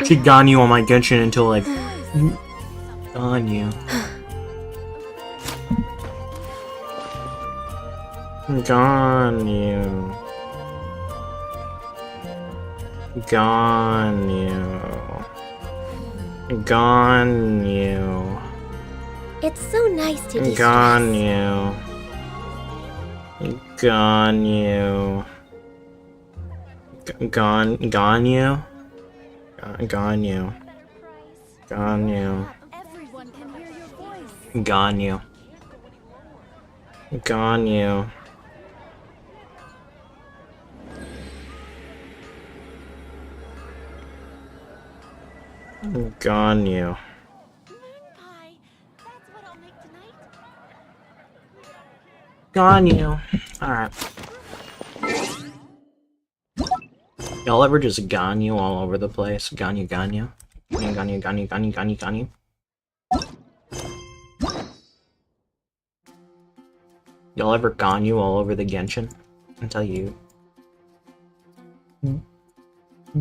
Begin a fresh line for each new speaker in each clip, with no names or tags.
She got you on my Genshin until like on you. Gone you. Gone you. Gone you.
It's so nice to distress.
Gone you. Gone you. Gone you. Gone you. Gone you. Gone you. Gone you. Gone you. Gone you. Gone you. Alright. Y'all ever just gone you all over the place? Gone you, gone you? Gone you, gone you, gone you, gone you, gone you, gone you? Y'all ever gone you all over the Genshin? Until you...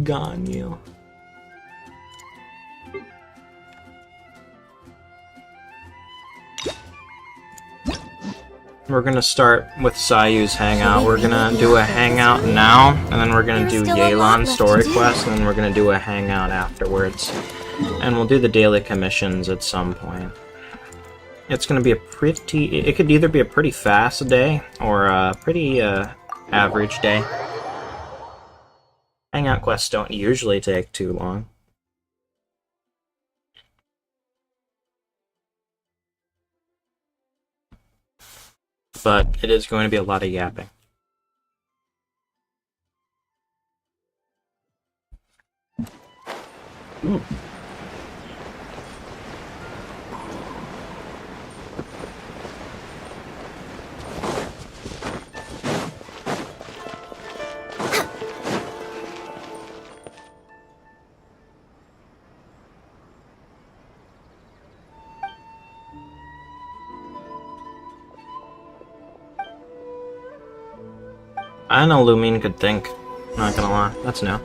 Gone you. We're gonna start with Sayu's Hangout. We're gonna do a Hangout now, and then we're gonna do Yelan's story quest, and then we're gonna do a Hangout afterwards. And we'll do the daily commissions at some point. It's gonna be a pretty... It could either be a pretty fast day, or a pretty, average day. Hangout quests don't usually take too long. But it is going to be a lot of yapping. Ooh. I know Lumine could think. Not gonna lie, that's new.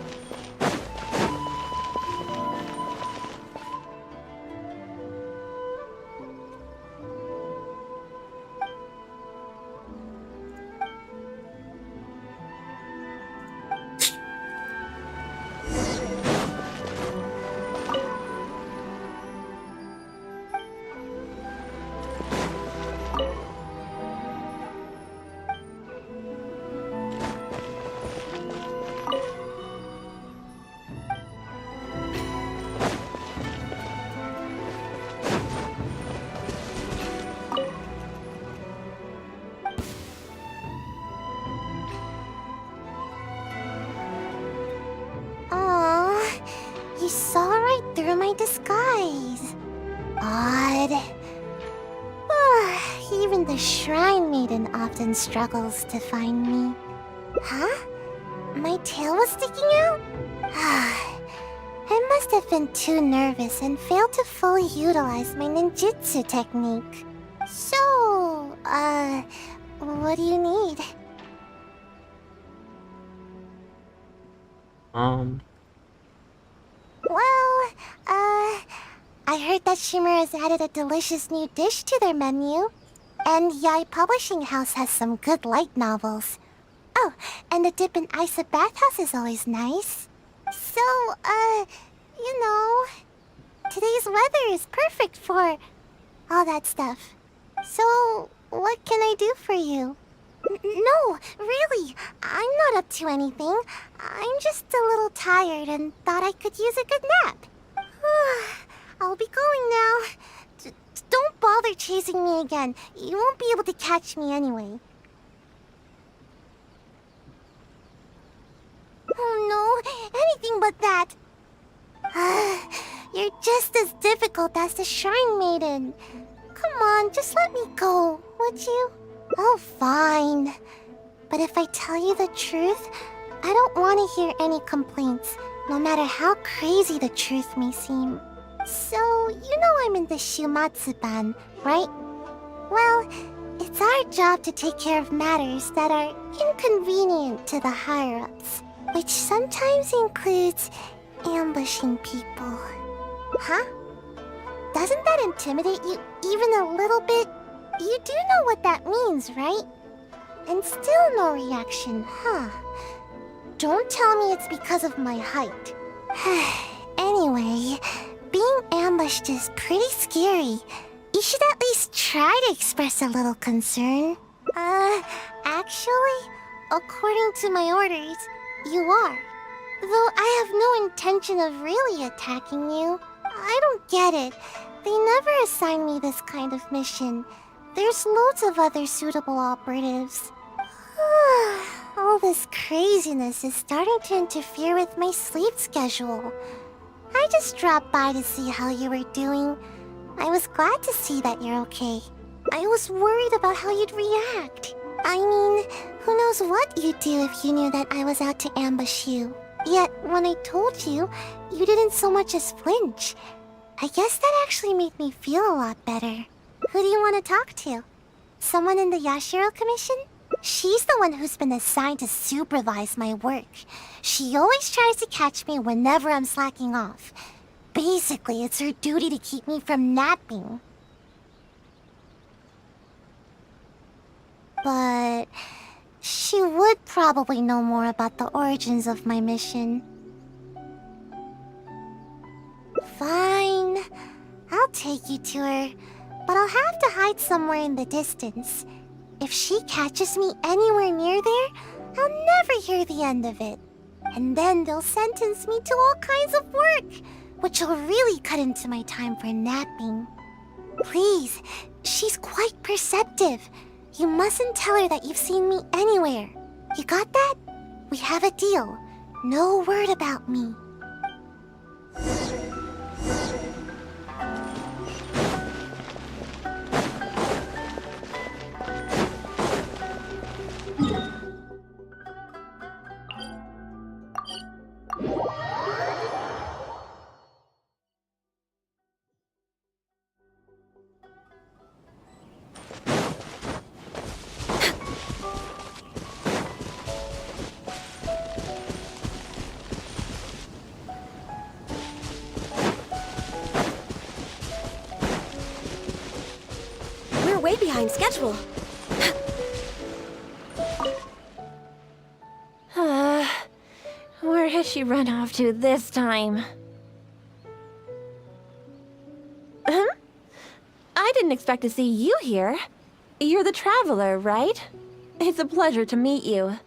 Disguise. Odd. Even the Shrine Maiden often struggles to find me. Huh? My tail was sticking out? I must have been too nervous and failed to fully utilize my ninjutsu technique. So, what do you need? Well, I heard that Shimmer has added a delicious new dish to their menu. And Yai Publishing House has some good light novels. Oh, and the dip in ice at bathhouse is always nice. So, you know, today's weather is perfect for all that stuff. So, what can I do for you? No, really, I'm not up to anything. I'm just a little tired and thought I could use a good nap. I'll be going now. Don't bother chasing me again. You won't be able to catch me anyway. Oh no, anything but that. You're just as difficult as the Shrine Maiden. Come on, just let me go, would you? Oh, fine. But if I tell you the truth, I don't want to hear any complaints, no matter how crazy the truth may seem. So, you know I'm in the Shumatsu-ban, right? Well, it's our job to take care of matters that are inconvenient to the higher-ups, which sometimes includes ambushing people. Huh? Doesn't that intimidate you even a little bit? You do know what that means, right? And still no reaction, huh? Don't tell me it's because of my height. Anyway, being ambushed is pretty scary. You should at least try to express a little concern. Actually, according to my orders, you are. Though I have no intention of really attacking you. I don't get it. They never assign me this kind of mission. There's loads of other suitable operatives. All this craziness is starting to interfere with my sleep schedule. I just dropped by to see how you were doing. I was glad to see that you're okay. I was worried about how you'd react. I mean, who knows what you'd do if you knew that I was out to ambush you. Yet, when I told you, you didn't so much as flinch. I guess that actually made me feel a lot better. Who do you want to talk to? Someone in the Yashiro Commission? She's the one who's been assigned to supervise my work. She always tries to catch me whenever I'm slacking off. Basically, it's her duty to keep me from napping. But she would probably know more about the origins of my mission. Fine. I'll take you to her, but I'll have to hide somewhere in the distance. If she catches me anywhere near there, I'll never hear the end of it. And then they'll sentence me to all kinds of work, which will really cut into my time for napping. Please, she's quite perceptive. You mustn't tell her that you've seen me anywhere. You got that? We have a deal. No word about me.
We're way behind schedule.
Where has she run off to this time? I didn't expect to see you here. You're the traveler, right? It's a pleasure to meet you.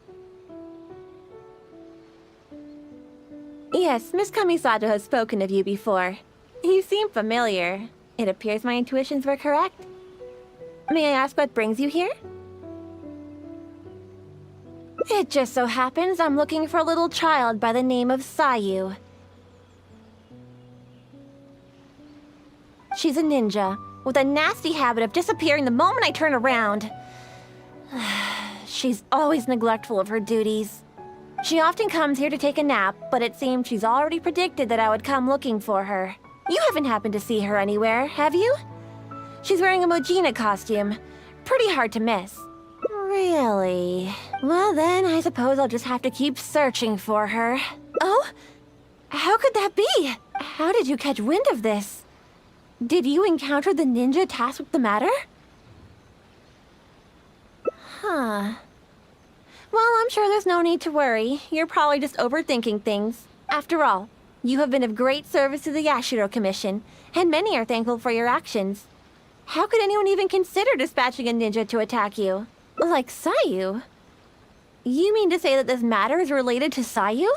Yes, Miss Kamisato has spoken of you before. You seem familiar. It appears my intuitions were correct. May I ask what brings you here? It just so happens I'm looking for a little child by the name of Sayu. She's a ninja, with a nasty habit of disappearing the moment I turn around. She's always neglectful of her duties. She often comes here to take a nap, but it seems she's already predicted that I would come looking for her. You haven't happened to see her anywhere, have you? She's wearing a Mojina costume. Pretty hard to miss. Really? Well then, I suppose I'll just have to keep searching for her. Oh? How could that be? How did you catch wind of this? Did you encounter the ninja tasked with the matter? Huh. Well, I'm sure there's no need to worry. You're probably just overthinking things. After all, you have been of great service to the Yashiro Commission, and many are thankful for your actions. How could anyone even consider dispatching a ninja to attack you? Like Sayu? You mean to say that this matter is related to Sayu?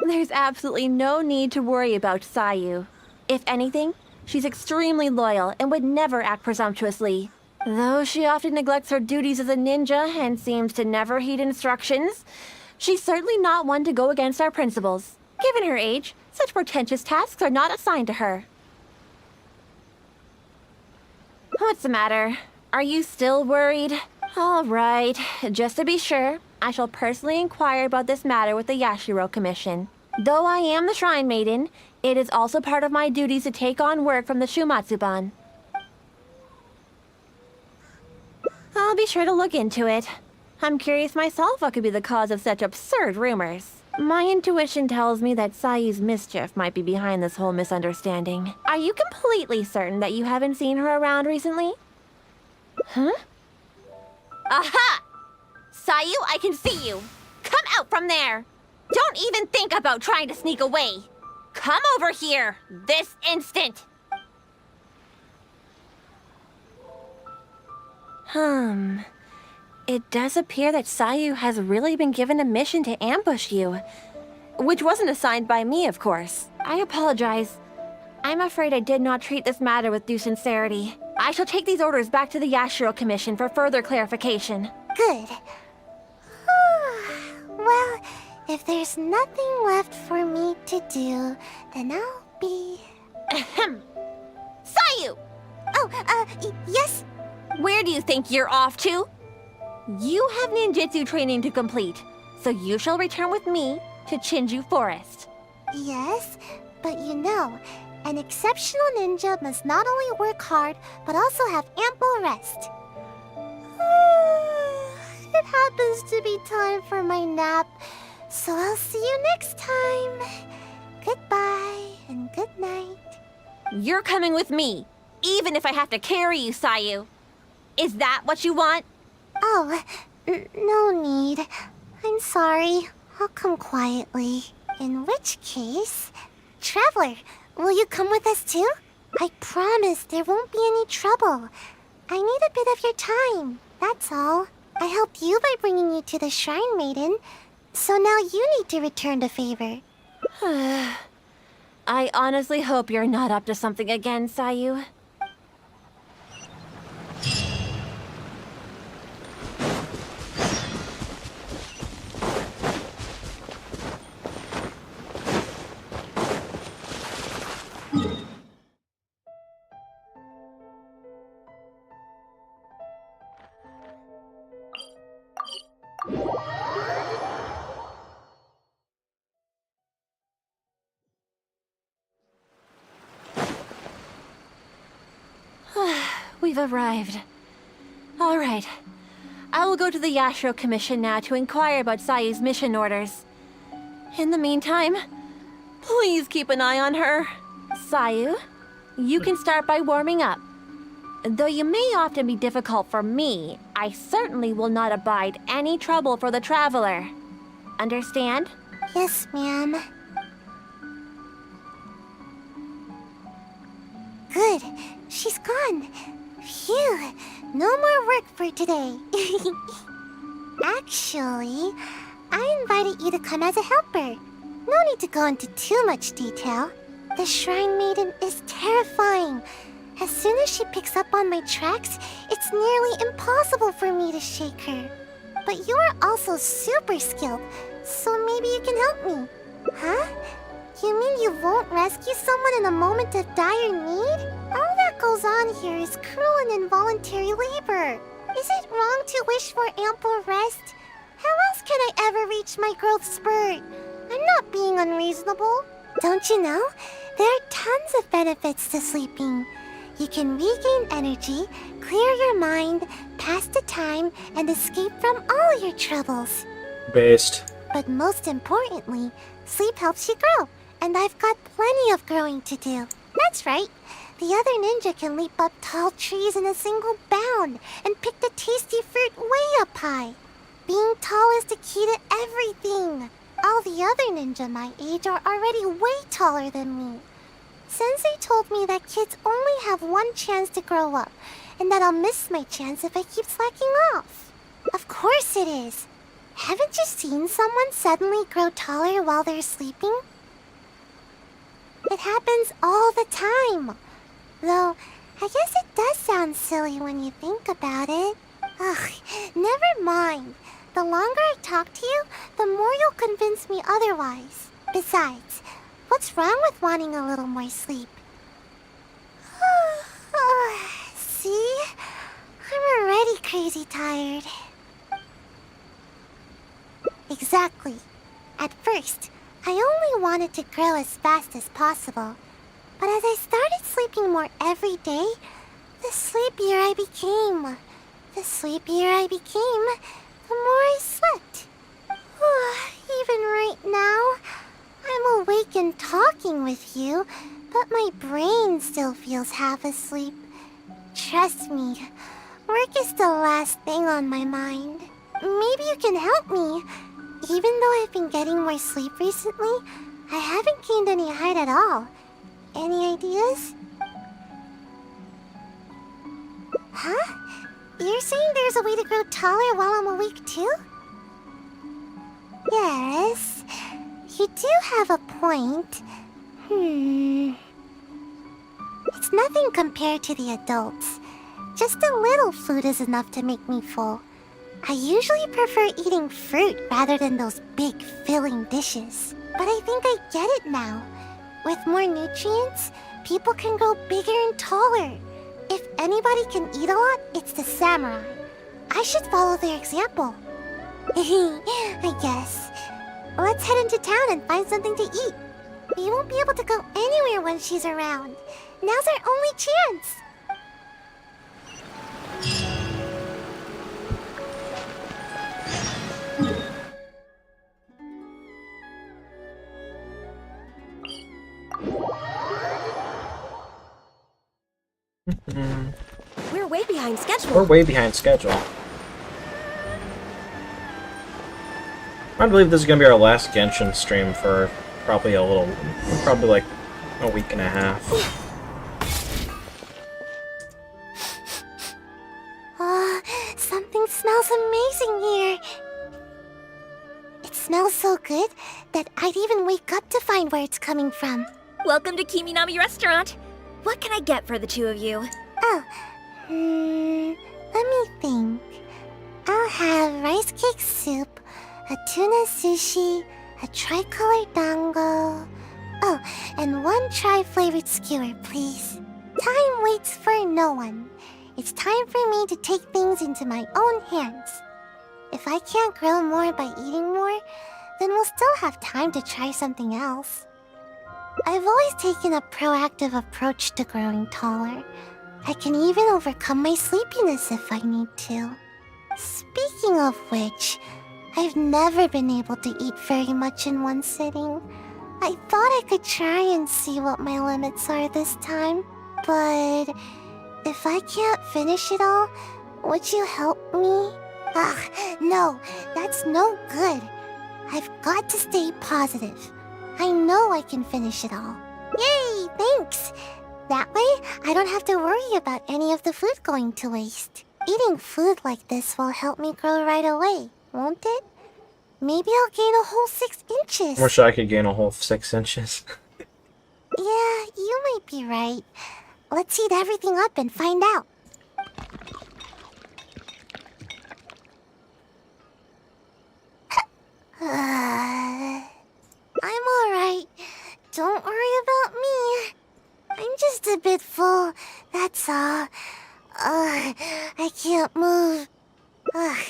There's absolutely no need to worry about Sayu. If anything, she's extremely loyal and would never act presumptuously. Though she often neglects her duties as a ninja and seems to never heed instructions, she's certainly not one to go against our principles. Given her age, such portentous tasks are not assigned to her. What's the matter? Are you still worried? All right, just to be sure, I shall personally inquire about this matter with the Yashiro Commission. Though I am the Shrine Maiden, it is also part of my duties to take on work from the Shumatsuban. I'll be sure to look into it. I'm curious myself what could be the cause of such absurd rumors. My intuition tells me that Sayu's mischief might be behind this whole misunderstanding. Are you completely certain that you haven't seen her around recently? Huh? Aha! Sayu, I can see you! Come out from there! Don't even think about trying to sneak away! Come over here, this instant! It does appear that Sayu has really been given a mission to ambush you. Which wasn't assigned by me, of course. I apologize. I'm afraid I did not treat this matter with due sincerity. I shall take these orders back to the Yashiro Commission for further clarification.
Good. Well, if there's nothing left for me to do, then I'll be...
Ahem. Sayu!
Oh, yes?
Where do you think you're off to? You have ninjutsu training to complete, so you shall return with me to Chinju Forest.
Yes, but you know, an exceptional ninja must not only work hard, but also have ample rest. It happens to be time for my nap, so I'll see you next time. Goodbye and good night.
You're coming with me, even if I have to carry you, Sayu. Is that what you want?
Oh, no need. I'm sorry. I'll come quietly. In which case... Traveler, will you come with us too? I promise there won't be any trouble. I need a bit of your time, that's all. I helped you by bringing you to the Shrine Maiden, so now you need to return the favor.
I honestly hope you're not up to something again, Sayu. We've arrived. All right. I will go to the Yashiro Commission now to inquire about Sayu's mission orders. In the meantime, please keep an eye on her. Sayu, you can start by warming up. Though you may often be difficult for me, I certainly will not abide any trouble for the traveler. Understand?
Yes, ma'am. Good. She's gone. Phew. No more work for today. Actually, I invited you to come as a helper. No need to go into too much detail. The Shrine Maiden is terrifying. As soon as she picks up on my tracks, it's nearly impossible for me to shake her. But you are also super skilled, so maybe you can help me. Huh? You mean you won't rescue someone in a moment of dire need? All that goes on here is cruel and involuntary labor. Is it wrong to wish for ample rest? How else can I ever reach my growth spurt? I'm not being unreasonable. Don't you know? There are tons of benefits to sleeping. You can regain energy, clear your mind, pass the time, and escape from all your troubles.
Based.
But most importantly, sleep helps you grow, and I've got plenty of growing to do. That's right. The other ninja can leap up tall trees in a single bound and pick the tasty fruit way up high. Being tall is the key to everything. All the other ninja my age are already way taller than me. Sensei told me that kids only have one chance to grow up, and that I'll miss my chance if I keep slacking off. Of course it is. Haven't you seen someone suddenly grow taller while they're sleeping? It happens all the time. Though, I guess it does sound silly when you think about it. Ugh, never mind. The longer I talk to you, the more you'll convince me otherwise. Besides, what's wrong with wanting a little more sleep? See? I'm already crazy tired. Exactly. At first, I only wanted to grow as fast as possible. But as I started sleeping more every day, the sleepier I became. The sleepier I became, the more I slept. even right now. I'm awake and talking with you, but my brain still feels half asleep. Trust me, work is the last thing on my mind. Maybe you can help me. Even though I've been getting more sleep recently, I haven't gained any height at all. Any ideas? Huh? You're saying there's a way to grow taller while I'm awake too? Yes, you do have a point. It's nothing compared to the adults. Just a little food is enough to make me full. I usually prefer eating fruit rather than those big filling dishes. But I think I get it now. With more nutrients, people can grow bigger and taller. If anybody can eat a lot, it's the samurai. I should follow their example. I guess. Let's head into town and find something to eat. We won't be able to go anywhere when she's around. Now's our only chance.
We're way behind schedule.
We're way behind schedule. I believe this is gonna be our last Genshin stream for probably like a week and a half.
Something smells amazing here. It smells so good that I'd even wake up to find where it's coming from.
Welcome to Kiminami Restaurant. What can I get for the two of you?
Oh, let me think. I'll have rice cake soup, a tuna sushi, a tricolor dango. Oh, and one tri-flavored skewer, please. Time waits for no one. It's time for me to take things into my own hands. If I can't grow more by eating more, then we'll still have time to try something else. I've always taken a proactive approach to growing taller. I can even overcome my sleepiness if I need to. Speaking of which, I've never been able to eat very much in one sitting. I thought I could try and see what my limits are this time, but if I can't finish it all, would you help me? No, that's no good. I've got to stay positive. I know I can finish it all. Yay, thanks! That way, I don't have to worry about any of the food going to waste. Eating food like this will help me grow right away, won't it? Maybe I'll gain a whole 6 inches.
Wish I could gain a whole 6 inches.
Yeah, you might be right. Let's heat everything up and find out. I'm alright. Don't worry about me. I'm just a bit full, that's all. I can't move. I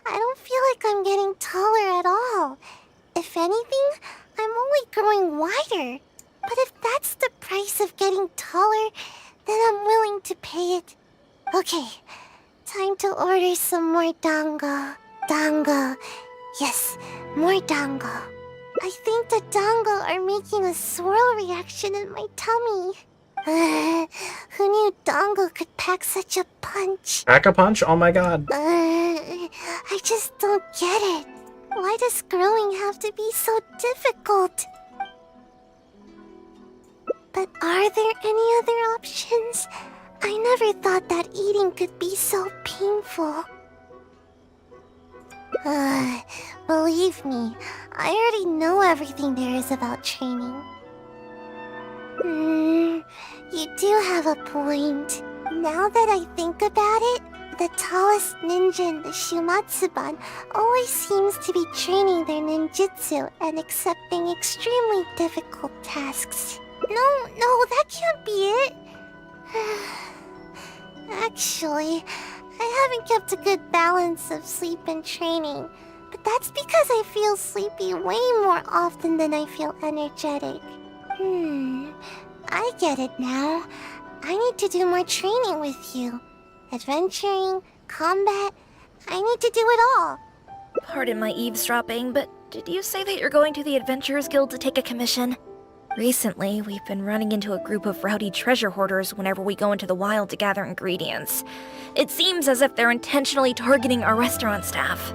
don't feel like I'm getting taller at all. If anything, I'm only growing wider. But if that's the price of getting taller, then I'm willing to pay it. Okay, time to order some more dango. Dango. Yes, more dango. I think the dango are making a swirl reaction in my tummy. Who knew dango could pack such a punch?
Pack a punch? Oh my god.
I just don't get it. Why does growing have to be so difficult? But are there any other options? I never thought that eating could be so painful. Believe me, I already know everything there is about training. You do have a point. Now that I think about it, the tallest ninja in the Shumatsuban always seems to be training their ninjutsu and accepting extremely difficult tasks. No, that can't be it. Actually, I haven't kept a good balance of sleep and training, but that's because I feel sleepy way more often than I feel energetic. I get it now. I need to do more training with you. Adventuring, combat, I need to do it all.
Pardon my eavesdropping, but did you say that you're going to the Adventurers Guild to take a commission? Recently, we've been running into a group of rowdy treasure hoarders whenever we go into the wild to gather ingredients. It seems as if they're intentionally targeting our restaurant staff.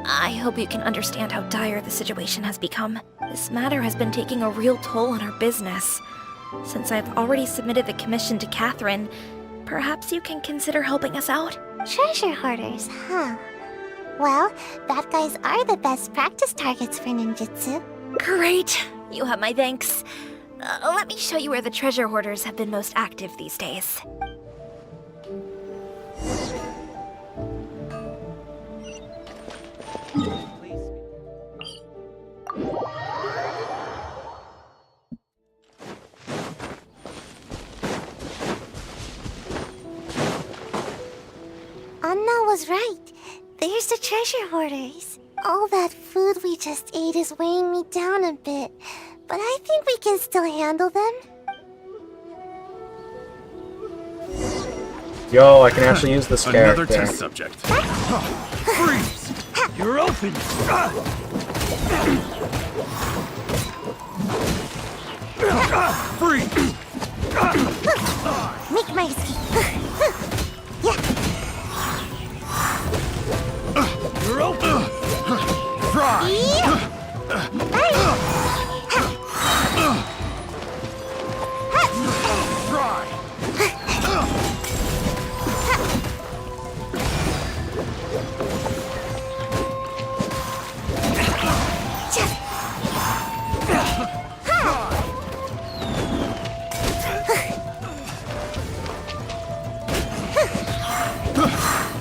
I hope you can understand how dire the situation has become. This matter has been taking a real toll on our business. Since I've already submitted the commission to Catherine, perhaps you can consider helping us out?
Treasure hoarders, huh? Well, bad guys are the best practice targets for ninjutsu.
Great! You have my thanks. Let me show you where the treasure hoarders have been most active these days.
Anna was right. There's the treasure hoarders. All that food we just ate is weighing me down a bit, but I think we can still handle them.
Yo, I can actually use this character.
Another test subject. Freeze! You're open! Freeze!
Make my escape. Yeah.
You're open! Try! Try!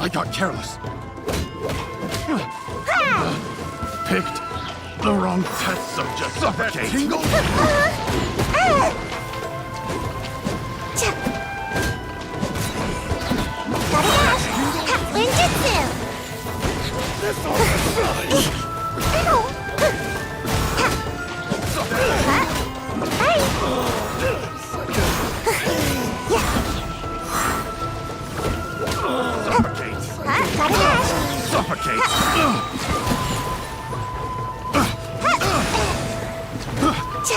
I got careless. Picked the wrong test subject. Suffocate! Tingle! Suffocate!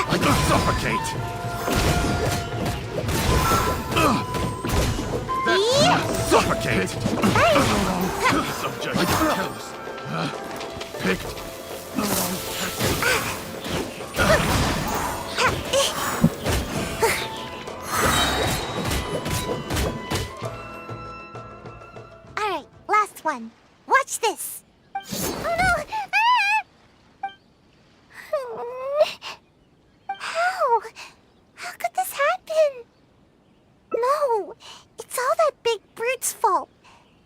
I can suffocate! Suffocate! Subject. I got careless. Picked the wrong test.
Alright, last one. Watch this! Oh no! How? How could this happen? No! It's all that big brute's fault.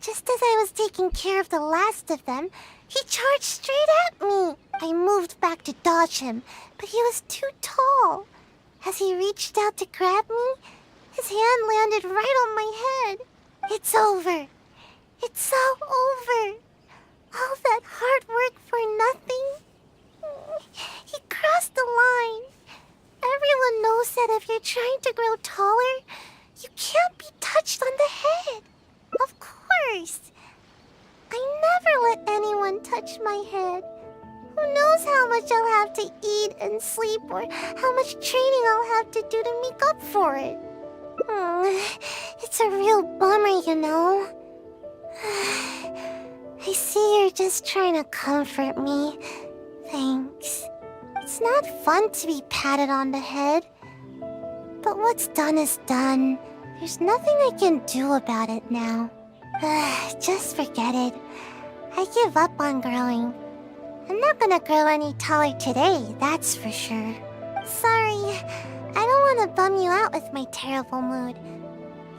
Just as I was taking care of the last of them, he charged straight at me. I moved back to dodge him, but he was too tall. As he reached out to grab me, his hand landed right on my head. It's over. It's so over. All that hard work for nothing. He crossed the line. Everyone knows that if you're trying to grow taller, you can't be touched on the head. Of course. I never let anyone touch my head. Who knows how much I'll have to eat and sleep, or how much training I'll have to do to make up for it. It's a real bummer, you know. I see you're just trying to comfort me. Thanks. It's not fun to be patted on the head. But what's done is done. There's nothing I can do about it now. Just forget it. I give up on growing. I'm not gonna grow any taller today, that's for sure. Sorry, I don't want to bum you out with my terrible mood.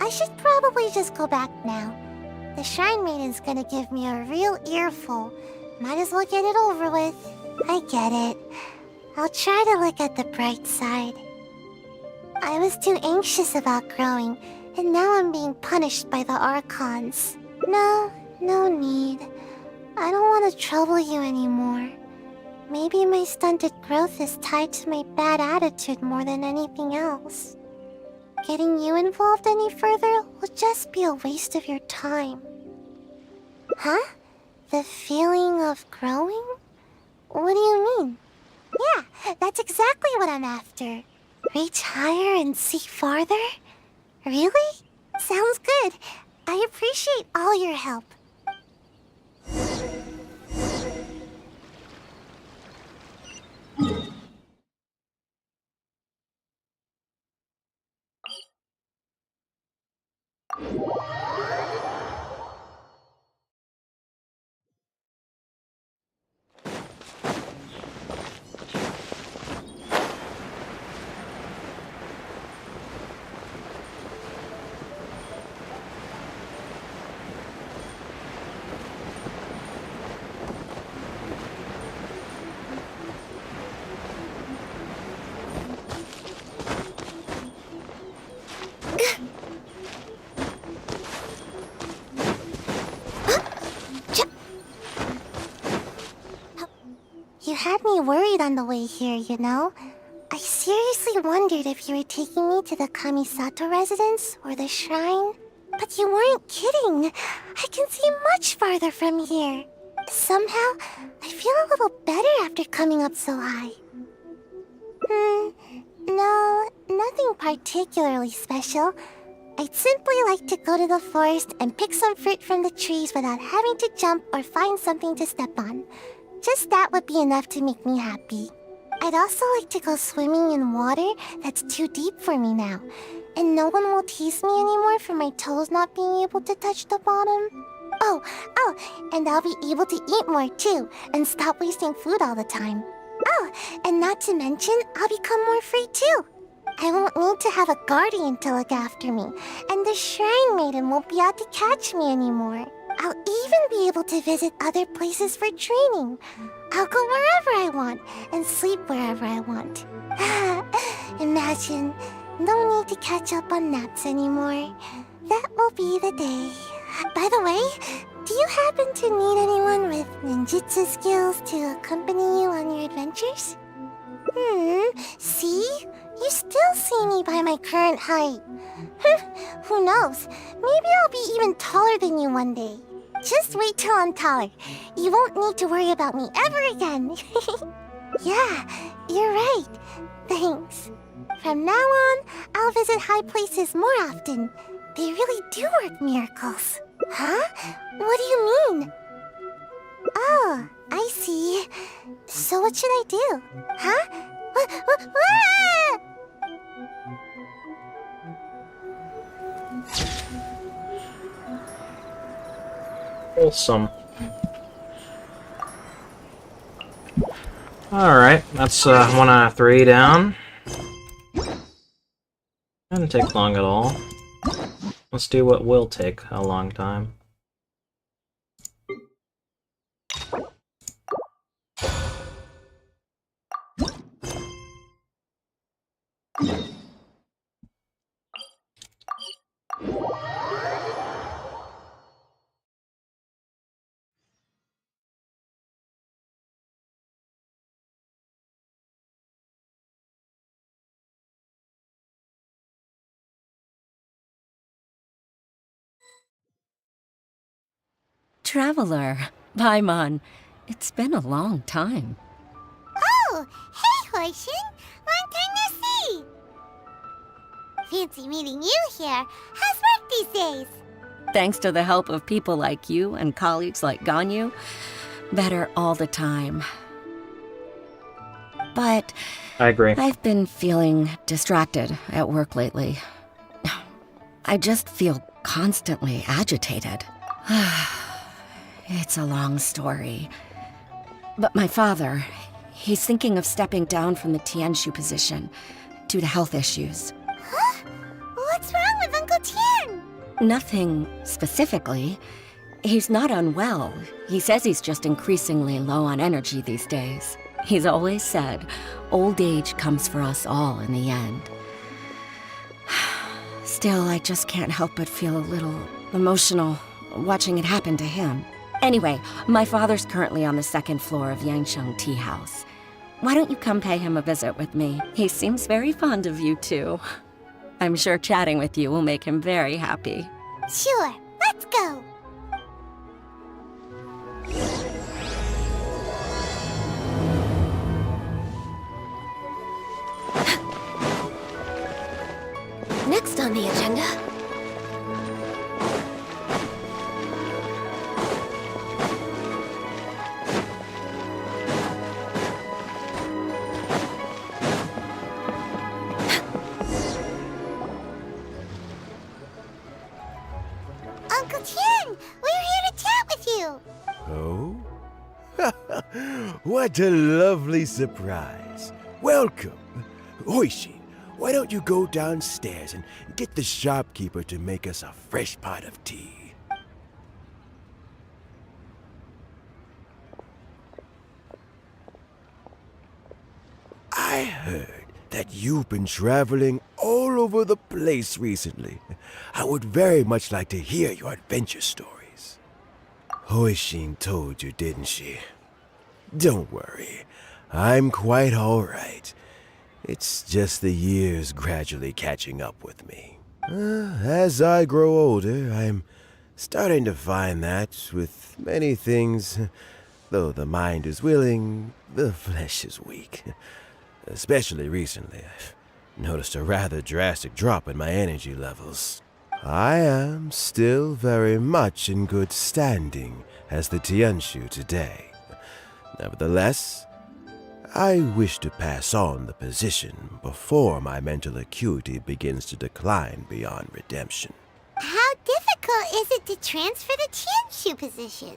I should probably just go back now. The Shrine Maiden's gonna give me a real earful. Might as well get it over with. I get it. I'll try to look at the bright side. I was too anxious about growing, and now I'm being punished by the Archons. No need. I don't want to trouble you anymore. Maybe my stunted growth is tied to my bad attitude more than anything else. Getting you involved any further will just be a waste of your time. Huh? The feeling of growing? What do you mean? Yeah, that's exactly what I'm after. Reach higher and see farther? Really? Sounds good. I appreciate all your help. You had me worried on the way here, you know? I seriously wondered if you were taking me to the Kamisato residence or the shrine. But you weren't kidding. I can see much farther from here. Somehow, I feel a little better after coming up so high. No, nothing particularly special. I'd simply like to go to the forest and pick some fruit from the trees without having to jump or find something to step on. Just that would be enough to make me happy. I'd also like to go swimming in water that's too deep for me now, and no one will tease me anymore for my toes not being able to touch the bottom. Oh, and I'll be able to eat more too, and stop wasting food all the time. Oh, and not to mention, I'll become more free too. I won't need to have a guardian to look after me, and the shrine maiden won't be out to catch me anymore. I'll even be able to visit other places for training. I'll go wherever I want, and sleep wherever I want. Imagine, no need to catch up on naps anymore. That will be the day. By the way, do you happen to need anyone with ninjutsu skills to accompany you on your adventures? See? You still see me by my current height. Who knows? Maybe I'll be even taller than you one day. Just wait till I'm taller. You won't need to worry about me ever again. Yeah, you're right. Thanks. From now on, I'll visit high places more often. They really do work miracles. Huh? What do you mean? Oh, I see. So what should I do? Huh?
Wholesome. Alright, that's 1 out of 3 down. Didn't take long at all. Let's do what will take a long time.
Traveler, Paimon, it's been a long time.
Oh, hey, Horshin! Long time no see! Fancy meeting you here. How's work these days?
Thanks to the help of people like you and colleagues like Ganyu, better all the time. But
I agree.
I've been feeling distracted at work lately. I just feel constantly agitated. It's a long story. But my father, he's thinking of stepping down from the Tianshu position due to health issues.
Huh? What's wrong with Uncle Tian?
Nothing specifically. He's not unwell. He says he's just increasingly low on energy these days. He's always said, old age comes for us all in the end. Still, I just can't help but feel a little emotional watching it happen to him. Anyway, my father's currently on the 2nd floor of Yangsheng Tea House. Why don't you come pay him a visit with me? He seems very fond of you, too. I'm sure chatting with you will make him very happy.
Sure, let's go!
Next on the agenda.
Uncle Tien, we're here to chat with you.
Oh? What a lovely surprise. Welcome. Oishi, why don't you go downstairs and get the shopkeeper to make us a fresh pot of tea? I heard that you've been traveling all over the place recently. I would very much like to hear your adventure stories. Hoishin told you, didn't she? Don't worry, I'm quite all right. It's just the years gradually catching up with me. As I grow older, I'm starting to find that with many things, though the mind is willing, the flesh is weak. Especially recently, I've noticed a rather drastic drop in my energy levels. I am still very much in good standing as the Tianshu today. Nevertheless, I wish to pass on the position before my mental acuity begins to decline beyond redemption.
How difficult is it to transfer the Tianshu position?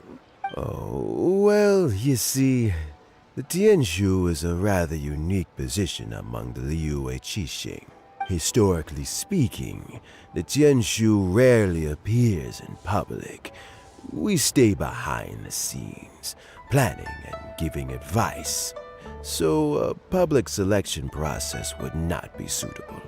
Oh, well, you see, the Tianshu is a rather unique position among the Liyue Qixing. Historically speaking, the Tianshu rarely appears in public. We stay behind the scenes, planning and giving advice, so a public selection process would not be suitable.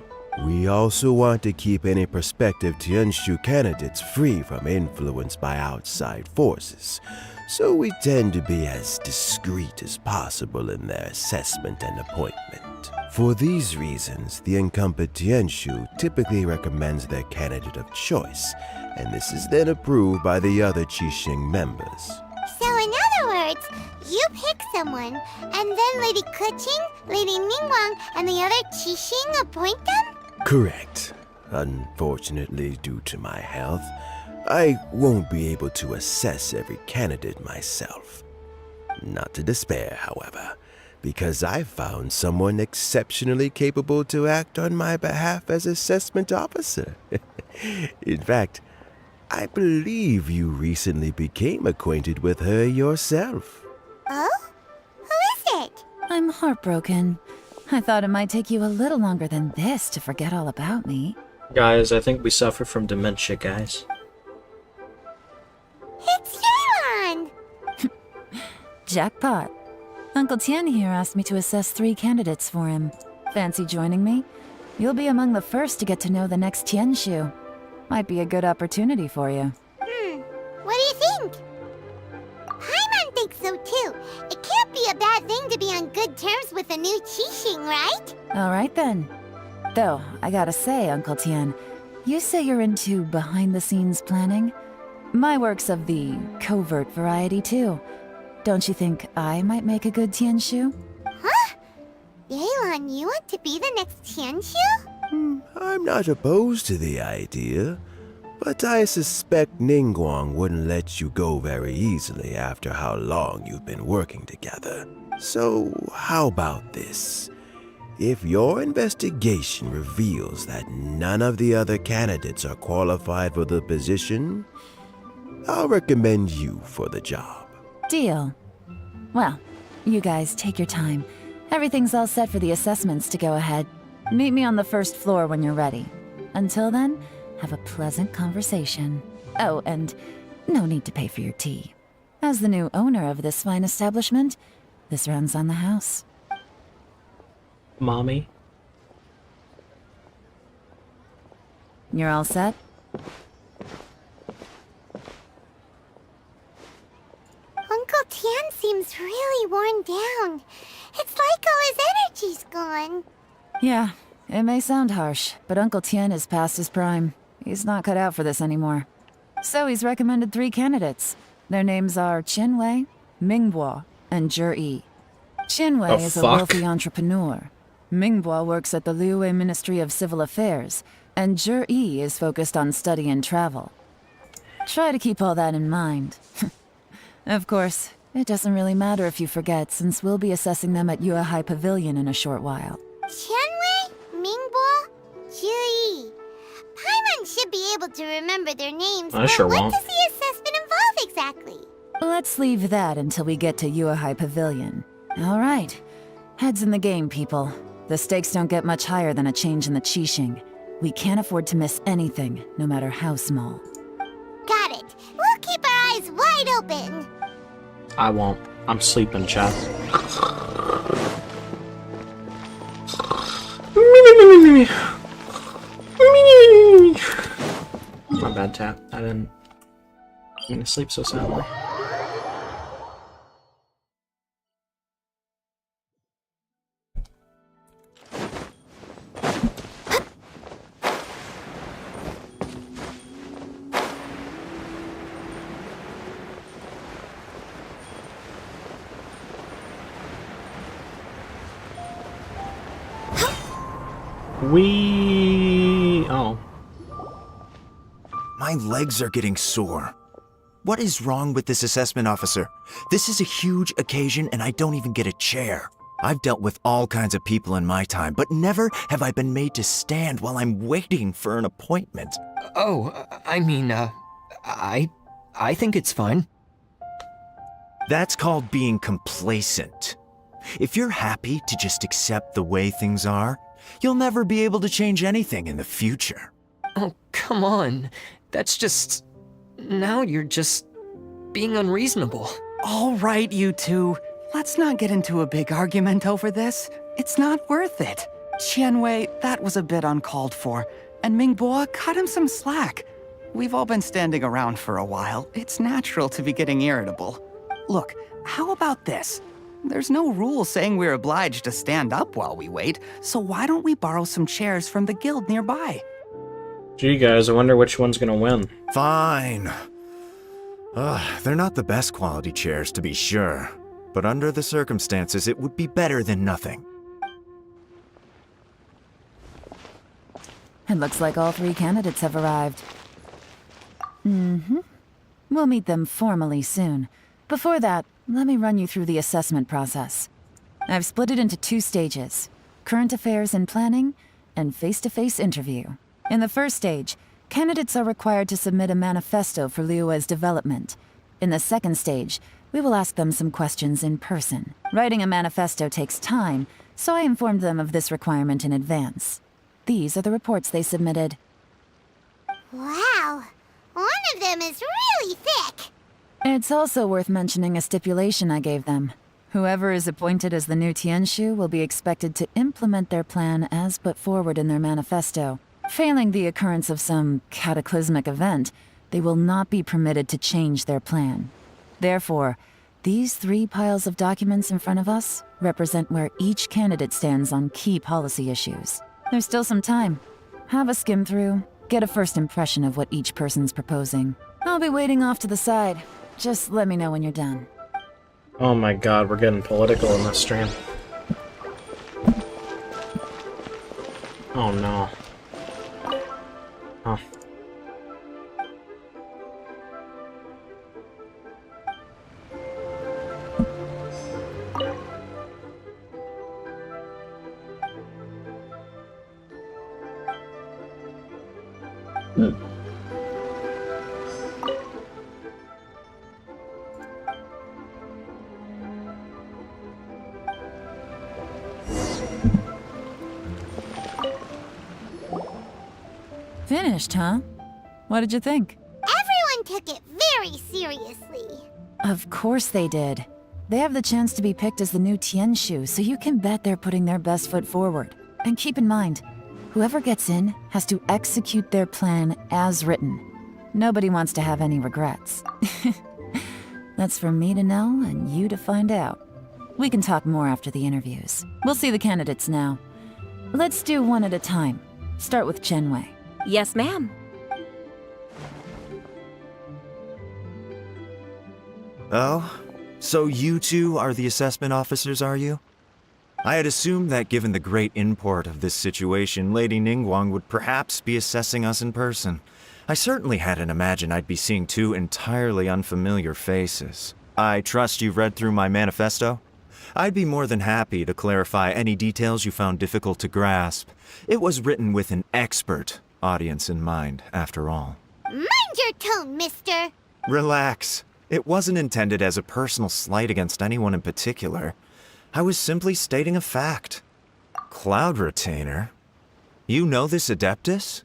We also want to keep any prospective Tianshu candidates free from influence by outside forces, so we tend to be as discreet as possible in their assessment and appointment. For these reasons, the incumbent Tianshu typically recommends their candidate of choice, and this is then approved by the other Qixing members.
So in other words, you pick someone, and then Lady Keqing, Lady Ningguang, and the other Qixing appoint them?
Correct. Unfortunately, due to my health, I won't be able to assess every candidate myself. Not to despair, however, because I found someone exceptionally capable to act on my behalf as assessment officer. In fact, I believe you recently became acquainted with her yourself.
Oh? Who is it?
I'm heartbroken. I thought it might take you a little longer than this to forget all about me.
Guys, I think we suffer from dementia, guys.
It's Yelan!
Jackpot. Uncle Tien here asked me to assess 3 candidates for him. Fancy joining me? You'll be among the first to get to know the next Tianshu. Might be a good opportunity for you.
What do you think? Paimon thinks so too. It can't be a bad thing to be on good terms with a new Qixing, right?
Alright then. Though, I gotta say, Uncle Tien, you say you're into behind-the-scenes planning? My work's of the covert variety too. Don't you think I might make a good Tianshu?
Huh? Yelan, you want to be the next Tianshu?
I'm not opposed to the idea, but I suspect Ningguang wouldn't let you go very easily after how long you've been working together. So, how about this? If your investigation reveals that none of the other candidates are qualified for the position, I'll recommend you for the job.
Deal. Well, you guys take your time. Everything's all set for the assessments to go ahead. Meet me on the first floor when you're ready. Until then, have a pleasant conversation. Oh, and no need to pay for your tea. As the new owner of this fine establishment, this runs on the house.
Mommy?
You're all set?
Uncle Tien seems really worn down. It's like all his energy's gone.
Yeah, it may sound harsh, but Uncle Tien is past his prime. He's not cut out for this anymore. So he's recommended 3 candidates. Their names are Qinwei, Mingbo, and Zhi. Qinwei
Oh,
is a
fuck.
wealthy entrepreneur. Mingbo works at the Liyue Ministry of Civil Affairs, and Zhi is focused on study and travel. Try to keep all that in mind. Of course, it doesn't really matter if you forget, since we'll be assessing them at Yuehai Pavilion in a short while.
Qianwei, Mingbo, Zhi. Paimon should be able to remember their names,
I
but
sure
what
won't.
does the assessment involve exactly?
Let's leave that until we get to Yuehai Pavilion. All right. Heads in the game, people. The stakes don't get much higher than a change in the Qixing. We can't afford to miss anything, no matter how small.
Got it. We'll keep our eyes wide open.
I won't. I'm sleeping, chat. My bad, Tap. I didn't mean to sleep so soundly. Oh.
My legs are getting sore. What is wrong with this assessment officer? This is a huge occasion and I don't even get a chair. I've dealt with all kinds of people in my time, but never have I been made to stand while I'm waiting for an appointment.
Oh, I think it's fine.
That's called being complacent. If you're happy to just accept the way things are, you'll never be able to change anything in the future.
Oh, come on. That's just... Now you're just being unreasonable.
All right, you two. Let's not get into a big argument over this. It's not worth it. Qianwei, that was a bit uncalled for. And Mingbo, cut him some slack. We've all been standing around for a while. It's natural to be getting irritable. Look, how about this? There's no rule saying we're obliged to stand up while we wait, so why don't we borrow some chairs from the guild nearby?
Gee, guys, I wonder which one's gonna win.
Fine. They're not the best quality chairs, to be sure. But under the circumstances, it would be better than nothing.
It looks like all three candidates have arrived. We'll meet them formally soon. Before that, let me run you through the assessment process. I've split it into 2 stages: current affairs and planning, and face-to-face interview. In the first stage, candidates are required to submit a manifesto for Liyue's development. In the second stage, we will ask them some questions in person. Writing a manifesto takes time, so I informed them of this requirement in advance. These are the reports they submitted.
Wow. One of them is really thick.
It's also worth mentioning a stipulation I gave them. Whoever is appointed as the new Tianshu will be expected to implement their plan as put forward in their manifesto. Failing the occurrence of some cataclysmic event, they will not be permitted to change their plan. Therefore, these 3 piles of documents in front of us represent where each candidate stands on key policy issues. There's still some time. Have a skim through, get a first impression of what each person's proposing. I'll be waiting off to the side. Just let me know when you're done.
Oh my god, we're getting political in this stream. Oh no. Oh.
Finished, huh? What did you think?
Everyone took it very seriously.
Of course they did. They have the chance to be picked as the new Tianshu, so you can bet they're putting their best foot forward. And keep in mind, whoever gets in has to execute their plan as written. Nobody wants to have any regrets. That's for me to know and you to find out. We can talk more after the interviews. We'll see the candidates now. Let's do one at a time. Start with Qianwei.
Yes, ma'am.
Oh? So you two are the assessment officers, are you? I had assumed that given the great import of this situation, Lady Ningguang would perhaps be assessing us in person. I certainly hadn't imagined I'd be seeing two entirely unfamiliar faces. I trust you've read through my manifesto? I'd be more than happy to clarify any details you found difficult to grasp. It was written with an expert audience in mind, after all.
Mind your tone, mister!
Relax. It wasn't intended as a personal slight against anyone in particular. I was simply stating a fact. Cloud Retainer? You know this Adeptus?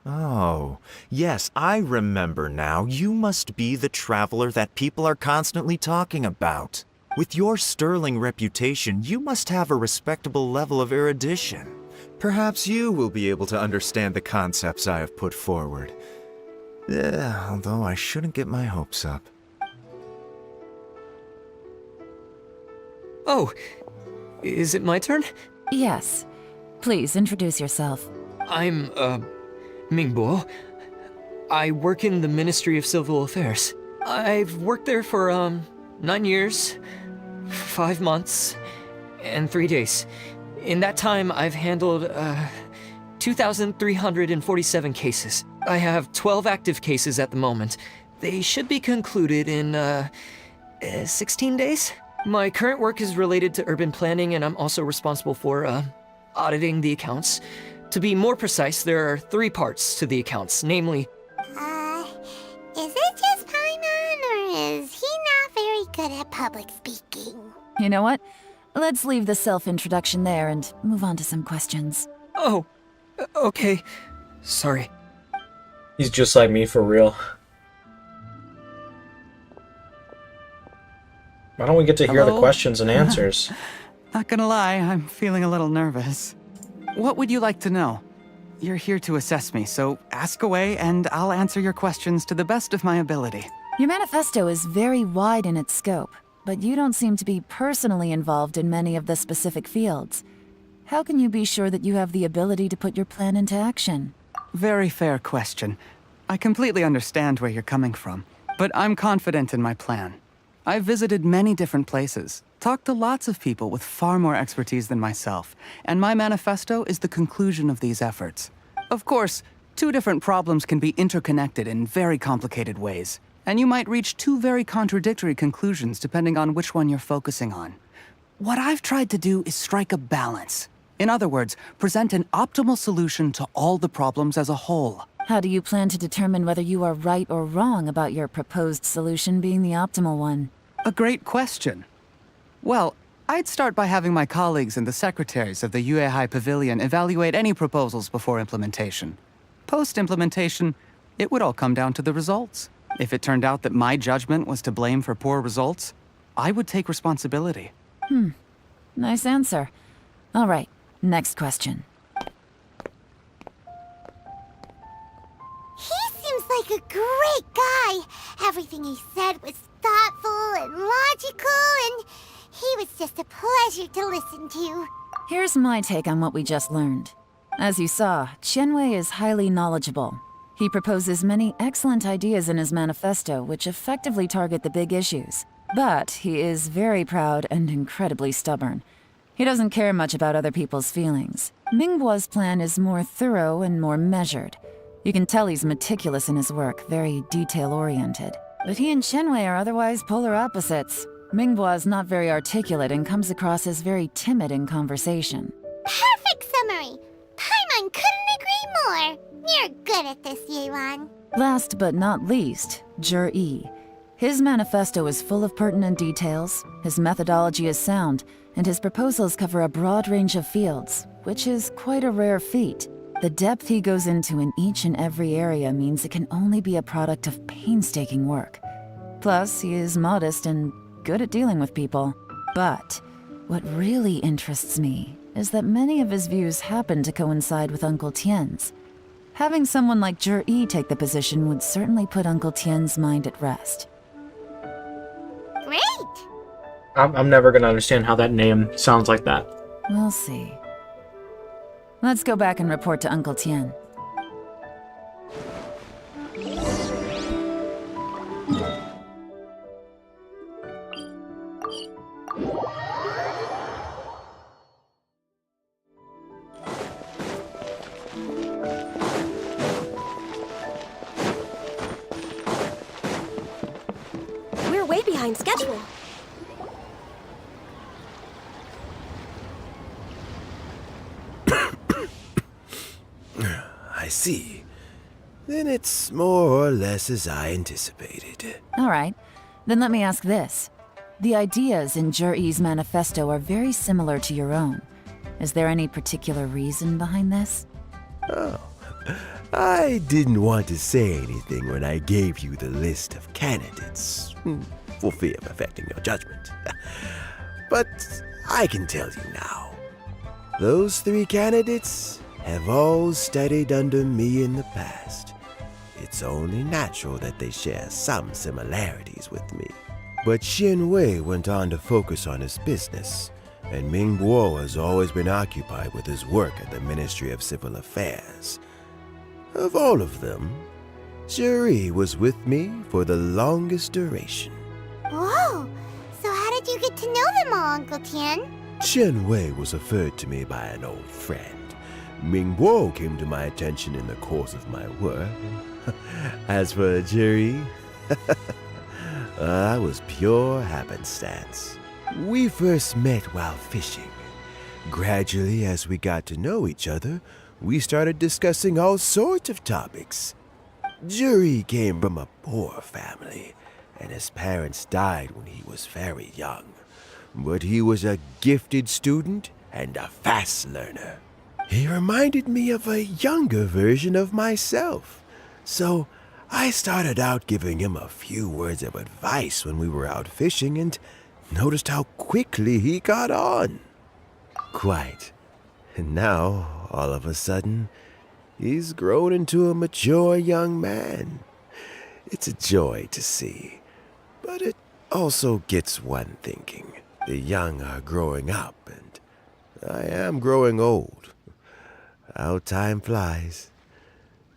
Oh, yes, I remember now. You must be the traveler that people are constantly talking about. With your sterling reputation, you must have a respectable level of erudition. Perhaps you will be able to understand the concepts I have put forward. Although I shouldn't get my hopes up.
Oh, is it my turn?
Yes. Please introduce yourself.
I'm, Mingbo. I work in the Ministry of Civil Affairs. I've worked there for, 9 years, 5 months, and 3 days. In that time, I've handled, 2,347 cases. I have 12 active cases at the moment. They should be concluded in, 16 days? My current work is related to urban planning, and I'm also responsible for, auditing the accounts. To be more precise, there are 3 parts to the accounts, namely...
Is it just Paimon, or is he not very good at public speaking?
You know what? Let's leave the self-introduction there and move on to some questions.
Oh, okay. Sorry.
He's just like me for real. Why don't we get to hear the
Hello?
questions and answers?
Not gonna lie, I'm feeling a little nervous. What would you like to know? You're here to assess me, so ask away and I'll answer your questions to the best of my ability.
Your manifesto is very wide in its scope, but you don't seem to be personally involved in many of the specific fields. How can you be sure that you have the ability to put your plan into action?
Very fair question. I completely understand where you're coming from, but I'm confident in my plan. I've visited many different places, talked to lots of people with far more expertise than myself, and my manifesto is the conclusion of these efforts. Of course, 2 different problems can be interconnected in very complicated ways, and you might reach 2 very contradictory conclusions depending on which one you're focusing on. What I've tried to do is strike a balance. In other words, present an optimal solution to all the problems as a whole.
How do you plan to determine whether you are right or wrong about your proposed solution being the optimal one?
A great question. Well, I'd start by having my colleagues and the secretaries of the Yuehai Pavilion evaluate any proposals before implementation. Post-implementation, it would all come down to the results. If it turned out that my judgment was to blame for poor results, I would take responsibility.
Nice answer. All right, next question.
He seems like a great guy. Everything he said was thoughtful and logical, and he was just a pleasure to listen to.
Here's my take on what we just learned. As you saw, Qianwei is highly knowledgeable. He proposes many excellent ideas in his manifesto which effectively target the big issues. But he is very proud and incredibly stubborn. He doesn't care much about other people's feelings. Mingbo's plan is more thorough and more measured. You can tell he's meticulous in his work, very detail-oriented. But he and Qianwei are otherwise polar opposites. Mingbo is not very articulate and comes across as very timid in conversation.
Perfect summary. Paimon couldn't agree more. You're good at this, Yelan.
Last but not least, Jur-E. His manifesto is full of pertinent details, his methodology is sound, and his proposals cover a broad range of fields, which is quite a rare feat. The depth he goes into in each and every area means it can only be a product of painstaking work. Plus, he is modest and good at dealing with people. But what really interests me is that many of his views happen to coincide with Uncle Tien's. Having someone like Jur-E take the position would certainly put Uncle Tien's mind at rest.
Great.
I'm never gonna understand how that name sounds like that.
We'll see. Let's go back and report to Uncle Tien.
We're way behind schedule.
I see. Then it's more or less as I anticipated.
All right. Then let me ask this. The ideas in Jur-E's manifesto are very similar to your own. Is there any particular reason behind this?
Oh, I didn't want to say anything when I gave you the list of candidates, for fear of affecting your judgment. But I can tell you now. Those 3 candidates have all studied under me in the past. It's only natural that they share some similarities with me. But Xin Wei went on to focus on his business, and Ming Guo has always been occupied with his work at the Ministry of Civil Affairs. Of all of them, Juri was with me for the longest duration.
Whoa! So how did you get to know them all, Uncle Tian?
Chen Wei was referred to me by an old friend. Ming Guo came to my attention in the course of my work. As for Juri, I was pure happenstance. We first met while fishing. Gradually, as we got to know each other, we started discussing all sorts of topics. Juri came from a poor family, and his parents died when he was very young. But he was a gifted student and a fast learner. He reminded me of a younger version of myself. So I started out giving him a few words of advice when we were out fishing and noticed how quickly he got on. Quite. And now, all of a sudden, he's grown into a mature young man. It's a joy to see. But it also gets one thinking. The young are growing up, and I am growing old. How time flies.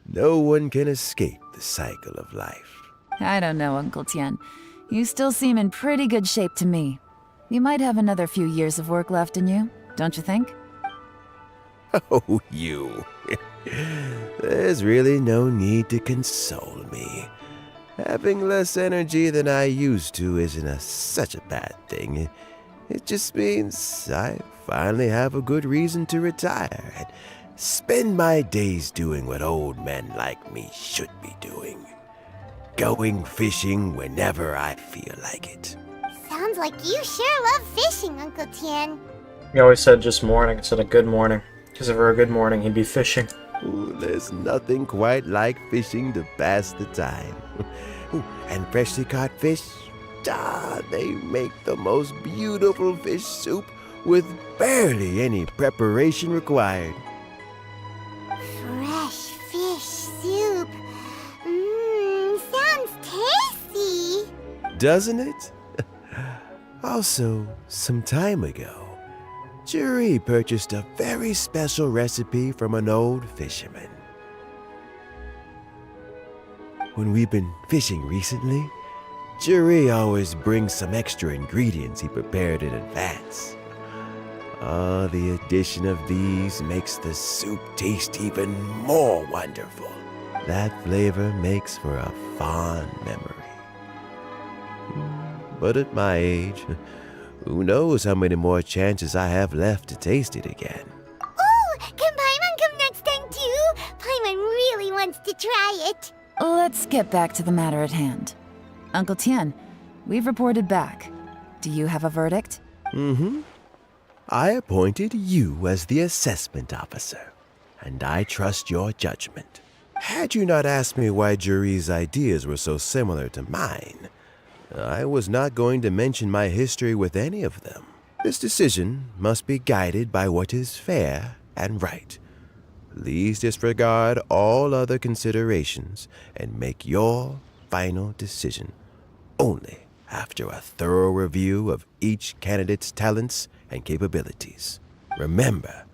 No one can escape the cycle of life.
I don't know, Uncle Tian. You still seem in pretty good shape to me. You might have another few years of work left in you, don't you think?
Oh, you. There's really no need to console me. Having less energy than I used to isn't such a bad thing. It just means I finally have a good reason to retire and spend my days doing what old men like me should be doing. Going fishing whenever I feel like it.
Sounds like you sure love fishing, Uncle Tian.
He always said just morning instead of good morning. Because if it were a good morning, he'd be fishing.
Ooh, there's nothing quite like fishing to pass the time. Ooh, and freshly caught fish, they make the most beautiful fish soup with barely any preparation required.
Fresh fish soup. Sounds tasty.
Doesn't it? Also, some time ago, Juri purchased a very special recipe from an old fisherman. When we've been fishing recently, Juri always brings some extra ingredients he prepared in advance. The addition of these makes the soup taste even more wonderful. That flavor makes for a fond memory. But at my age, who knows how many more chances I have left to taste it again.
Ooh, can Paimon come next time too? Paimon really wants to try it.
Let's get back to the matter at hand. Uncle Tian, we've reported back. Do you have a verdict?
Mm-hmm. I appointed you as the assessment officer, and I trust your judgment. Had you not asked me why Juri's ideas were so similar to mine, I was not going to mention my history with any of them. This decision must be guided by what is fair and right. Please disregard all other considerations and make your final decision only after a thorough review of each candidate's talents and capabilities. Remember,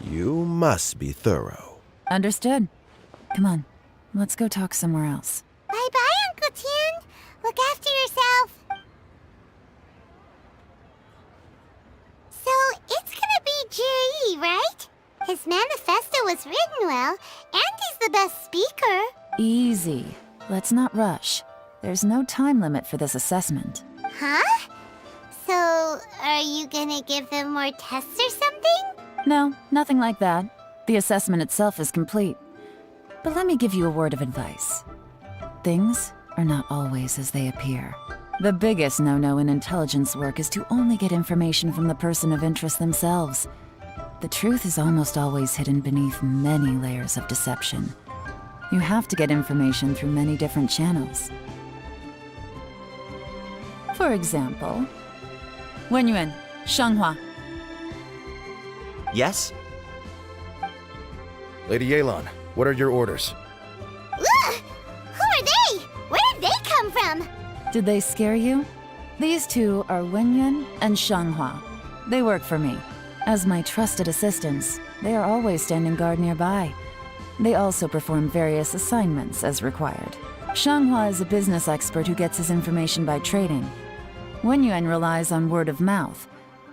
you must be thorough.
Understood. Come on, let's go talk somewhere else.
Bye-bye, Uncle Tian. Look after yourself. So, it's gonna be Jiri, right? His manifesto was was written well, and he's the best speaker.
Easy. Let's not rush. There's no time limit for this assessment.
Huh? So, are you gonna give them more tests or something?
No, nothing like that. The assessment itself is complete. But let me give you a word of advice. Things are not always as they appear. The biggest no-no in intelligence work is to only get information from the person of interest themselves. The truth is almost always hidden beneath many layers of deception. You have to get information through many different channels. For example, Wenyuan, Shanghua.
Yes?
Lady Yelan, what are your orders?
Ugh! Who are they? Where did they come from?
Did they scare you? These two are Wenyuan and Shanghua. They work for me. As my trusted assistants, they are always standing guard nearby. They also perform various assignments as required. Shanghua is a business expert who gets his information by trading. Wenyuan relies on word of mouth.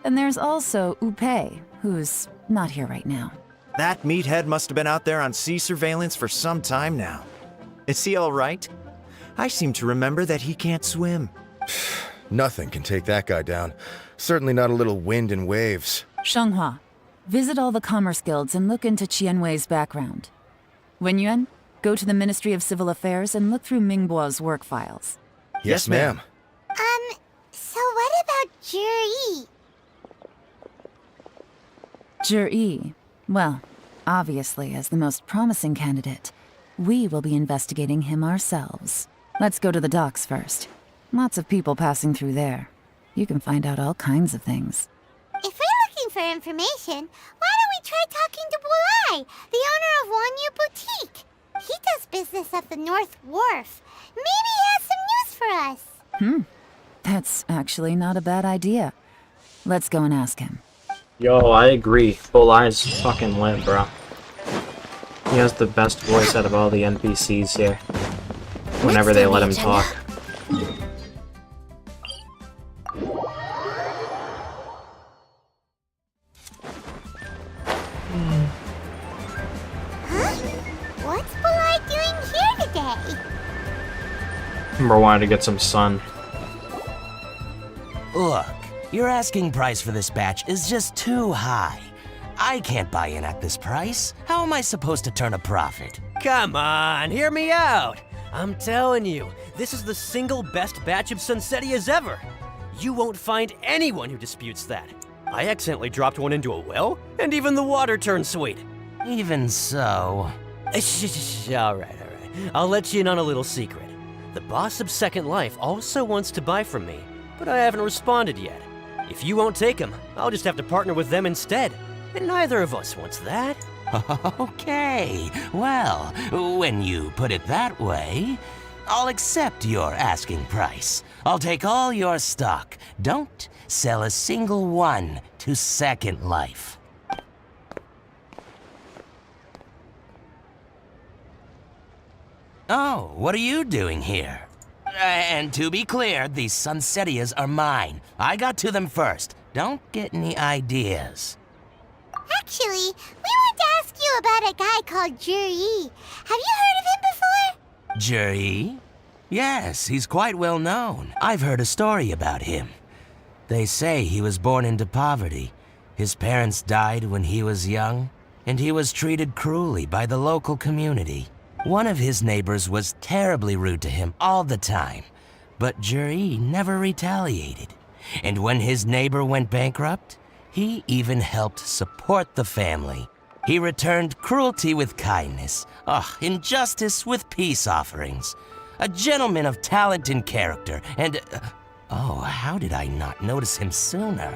And there's also Upei, who's not here right now.
That meathead must have been out there on sea surveillance for some time now. Is he all right? I seem to remember that he can't swim.
Nothing can take that guy down. Certainly not a little wind and waves.
Shanghua, visit all the commerce guilds and look into Qianwei's background. Wenyuan, go to the Ministry of Civil Affairs and look through Mingbo's work files.
Yes, ma'am.
So what about Juri?
Juri, well, obviously as the most promising candidate, we will be investigating him ourselves. Let's go to the docks first. Lots of people passing through there. You can find out all kinds of things.
If we're looking for information, why don't we try talking to Bulai, the owner of Wanyu Boutique? He does business at the North Wharf. Maybe he has some news for us.
That's actually not a bad idea. Let's go and ask him.
Yo, I agree. Bolai's fucking lit, bro. He has the best voice out of all the NPCs here. Whenever they let him talk.
Huh? What's Bulai doing here today?
Remember, wanted to get some sun.
Look, your asking price for this batch is just too high. I can't buy in at this price. How am I supposed to turn a profit?
Come on, hear me out. I'm telling you, this is the single best batch of Sunsettias ever. You won't find anyone who disputes that. I accidentally dropped one into a well, and even the water turned sweet.
Even so...
All right. I'll let you in on a little secret. The boss of Second Life also wants to buy from me, but I haven't responded yet. If you won't take him, I'll just have to partner with them instead. And neither of us wants that.
Okay, well, when you put it that way, I'll accept your asking price. I'll take all your stock. Don't sell a single one to Second Life. Oh, what are you doing here? And to be clear, these Sunsettias are mine. I got to them first. Don't get any ideas.
Actually, we want to ask you about a guy called Juri. Have you heard of him before?
Juri? Yes, he's quite well known. I've heard a story about him. They say he was born into poverty. His parents died when he was young, and he was treated cruelly by the local community. One of his neighbors was terribly rude to him all the time, but Juri never retaliated. And when his neighbor went bankrupt, he even helped support the family. He returned cruelty with kindness, injustice with peace offerings. A gentleman of talent and character, and... how did I not notice him sooner?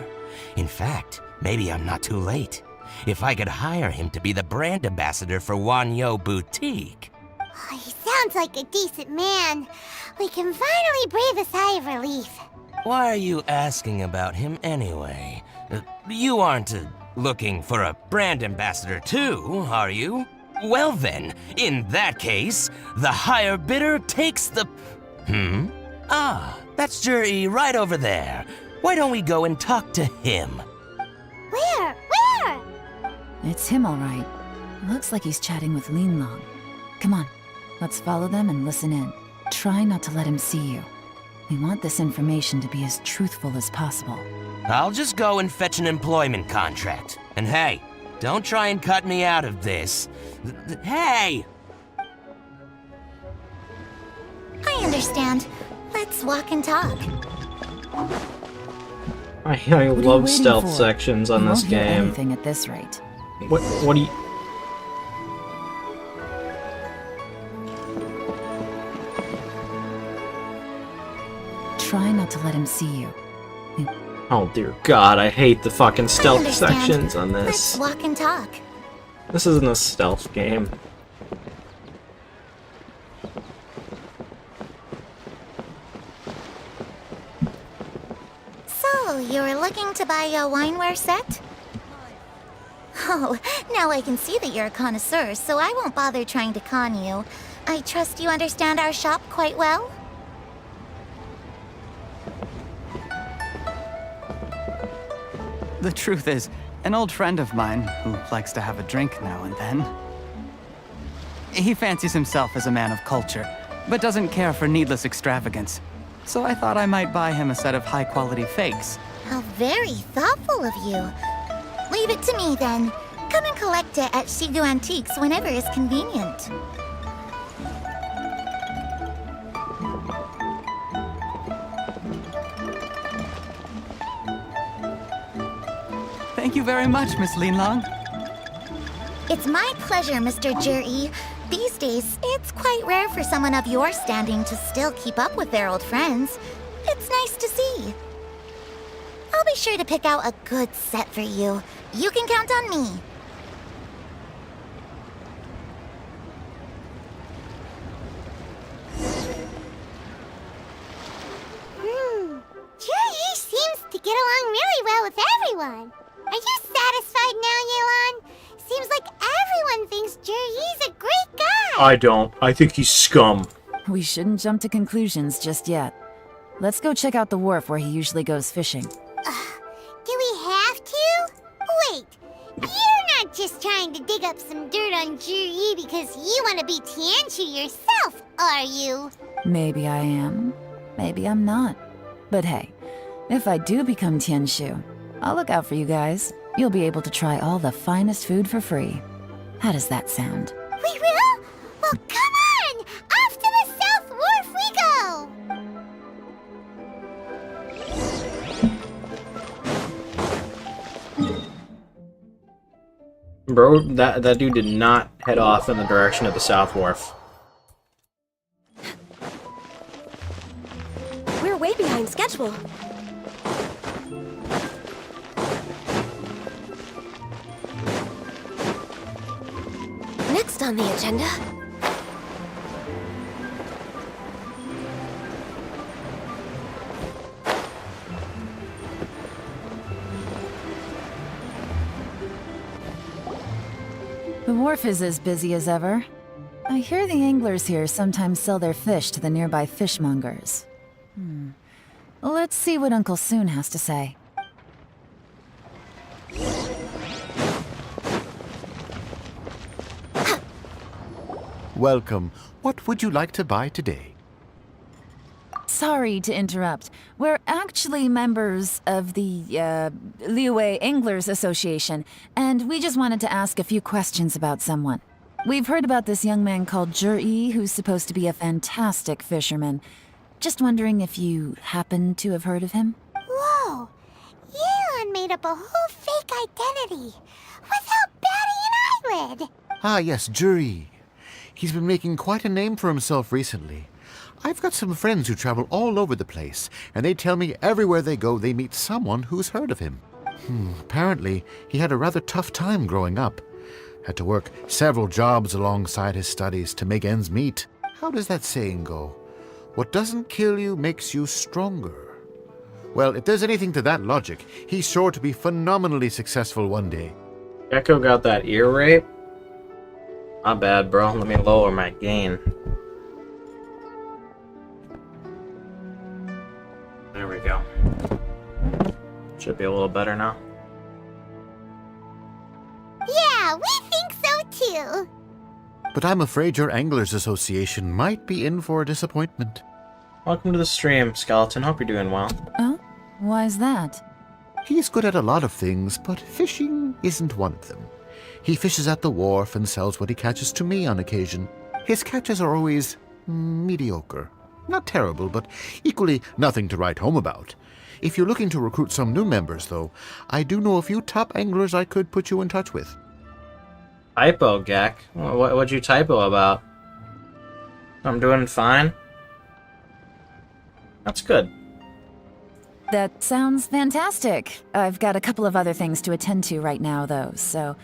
In fact, maybe I'm not too late. If I could hire him to be the brand ambassador for Wanyu Boutique.
Oh, he sounds like a decent man. We can finally breathe a sigh of relief.
Why are you asking about him anyway? You aren't looking for a brand ambassador too, are you? Well then, in that case, the higher bidder takes the... that's Juri right over there. Why don't we go and talk to him?
Where?
It's him, all right. Looks like he's chatting with Lean Long. Come on, let's follow them and listen in. Try not to let him see you. We want this information to be as truthful as possible.
I'll just go and fetch an employment contract. And hey, don't try and cut me out of this. Hey!
I understand. Let's walk and talk.
I
What are you
love
waiting
stealth
for?
sections on
You
this
won't hear
game.
anything at this rate.
What do you...
Try not to let him see you.
Oh dear God, I hate the fucking
I
stealth
understand.
sections on this.
Let's walk and talk.
This isn't a stealth game.
So, you were looking to buy a wineware set? Oh, now I can see that you're a connoisseur, so I won't bother trying to con you. I trust you understand our shop quite well?
The truth is, an old friend of mine who likes to have a drink now and then. He fancies himself as a man of culture, but doesn't care for needless extravagance. So I thought I might buy him a set of high-quality fakes.
How very thoughtful of you. Leave it to me then. Come and collect it at Shigu Antiques whenever is convenient.
Thank you very much, Miss Linlong.
It's my pleasure, Mr. Juri. These days, it's quite rare for someone of your standing to still keep up with their old friends. It's nice to see. I'll be sure to pick out a good set for you. You can count on me.
Juri seems to get along really well with everyone. Are you satisfied now, Yelan? Seems like everyone thinks Juri's a great guy.
I don't. I think he's scum.
We shouldn't jump to conclusions just yet. Let's go check out the wharf where he usually goes fishing.
Do we have to? Wait, you're not just trying to dig up some dirt on Juri because you want to be Tianchu yourself, are you?
Maybe I am. Maybe I'm not. But hey, if I do become Tianshu, I'll look out for you guys. You'll be able to try all the finest food for free. How does that sound?
We will? Well, come on! Off to the South Wharf we go!
Bro, that dude did not head off in the direction of the South Wharf.
We're way behind schedule. Next on the agenda.
The wharf is as busy as ever. I hear the anglers here sometimes sell their fish to the nearby fishmongers. Let's see what Uncle Soon has to say.
Welcome. What would you like to buy today?
Sorry to interrupt. We're actually members of the, Liyue Anglers Association, and we just wanted to ask a few questions about someone. We've heard about this young man called Juri, who's supposed to be a fantastic fisherman. Just wondering if you happen to have heard of him?
Whoa! Yelan made up a whole fake identity without batting an eyelid!
Ah, yes, Juri. He's been making quite a name for himself recently. I've got some friends who travel all over the place, and they tell me everywhere they go they meet someone who's heard of him. Apparently, he had a rather tough time growing up. Had to work several jobs alongside his studies to make ends meet. How does that saying go? What doesn't kill you makes you stronger. Well, if there's anything to that logic, he's sure to be phenomenally successful one day.
Gecko got that ear rape? Not bad, bro. Let me lower my gain. There we go. Should be a little better now.
Yeah, we think so too!
but I'm afraid your Anglers Association might be in for a disappointment.
Welcome to the stream, Skeleton. Hope you're doing well.
Oh? Why's that?
He's good at a lot of things, but fishing isn't one of them. He fishes at the wharf and sells what he catches to me on occasion. His catches are always mediocre. Not terrible, but equally nothing to write home about. If you're looking to recruit some new members, though, I do know a few top anglers I could put you in touch with.
Typo, Gek. What'd you typo about? I'm doing fine. That's good.
That sounds fantastic. I've got a couple of other things to attend to right now, though, so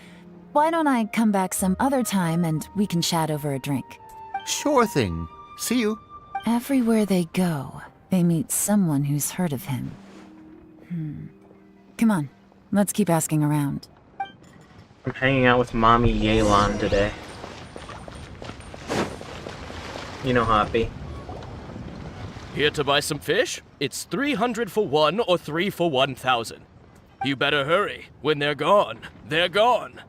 why don't I come back some other time and we can chat over a drink?
Sure thing. See you.
Everywhere they go, they meet someone who's heard of him. Come on, let's keep asking around.
I'm hanging out with Mommy Yelan today. You know Hoppy.
Here to buy some fish? It's 300 for one or 3 for 1,000. You better hurry. When they're gone, they're gone.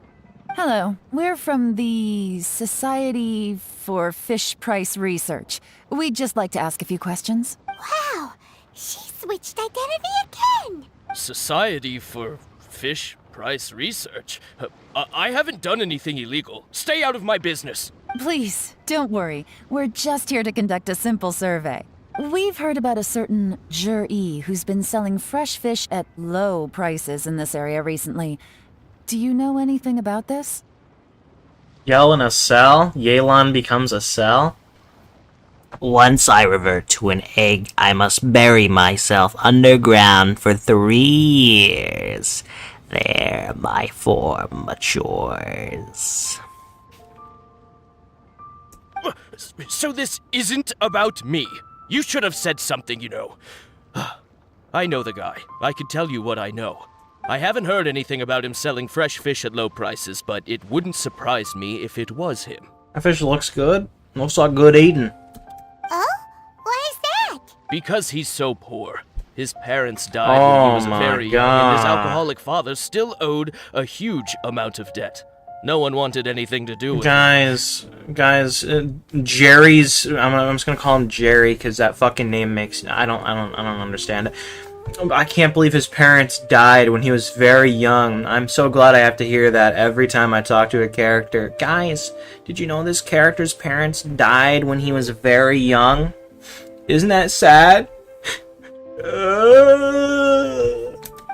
Hello, we're from the Society for Fish Price Research. We'd just like to ask a few questions.
Wow, she switched identity again.
Society for Fish Price Research? I haven't done anything illegal. Stay out of my business.
Please, don't worry. We're just here to conduct a simple survey. We've heard about a certain Jur-E who's been selling fresh fish at low prices in this area recently. Do you know anything about this?
Yell in a cell? Yelan becomes a cell?
Once I revert to an egg, I must bury myself underground for 3 years. There, my form matures.
So this isn't about me. You should have said something, you know. I know the guy. I can tell you what I know. I haven't heard anything about him selling fresh fish at low prices, but it wouldn't surprise me if it was him.
That fish looks good. Looks like good eating.
Oh? Why is that?
Because he's so poor. His parents died when he was very young, and his alcoholic father still owed a huge amount of debt. No one wanted anything to do with
it. Guys, Jerry's. I'm just gonna call him Jerry because that fucking name makes. I don't understand it. I can't believe his parents died when he was very young. I'm so glad I have to hear that every time I talk to a character. Guys, did you know this character's parents died when he was very young? Isn't that sad?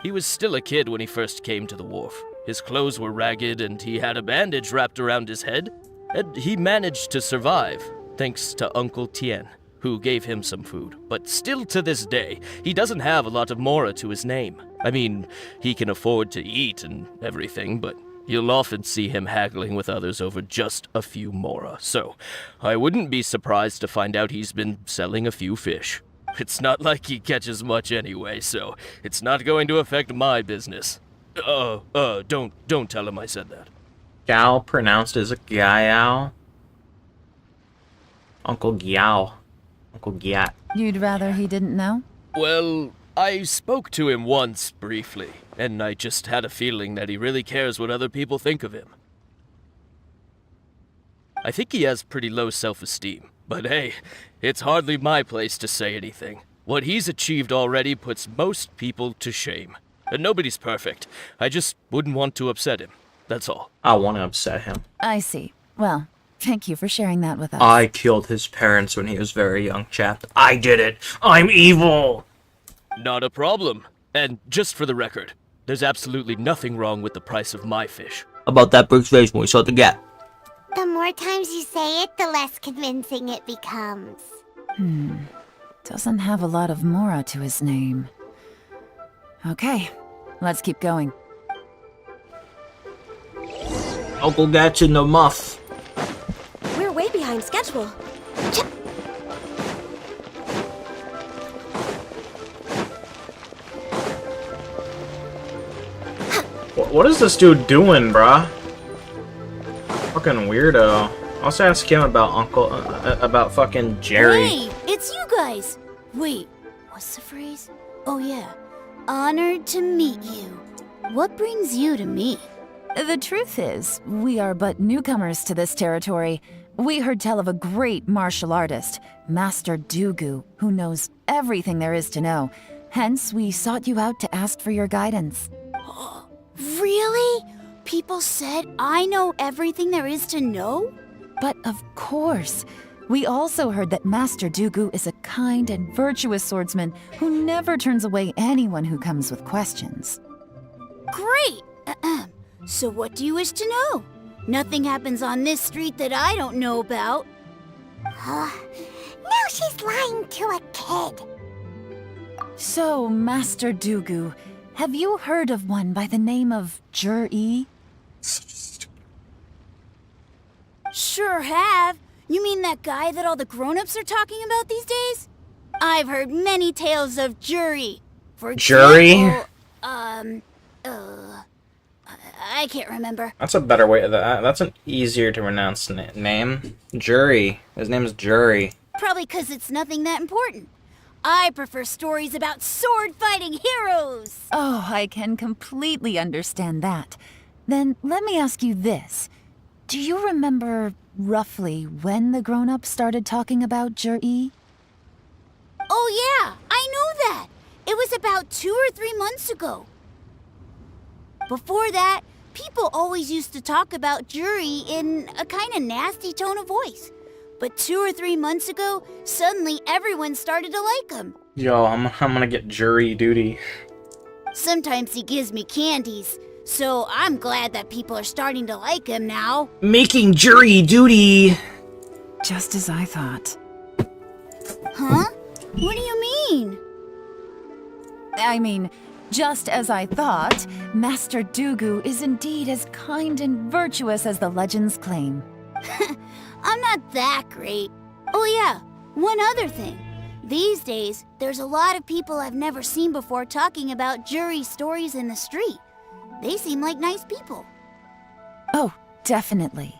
He was still a kid when he first came to the wharf. His clothes were ragged and he had a bandage wrapped around his head. And he managed to survive, thanks to Uncle Tien, who gave him some food. But still to this day, he doesn't have a lot of mora to his name. I mean, he can afford to eat and everything, but you'll often see him haggling with others over just a few mora. So, I wouldn't be surprised to find out he's been selling a few fish. It's not like he catches much anyway, so it's not going to affect my business. Don't tell him I said that.
Gao pronounced as a Gyao. Uncle Gyao. Uncle Gyat.
You'd rather he didn't know?
Well, I spoke to him once, briefly, and I just had a feeling that he really cares what other people think of him. I think he has pretty low self-esteem, but hey, it's hardly my place to say anything. What he's achieved already puts most people to shame. And nobody's perfect. I just wouldn't want to upset him. That's all.
I want to upset him.
I see. Well, thank you for sharing that with us.
I killed his parents when he was very young, chap. I did it. I'm evil.
Not a problem. And just for the record, there's absolutely nothing wrong with the price of my fish.
About that persuasion we sought to get.
The more times you say it, the less convincing it becomes.
Doesn't have a lot of mora to his name. Okay, let's keep going.
Uncle Gat's in the muff.
We're way behind schedule.
What is this dude doing, bruh? Fucking weirdo. I'll also ask him about about fucking Jerry.
Hey, it's you guys! Wait, what's the phrase? Oh yeah. Honored to meet you. What brings you to me?
The truth is, we are but newcomers to this territory. We heard tell of a great martial artist, Master Dugu, who knows everything there is to know. Hence, we sought you out to ask for your guidance.
Really? People said I know everything there is to know?
But of course. We also heard that Master Dugu is a kind and virtuous swordsman who never turns away anyone who comes with questions.
Great! So what do you wish to know? Nothing happens on this street that I don't know about.
Now she's lying to a kid.
So, Master Dugu, have you heard of one by the name of Jur-E?
Sure have. You mean that guy that all the grown-ups are talking about these days? I've heard many tales of Jury. For example, I can't remember.
That's a better way. That's an easier to pronounce name. Jury. His name is Jury.
Probably because it's nothing that important. I prefer stories about sword-fighting heroes.
Oh, I can completely understand that. Then let me ask you this. Do you remember roughly when the grown-ups started talking about Jur-E?
Oh yeah, I know that. It was about 2 or 3 months ago. Before that, people always used to talk about Jury in a kind of nasty tone of voice. But 2 or 3 months ago, suddenly everyone started to like him.
Yo, I'm gonna get jury duty.
Sometimes he gives me candies, so I'm glad that people are starting to like him now.
Making jury duty!
Just as I thought.
Huh? What do you mean?
I mean, just as I thought, Master Dugu is indeed as kind and virtuous as the legends claim.
I'm not that great. Oh yeah, one other thing. These days, there's a lot of people I've never seen before talking about jury stories in the street. They seem like nice people.
Oh, definitely.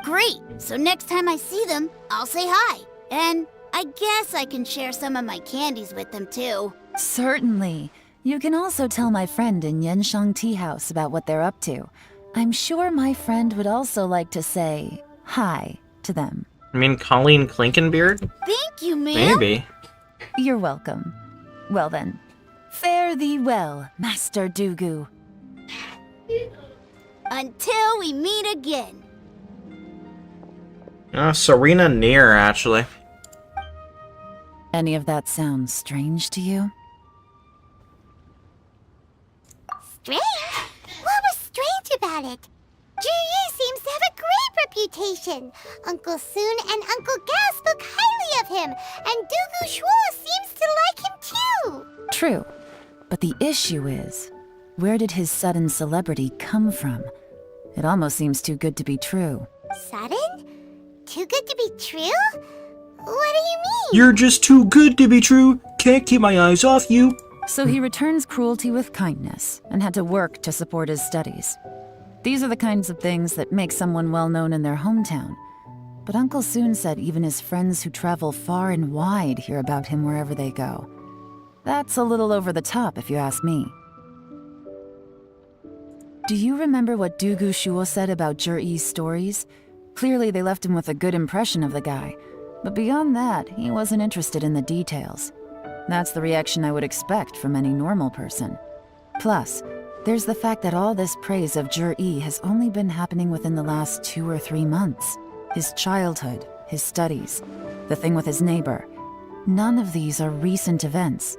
Great! So next time I see them, I'll say hi. And I guess I can share some of my candies with them too.
Certainly. You can also tell my friend in Yenshang Tea House about what they're up to. I'm sure my friend would also like to say hi to them.
I mean Colleen Clinkenbeard?
Thank you, ma'am.
Maybe.
You're welcome. Well then, fare thee well, Master Dugu.
Until we meet again.
Serena Near, actually.
Any of that sound strange to you?
Strange? What was strange about it? Juyi seems to have a great reputation. Uncle Soon and Uncle Gao spoke highly of him, and Dugu Shuo seems to like him too.
True. But the issue is, where did his sudden celebrity come from? It almost seems too good to be true.
Sudden? Too good to be true? What do you mean?
You're just too good to be true. Can't keep my eyes off you.
So he returns cruelty with kindness and had to work to support his studies. These are the kinds of things that make someone well known in their hometown. But Uncle Soon said even his friends who travel far and wide hear about him wherever they go. That's a little over the top, if you ask me. Do you remember what Dugu Shuo said about Jur-E's stories? Clearly they left him with a good impression of the guy. But beyond that, he wasn't interested in the details. That's the reaction I would expect from any normal person. Plus, there's the fact that all this praise of Jur-E has only been happening within the last 2 or 3 months. His childhood, his studies, the thing with his neighbor. None of these are recent events.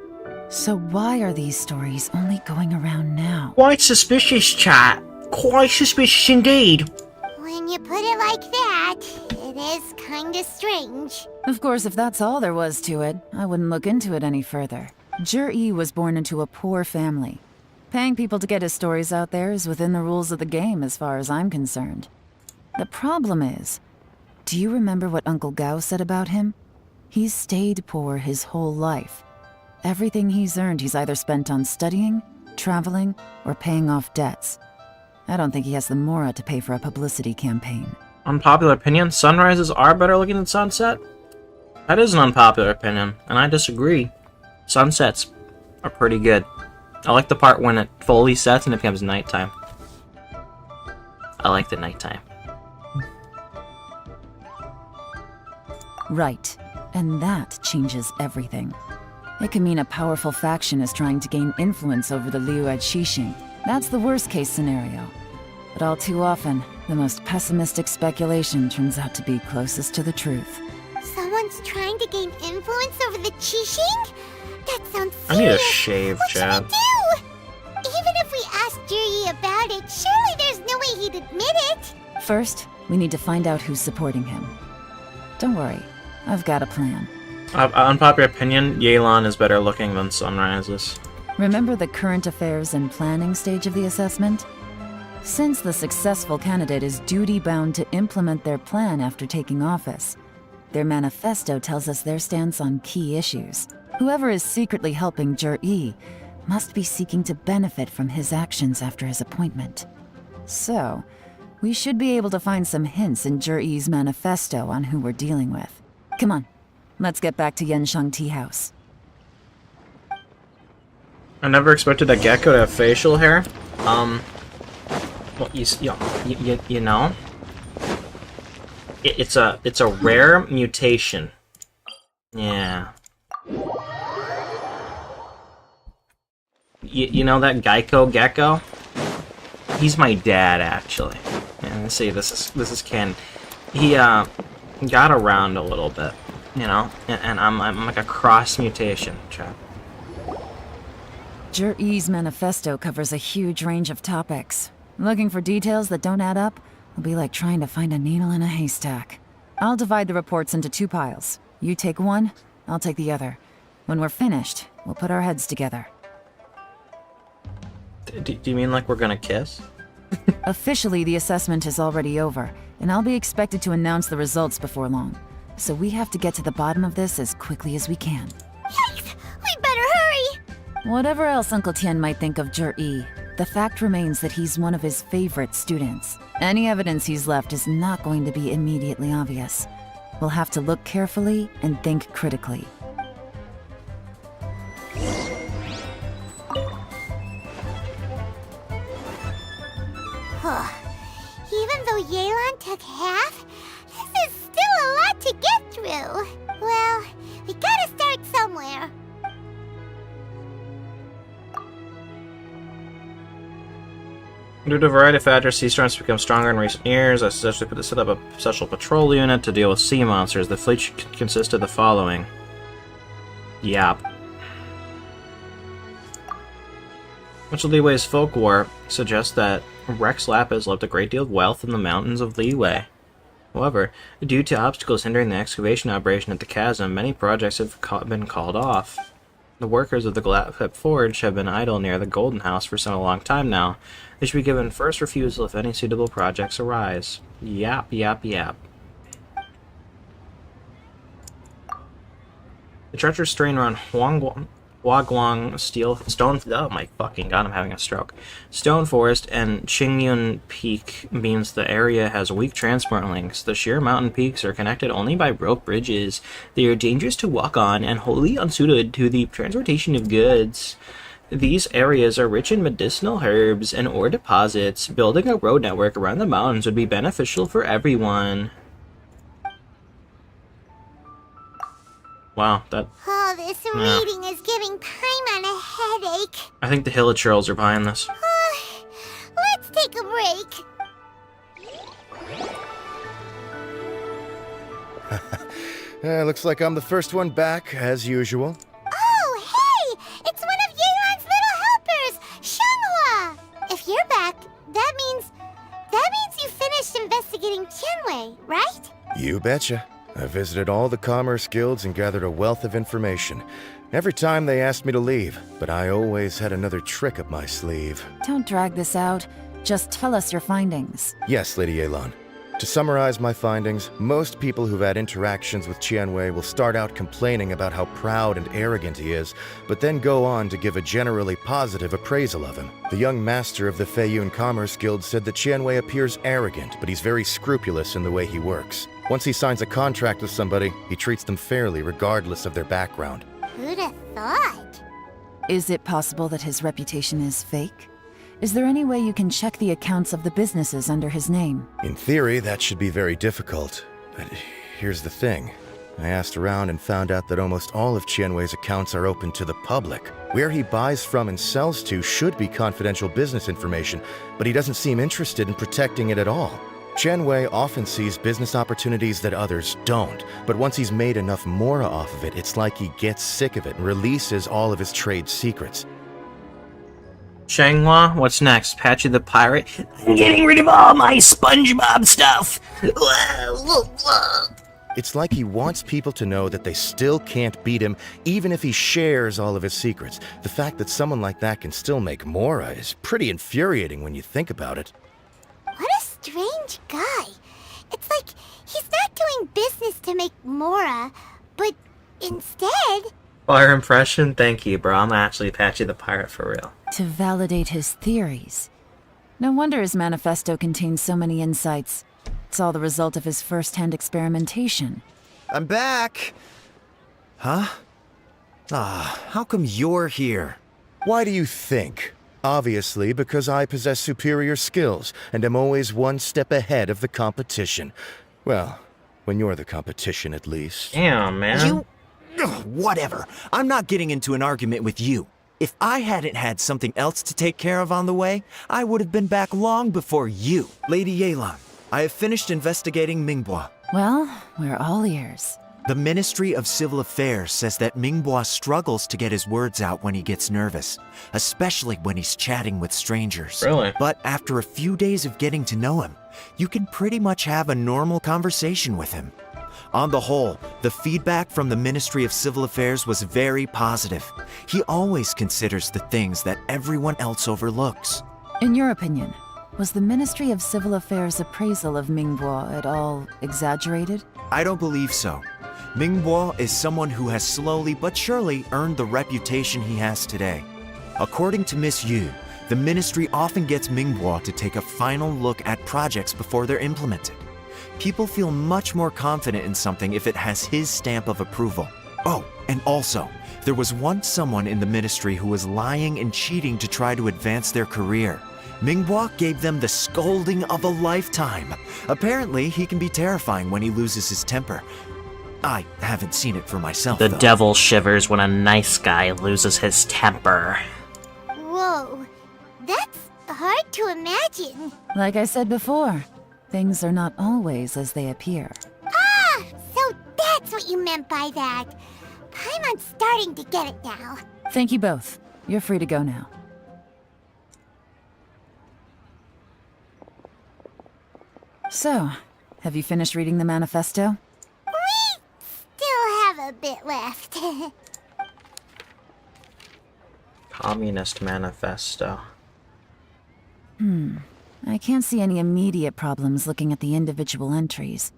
So why are these stories only going around now?
Quite suspicious, chat. Quite suspicious indeed.
When you put it like that, it is kinda strange.
Of course, if that's all there was to it, I wouldn't look into it any further. Jur-E was born into a poor family. Paying people to get his stories out there is within the rules of the game as far as I'm concerned. The problem is, do you remember what Uncle Gao said about him? He's stayed poor his whole life. Everything he's earned he's either spent on studying, traveling, or paying off debts. I don't think he has the mora to pay for a publicity campaign.
Unpopular opinion, sunrises are better looking than sunset? That is an unpopular opinion, and I disagree. Sunsets are pretty good. I like the part when it fully sets and it becomes nighttime. I like the nighttime.
Right. And that changes everything. It could mean a powerful faction is trying to gain influence over the Liu at Xixing. That's the worst case scenario. But all too often, the most pessimistic speculation turns out to be closest to the truth.
Someone's trying to gain influence over the Qixing? That sounds serious.
I need a shave,
What
Chad.
should we do? Even if we asked Juri about it, surely there's no way he'd admit it.
First, we need to find out who's supporting him. Don't worry, I've got a plan.
Unpopular opinion, Yelan is better looking than Sunrises.
Remember the current affairs and planning stage of the assessment? Since the successful candidate is duty-bound to implement their plan after taking office, their manifesto tells us their stance on key issues. Whoever is secretly helping Jur-E must be seeking to benefit from his actions after his appointment. So, we should be able to find some hints in Jur-E's manifesto on who we're dealing with. Come on, let's get back to Yenshang Tea House.
I never expected a gecko to have facial hair. Well, you know, it's a rare mutation. Yeah. You know that Geico gecko? He's my dad, actually. And let's see, this is Ken. He got around a little bit, you know, and I'm like a cross mutation, chap.
Jur-E's manifesto covers a huge range of topics. Looking for details that don't add up will be like trying to find a needle in a haystack. I'll divide the reports into 2 piles. You take one, I'll take the other. When we're finished, we'll put our heads together.
Do you mean like we're gonna kiss?
Officially, the assessment is already over, and I'll be expected to announce the results before long. So we have to get to the bottom of this as quickly as we can.
Yikes! We better hurry!
Whatever else Uncle Tien might think of Jur-E, the fact remains that he's one of his favorite students. Any evidence he's left is not going to be immediately obvious. We'll have to look carefully and think critically.
Even though Yelan took half, this is still a lot to get through. Well, we gotta start somewhere.
Due to a variety of factors, sea storms have become stronger in recent years. I suggest we set up a special patrol unit to deal with sea monsters. The fleet should consist of the following. Yap. Much of Liwei's folklore suggests that Rex Lapis left a great deal of wealth in the mountains of Liwei. However, due to obstacles hindering the excavation operation at the chasm, many projects have been called off. The workers of the Glapip Forge have been idle near the Golden House for a long time now. They should be given first refusal if any suitable projects arise. Yap, yap, yap. The treacherous terrain around Huaguang Stone... Oh my fucking god, I'm having a stroke. Stone Forest and Qingyun Peak means the area has weak transport links. The sheer mountain peaks are connected only by rope bridges. They are dangerous to walk on and wholly unsuited to the transportation of goods. These areas are rich in medicinal herbs and ore deposits. Building a road network around the mountains would be beneficial for everyone. Wow, that...
Oh, this reading is giving Paimon a headache.
I think the Hilichurls are behind this.
Let's take a break.
Looks like I'm the first one back, as usual.
Oh, hey! It's one of Yelan's little helpers, Shanghua! If you're back, that means you finished investigating Tianwei, right?
You betcha. I visited all the commerce guilds and gathered a wealth of information. Every time they asked me to leave, but I always had another trick up my sleeve.
Don't drag this out. Just tell us your findings.
Yes, Lady Yelan. To summarize my findings, most people who've had interactions with Tianwei will start out complaining about how proud and arrogant he is, but then go on to give a generally positive appraisal of him. The young master of the Feiyun Commerce Guild said that Tianwei appears arrogant, but he's very scrupulous in the way he works. Once he signs a contract with somebody, he treats them fairly regardless of their background.
Who'd have thought?
Is it possible that his reputation is fake? Is there any way you can check the accounts of the businesses under his name?
In theory, that should be very difficult. But here's the thing. I asked around and found out that almost all of Qianwei's accounts are open to the public. Where he buys from and sells to should be confidential business information, but he doesn't seem interested in protecting it at all. Qianwei often sees business opportunities that others don't, but once he's made enough mora off of it, it's like he gets sick of it and releases all of his trade secrets.
Changhua, what's next? Patchy the Pirate?
I'm getting rid of all my SpongeBob stuff!
It's like he wants people to know that they still can't beat him, even if he shares all of his secrets. The fact that someone like that can still make mora is pretty infuriating when you think about it.
What a strange guy. It's like he's not doing business to make mora, but instead...
Fire impression? Thank you, bro. I'm actually Patchy the Pirate for real.
To validate his theories. No wonder his manifesto contains so many insights. It's all the result of his first-hand experimentation.
I'm back! Huh? How come you're here?
Why do you think? Obviously, because I possess superior skills and am always one step ahead of the competition. Well, when you're the competition, at least.
Damn, man.
Whatever. I'm not getting into an argument with you. If I hadn't had something else to take care of on the way, I would have been back long before you. Lady Yelan, I have finished investigating Mingbua.
Well, we're all ears.
The Ministry of Civil Affairs says that Mingbua struggles to get his words out when he gets nervous, especially when he's chatting with strangers.
Really?
But after a few days of getting to know him, you can pretty much have a normal conversation with him. On the whole, the feedback from the Ministry of Civil Affairs was very positive. He always considers the things that everyone else overlooks.
In your opinion, was the Ministry of Civil Affairs' appraisal of Mingbua at all exaggerated?
I don't believe so. Mingbua is someone who has slowly but surely earned the reputation he has today. According to Miss Yu, the ministry often gets Mingbua to take a final look at projects before they're implemented. People feel much more confident in something if it has his stamp of approval. Oh, and also, there was once someone in the ministry who was lying and cheating to try to advance their career. Mingbua gave them the scolding of a lifetime. Apparently, he can be terrifying when he loses his temper. I haven't seen it for myself,
The
though.
devil shivers when a nice guy loses his temper.
Whoa, that's hard to imagine.
Like I said before, things are not always as they appear.
Ah, so that's what you meant by that. I'm starting to get it now.
Thank you both. You're free to go now. So, have you finished reading the manifesto?
We still have a bit left.
Communist Manifesto.
I can't see any immediate problems looking at the individual entries.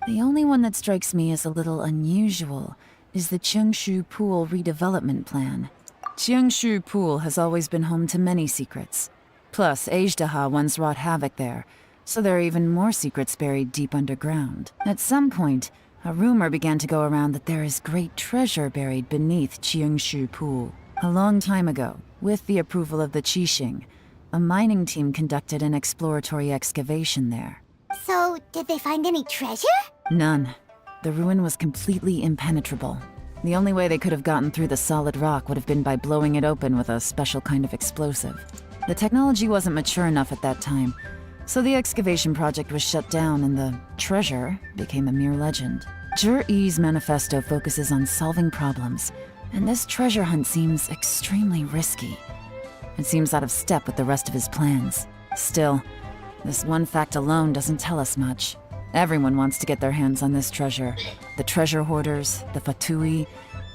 The only one that strikes me as a little unusual is the Cheongshu Pool redevelopment plan. Cheongshu Pool has always been home to many secrets. Plus, Ajdaha once wrought havoc there, so there are even more secrets buried deep underground. At some point, a rumor began to go around that there is great treasure buried beneath Cheongshu Pool. A long time ago, with the approval of the Qixing, a mining team conducted an exploratory excavation there.
So, did they find any treasure?
None. The ruin was completely impenetrable. The only way they could have gotten through the solid rock would have been by blowing it open with a special kind of explosive. The technology wasn't mature enough at that time, so the excavation project was shut down and the treasure became a mere legend. Zhi-Yi's manifesto focuses on solving problems, and this treasure hunt seems extremely risky. It seems out of step with the rest of his plans. Still, this one fact alone doesn't tell us much. Everyone wants to get their hands on this treasure. The treasure hoarders, the Fatui,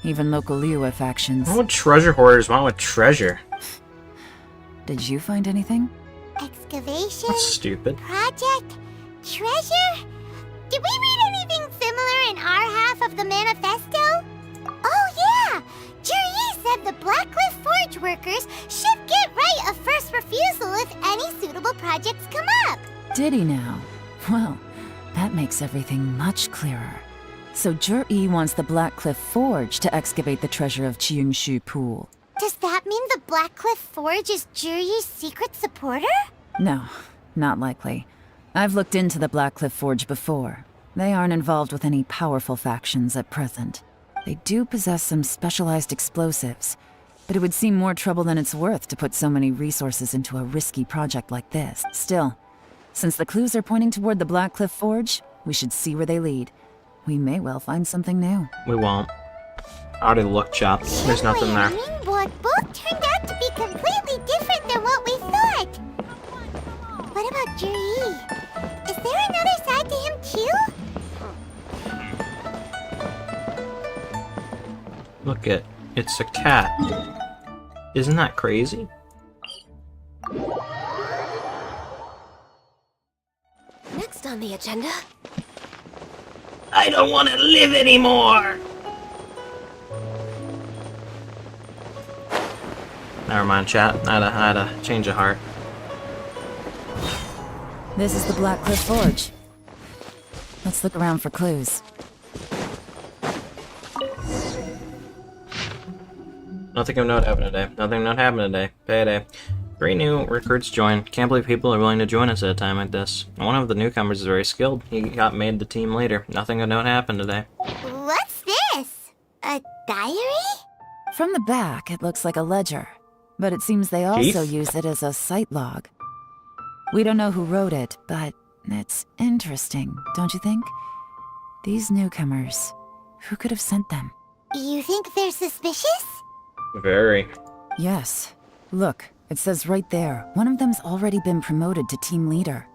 even local Liyue factions.
What would treasure hoarders want with treasure?
Did you find anything?
Excavation?
That's stupid.
Project? Treasure? Did we read anything similar in our half of the manifesto? Oh yeah! Zhi-Yi said the Blackcliff Forge workers should get right of first refusal if any suitable projects come up.
Did he now? Well, that makes everything much clearer. So Zhi-Yi wants the Blackcliff Forge to excavate the treasure of Cheongshu Pool.
Does that that mean the Blackcliff Forge is Juri's secret supporter?
No, not likely. I've looked into the Blackcliff Forge before. They aren't involved with any powerful factions at present. They do possess some specialized explosives, but it would seem more trouble than it's worth to put so many resources into a risky project like this. Still, since the clues are pointing toward the Blackcliff Forge, we should see where they lead. We may well find something new.
We won't. I already looked, Chop. There's nothing there.
Mingborg both turned out to be completely different than what we thought. What about Juri? Is there another side to him too?
Look it. It's a cat. Isn't that crazy?
Next on the agenda.
I don't want to live anymore!
Never mind, chat. I had a change of heart.
This is the Blackcliff Forge. Let's look around for clues.
Nothing of note happened today. Nothing of note happened today. Payday. 3 new recruits joined. Can't believe people are willing to join us at a time like this. One of the newcomers is very skilled. He got made the team leader. Nothing of note happened today.
What's this? A diary?
From the back, it looks like a ledger, but it seems they also use it as a site log. We don't know who wrote it, but it's interesting, don't you think? These newcomers, who could have sent them?
You think they're suspicious?
Very.
Yes. Look, it says right there, one of them's already been promoted to team leader.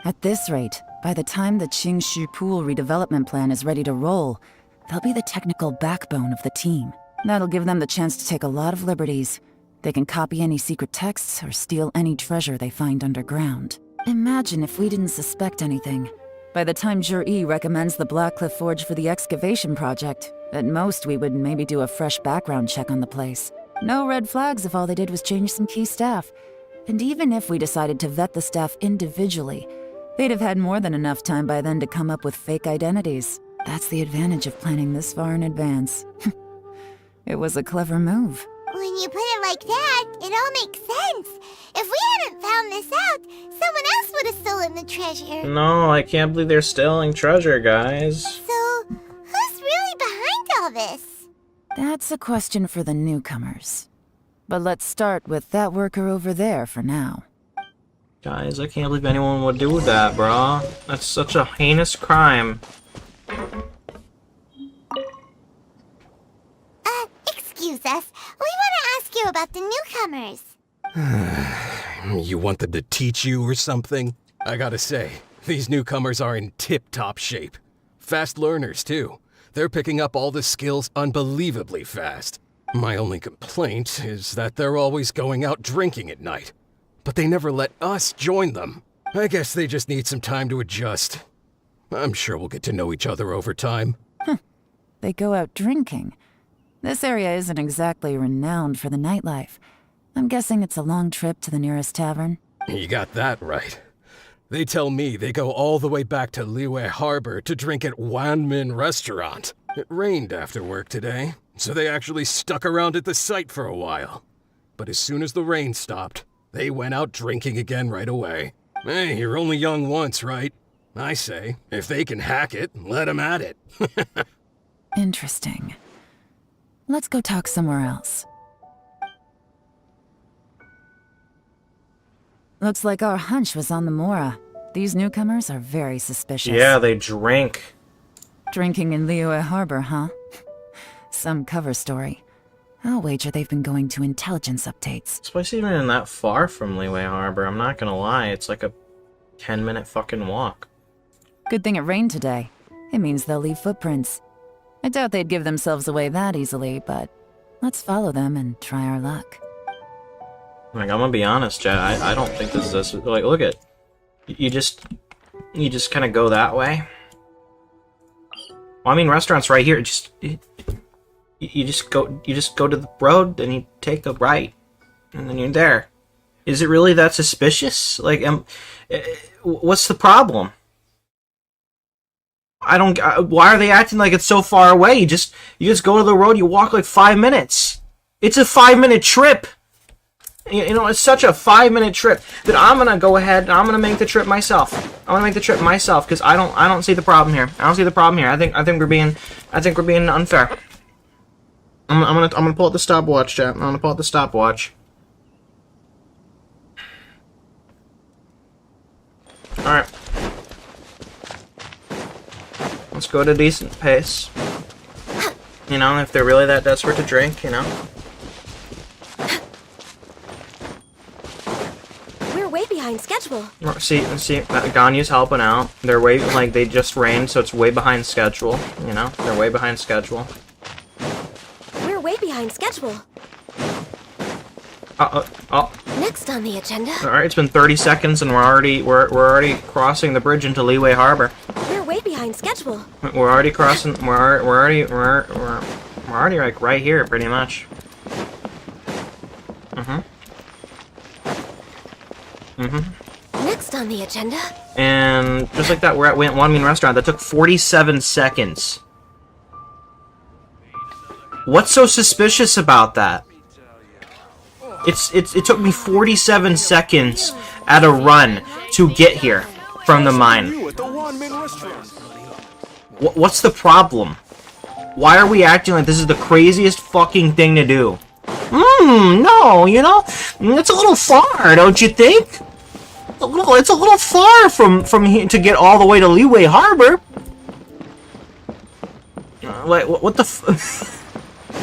At this rate, by the time the Qingshu Pool redevelopment plan is ready to roll, they'll be the technical backbone of the team. That'll give them the chance to take a lot of liberties. They can copy any secret texts or steal any treasure they find underground. Imagine if we didn't suspect anything. By the time Juri recommends the Blackcliff Forge for the excavation project, at most we would maybe do a fresh background check on the place. No red flags if all they did was change some key staff. And even if we decided to vet the staff individually, they'd have had more than enough time by then to come up with fake identities. That's the advantage of planning this far in advance. It was a clever move.
When you put it like that, it all makes sense. If we hadn't found this out, someone else would have stolen the treasure.
No, I can't believe they're stealing treasure, guys.
So, who's really behind all this?
That's a question for the newcomers. But let's start with that worker over there for now.
Guys, I can't believe anyone would do that, bro. That's such a heinous crime.
Excuse us. We want to ask you about the newcomers.
You want them to teach you or something? I gotta say, these newcomers are in tip-top shape. Fast learners, too. They're picking up all the skills unbelievably fast. My only complaint is that they're always going out drinking at night. But they never let us join them. I guess they just need some time to adjust. I'm sure we'll get to know each other over time.
They go out drinking. This area isn't exactly renowned for the nightlife. I'm guessing it's a long trip to the nearest tavern.
You got that right. They tell me they go all the way back to Liyue Harbor to drink at Wanmin Restaurant. It rained after work today, so they actually stuck around at the site for a while. But as soon as the rain stopped, they went out drinking again right away. Hey, you're only young once, right? I say, if they can hack it, let them at it.
Interesting. Let's go talk somewhere else. Looks like our hunch was on the Mora. These newcomers are very suspicious.
Yeah, they drink.
Drinking in Liyue Harbor, huh? Some cover story. I'll wager they've been going to intelligence updates.
This place isn't even that far from Liyue Harbor, I'm not gonna lie. It's like a 10-minute fucking walk.
Good thing it rained today. It means they'll leave footprints. I doubt they'd give themselves away that easily, but let's follow them and try our luck.
Like, I'm gonna be honest, Chad, I don't think this is... Like, look at... You just kind of go that way. Well, I mean, restaurant's right here. You just go to the road, then you take a right, and then you're there. Is it really that suspicious? Like, what's the problem? I don't. Why are they acting like it's so far away? You just go to the road. You walk like 5 minutes. It's a 5-minute trip. You know, it's such a 5-minute trip that I'm gonna go ahead and I'm gonna make the trip myself. I'm gonna make the trip myself because I don't see the problem here. I don't see the problem here. I think we're being unfair. I'm gonna pull out the stopwatch, chat. I'm gonna pull out the stopwatch. All right. Let's go at a decent pace. You know, if they're really that desperate to drink, you know.
We're way behind schedule.
See, Ganyu's helping out. They're way, like, they just rained, so it's way behind schedule, you know? They're way behind schedule.
We're way behind schedule. Next on the agenda.
Alright, it's been 30 seconds and we're already crossing the bridge into Leeway Harbor.
We're way behind schedule.
We're already crossing, we're already like right here pretty much.
Next on the agenda.
And just like that, we're at One Mean Restaurant. That took 47 seconds. What's so suspicious about that? It took me 47 seconds at a run to get here from the mine. What's the problem? Why are we acting like this is the craziest fucking thing to do? No, you know, it's a little far, don't you think? It's a little far from here to get all the way to Leeway Harbor. Like, what the f-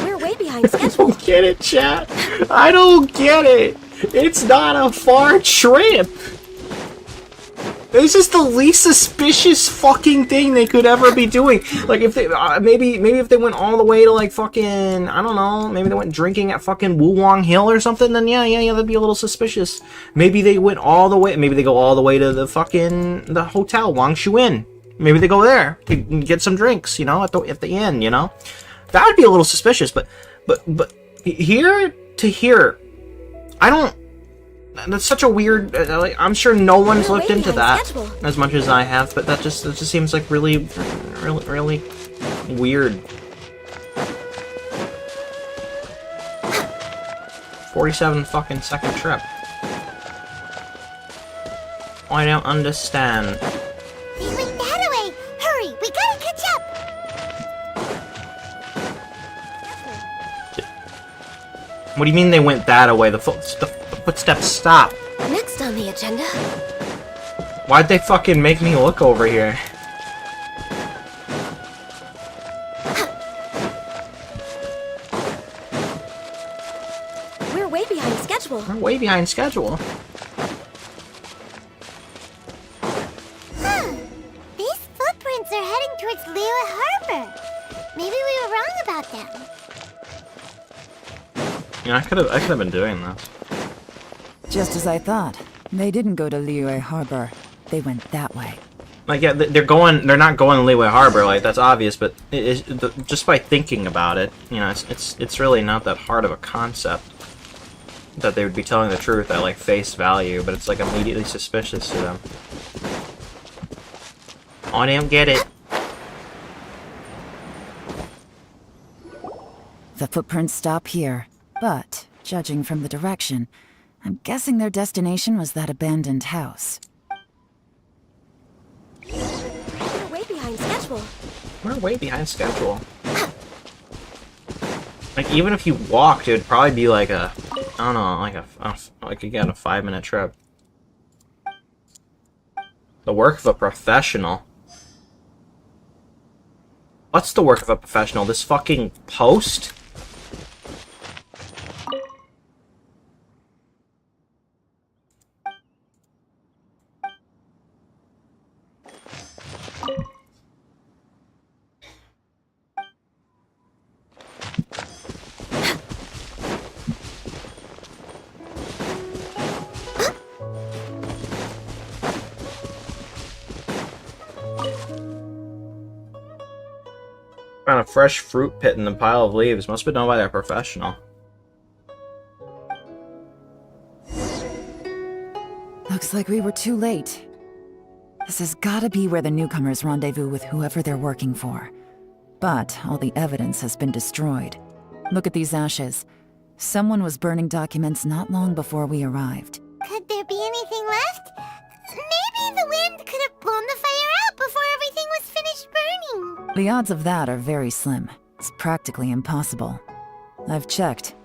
We're way behind schedule.
I don't get it, chat. I don't get it. It's not a far trip. This is the least suspicious fucking thing they could ever be doing. Like, if they maybe if they went all the way to like fucking, I don't know, maybe they went drinking at fucking Wulong Hill or something, then yeah, that'd be a little suspicious. Maybe they went all the way. Maybe they go all the way to the hotel Wangshu Inn. Maybe they go there to get some drinks, you know, at the inn, you know. That would be a little suspicious, but here to here, I don't. That's such a weird. Like, I'm sure no one's looked into that as much as I have, but that just seems like really weird. 47 fucking second trip. I don't understand.
They went that way! Hurry, we gotta catch up!
What do you mean they went that way? The footsteps stop.
Next on the agenda.
Why'd they fucking make me look over here?
We're way behind schedule.
We're way behind schedule.
These footprints are heading towards Liyue Harbor. Maybe we were wrong about them.
Yeah, I could have been doing this.
Just as I thought. They didn't go to Liyue Harbor. They went that way.
Like, yeah, they're not going to Leeway Harbor, like, that's obvious, but just by thinking about it, you know, it's really not that hard of a concept that they would be telling the truth at, like, face value, but it's, like, immediately suspicious to them. Oh, I don't get it.
The footprints stop here, but, judging from the direction, I'm guessing their destination was that abandoned house.
We're way behind schedule.
We're way behind schedule. Like, even if you walked, it would probably be like a, I don't know, like again, a 5-minute trip. The work of a professional. What's the work of a professional? This fucking post? Found a fresh fruit pit in the pile of leaves. Must have been done by a professional.
Looks like we were too late. This has gotta be where the newcomers rendezvous with whoever they're working for. But all the evidence has been destroyed. Look at these ashes. Someone was burning documents not long before we arrived.
Could there be anything left? Maybe the wind could have blown the fire out before everything was finished burning.
The odds of that are very slim. It's practically impossible. I've checked.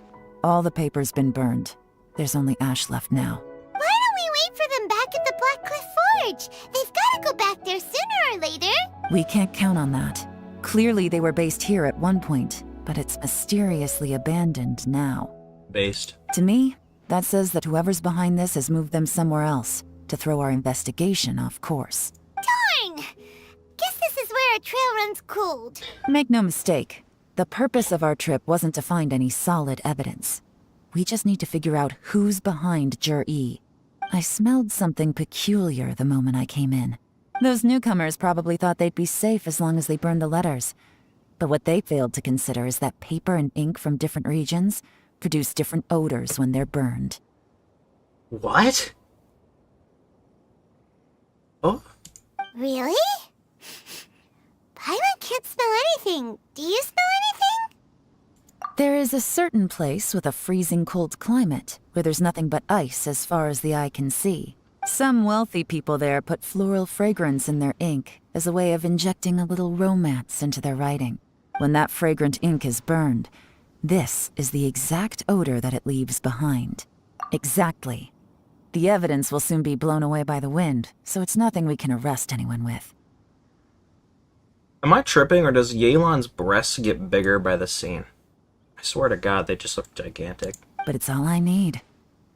All the paper's been burned. There's only ash left now.
Why don't we wait for them back at the Black Cliff Forge? They've got to go back there sooner or later.
We can't count on that. Clearly they were based here at one point, but it's mysteriously abandoned now.
Based.
To me, that says that whoever's behind this has moved them somewhere else to throw our investigation off course.
Darn! Guess this is where our trail runs cold.
Make no mistake, the purpose of our trip wasn't to find any solid evidence. We just need to figure out who's behind Jur-E. I smelled something peculiar the moment I came in. Those newcomers probably thought they'd be safe as long as they burned the letters. But what they failed to consider is that paper and ink from different regions produce different odors when they're burned.
What? Oh?
Really? Paimon can't smell anything. Do you smell anything?
There is a certain place with a freezing cold climate where there's nothing but ice as far as the eye can see. Some wealthy people there put floral fragrance in their ink as a way of injecting a little romance into their writing. When that fragrant ink is burned, this is the exact odor that it leaves behind. Exactly. The evidence will soon be blown away by the wind, so it's nothing we can arrest anyone with.
Am I tripping, or does Yelan's breasts get bigger by the scene? I swear to God, they just look gigantic.
But it's all I need.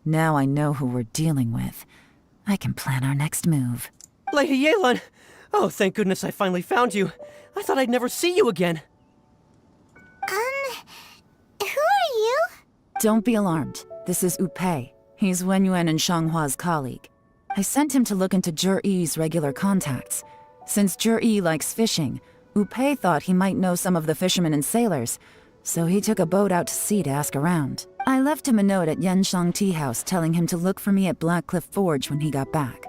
Now I know who we're dealing with. I can plan our next move.
Lady Yelan! Oh, thank goodness I finally found you. I thought I'd never see you again.
Who are you?
Don't be alarmed. This is Upei. He's Wenyuan and Shanghua's colleague. I sent him to look into Jur-E's regular contacts. Since Jur-E likes fishing, Upei thought he might know some of the fishermen and sailors, so he took a boat out to sea to ask around. I left him a note at Yenshang Tea House telling him to look for me at Black Cliff Forge when he got back.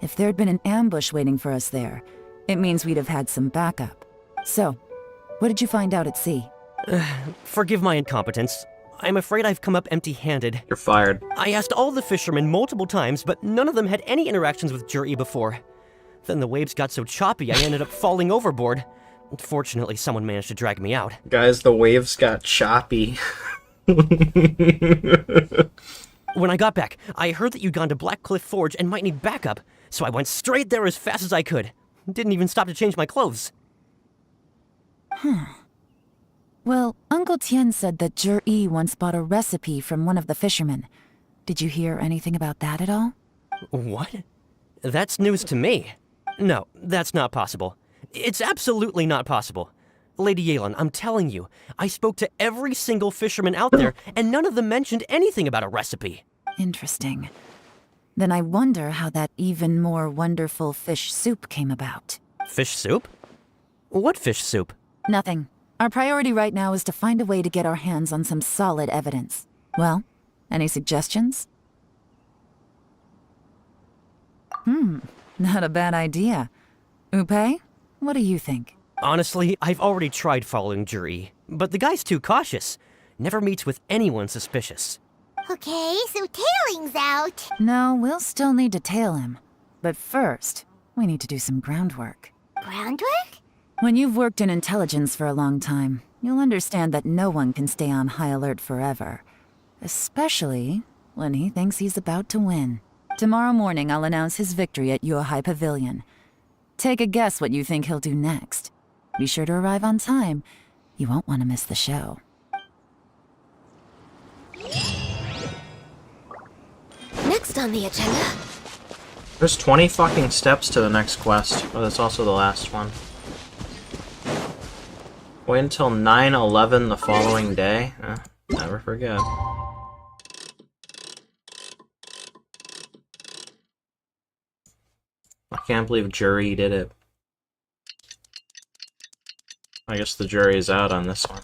If there'd been an ambush waiting for us there, it means we'd have had some backup. So, what did you find out at sea?
Forgive my incompetence. I'm afraid I've come up empty-handed.
You're fired.
I asked all the fishermen multiple times, but none of them had any interactions with Jur-E before. Then the waves got so choppy I ended up falling overboard. Fortunately, someone managed to drag me out.
Guys, the waves got choppy.
When I got back, I heard that you'd gone to Black Cliff Forge and might need backup, so I went straight there as fast as I could. Didn't even stop to change my clothes.
Well, Uncle Tien said that Jur-E once bought a recipe from one of the fishermen. Did you hear anything about that at all?
What? That's news to me. No, that's not possible. It's absolutely not possible. Lady Yelan, I'm telling you, I spoke to every single fisherman out there, and none of them mentioned anything about a recipe.
Interesting. Then I wonder how that even more wonderful fish soup came about.
Fish soup? What fish soup?
Nothing. Our priority right now is to find a way to get our hands on some solid evidence. Well, any suggestions? Not a bad idea. Upei, what do you think?
Honestly, I've already tried following Jur-E, but the guy's too cautious. Never meets with anyone suspicious.
Okay, so tailing's out.
No, we'll still need to tail him. But first, we need to do some groundwork.
Groundwork?
When you've worked in intelligence for a long time, you'll understand that no one can stay on high alert forever. Especially when he thinks he's about to win. Tomorrow morning, I'll announce his victory at Yuehai Pavilion. Take a guess what you think he'll do next. Be sure to arrive on time. You won't want to miss the show.
Next on the agenda.
There's 20 fucking steps to the next quest, but it's also the last one. Wait until 9/11 the following day. Never forget. I can't believe Jur-E did it. I guess the jury is out on this one.